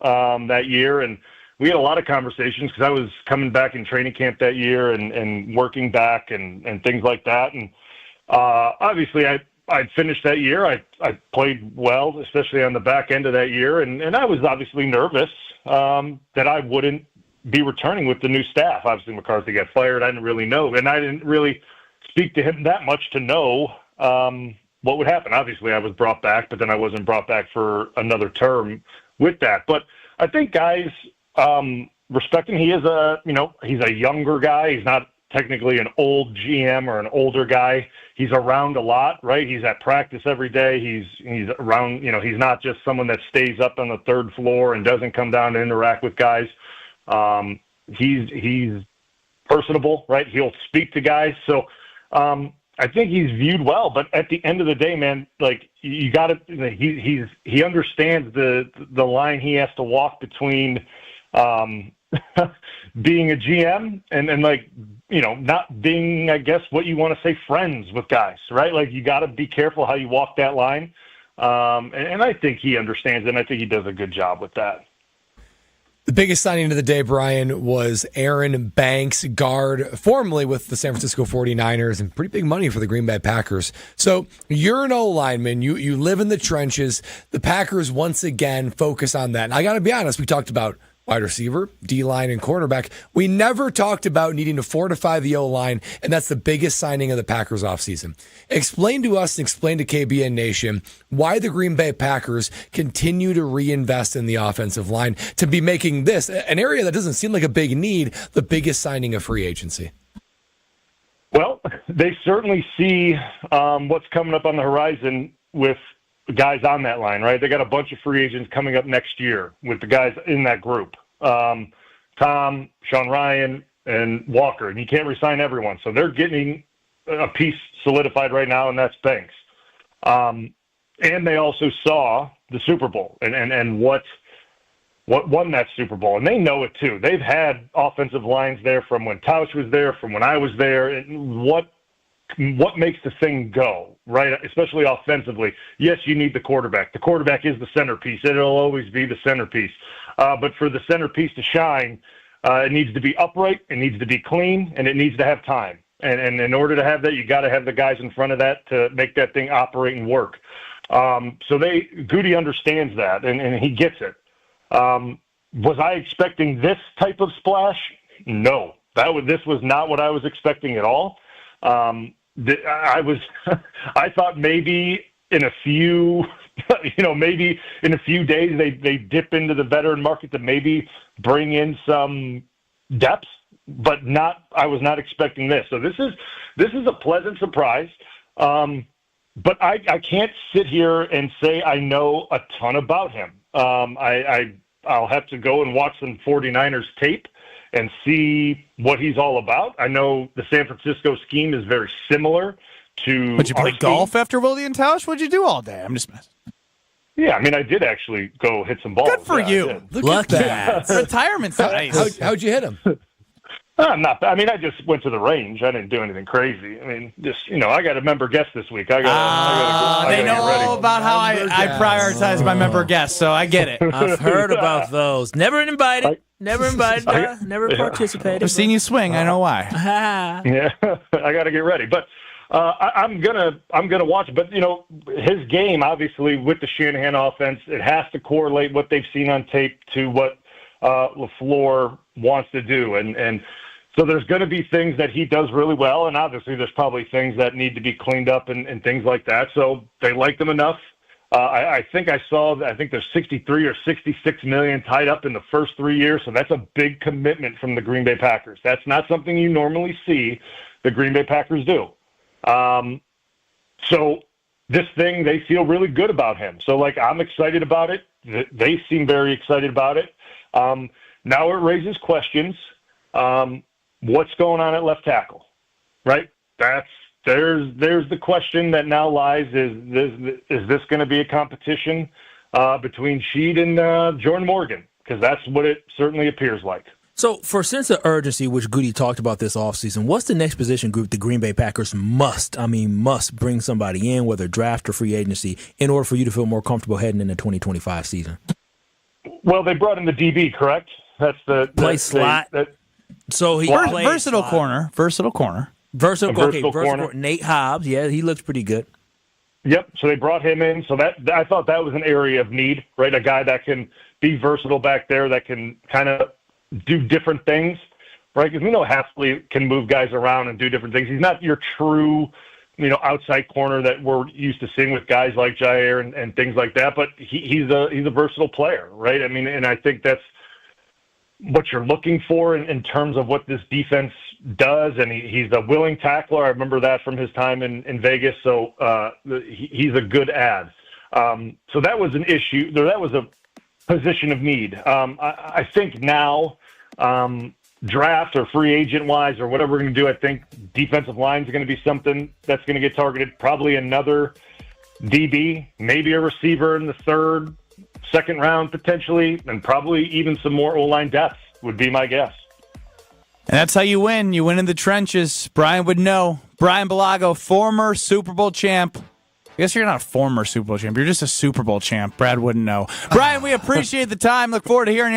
that year, and we had a lot of conversations because I was coming back in training camp that year and working back and things like that. And obviously I'd finished that year. I played well, especially on the back end of that year. And I was obviously nervous that I wouldn't be returning with the new staff. Obviously McCarthy got fired. I didn't really know. And I didn't really speak to him that much to know what would happen. Obviously I was brought back, but then I wasn't brought back for another term with that. But I think guys – respect him. He is he's a younger guy. He's not technically an old GM or an older guy. He's around a lot, right? He's at practice every day. He's around, he's not just someone that stays up on the third floor and doesn't come down to interact with guys. He's personable, right? He'll speak to guys. So, I think he's viewed well, but at the end of the day, man, you got to, he understands the line he has to walk between, being a GM and not being, I guess, what you want to say, friends with guys, right? You got to be careful how you walk that line. And I think he understands it, and I think he does a good job with that. The biggest signing of the day, Brian, was Aaron Banks, guard, formerly with the San Francisco 49ers, and pretty big money for the Green Bay Packers. So you're an O-lineman. You live in the trenches. The Packers, once again, focus on that. And I got to be honest, we talked about wide receiver, D-line, and cornerback. We never talked about needing to fortify the O-line, and that's the biggest signing of the Packers offseason. Explain to us and explain to KBN Nation why the Green Bay Packers continue to reinvest in the offensive line to be making this, an area that doesn't seem like a big need, the biggest signing of free agency. Well, they certainly see what's coming up on the horizon with guys on that line, right? They got a bunch of free agents coming up next year with the guys in that group. Tom, Sean Ryan, and Walker. And you can't re-sign everyone. So they're getting a piece solidified right now, and that's Banks. And they also saw the Super Bowl and what won that Super Bowl. And they know it too. They've had offensive lines there from when Tausch was there, from when I was there. And what makes the thing go, right? Especially offensively. Yes, you need the quarterback. The quarterback is the centerpiece. It'll always be the centerpiece. But for the centerpiece to shine, it needs to be upright, it needs to be clean, and it needs to have time. And in order to have that, you got to have the guys in front of that to make that thing operate and work. So Gutey understands that, and he gets it. Was I expecting this type of splash? No. This was not what I was expecting at all. I thought maybe in a few, maybe in a few days they dip into the veteran market to maybe bring in some depth, but I was not expecting this. So this is a pleasant surprise. But I can't sit here and say I know a ton about him. I'll have to go and watch some 49ers tape and see what he's all about. I know the San Francisco scheme is very similar to. Would you play golf after Wilde and Tausch? What'd you do all day? I'm just messing. Yeah, I mean, I did actually go hit some balls. Good for you. Look at that. Retirement's nice. How'd you hit him? I just went to the range. I didn't do anything crazy. I mean, I got a member guest this week. They know all about how I prioritize my member guests, so I get it. I've heard about those. Never invited. Never participated. I've seen you swing. I know why. Yeah, I got to get ready. But I'm gonna watch. But his game, obviously, with the Shanahan offense, it has to correlate what they've seen on tape to what LaFleur wants to do, and so there's going to be things that he does really well, and obviously there's probably things that need to be cleaned up and things like that. So they like them enough. I think there's 63 or 66 million tied up in the first 3 years, so that's a big commitment from the Green Bay Packers. That's not something you normally see the Green Bay Packers do. So this thing, they feel really good about him. So I'm excited about it. They seem very excited about it. Now it raises questions. What's going on at left tackle, right? There's the question that now lies: is this going to be a competition between Sheed and Jordan Morgan? Because that's what it certainly appears like. So, for sense of urgency, which Gutey talked about this offseason, what's the next position group the Green Bay Packers must bring somebody in, whether draft or free agency, in order for you to feel more comfortable heading into the 2025 season? Well, they brought in the DB, correct? That's the play slot. So he versatile corner. Versatile corner. Nate Hobbs, yeah, he looks pretty good. Yep. So they brought him in. So I thought that was an area of need, right? A guy that can be versatile back there, that can kind of do different things, right? Because we know Hafley can move guys around and do different things. He's not your true, outside corner that we're used to seeing with guys like Jair and things like that. But he's a versatile player, right? I mean, and I think that's what you're looking for in terms of what this defense does. And he's a willing tackler. I remember that from his time in Vegas. So he's a good ad. So that was an issue. That was a position of need. I think now, draft or free agent wise or whatever we're going to do, I think defensive line is going to be something that's going to get targeted. Probably another DB, maybe a receiver in the third, second round potentially, and probably even some more O-line depth would be my guess. And that's how you win. You win in the trenches. Brian would know. Brian Balago, former Super Bowl champ. I guess you're not a former Super Bowl champ. You're just a Super Bowl champ. Brad wouldn't know. Brian, we appreciate the time. Look forward to hearing you.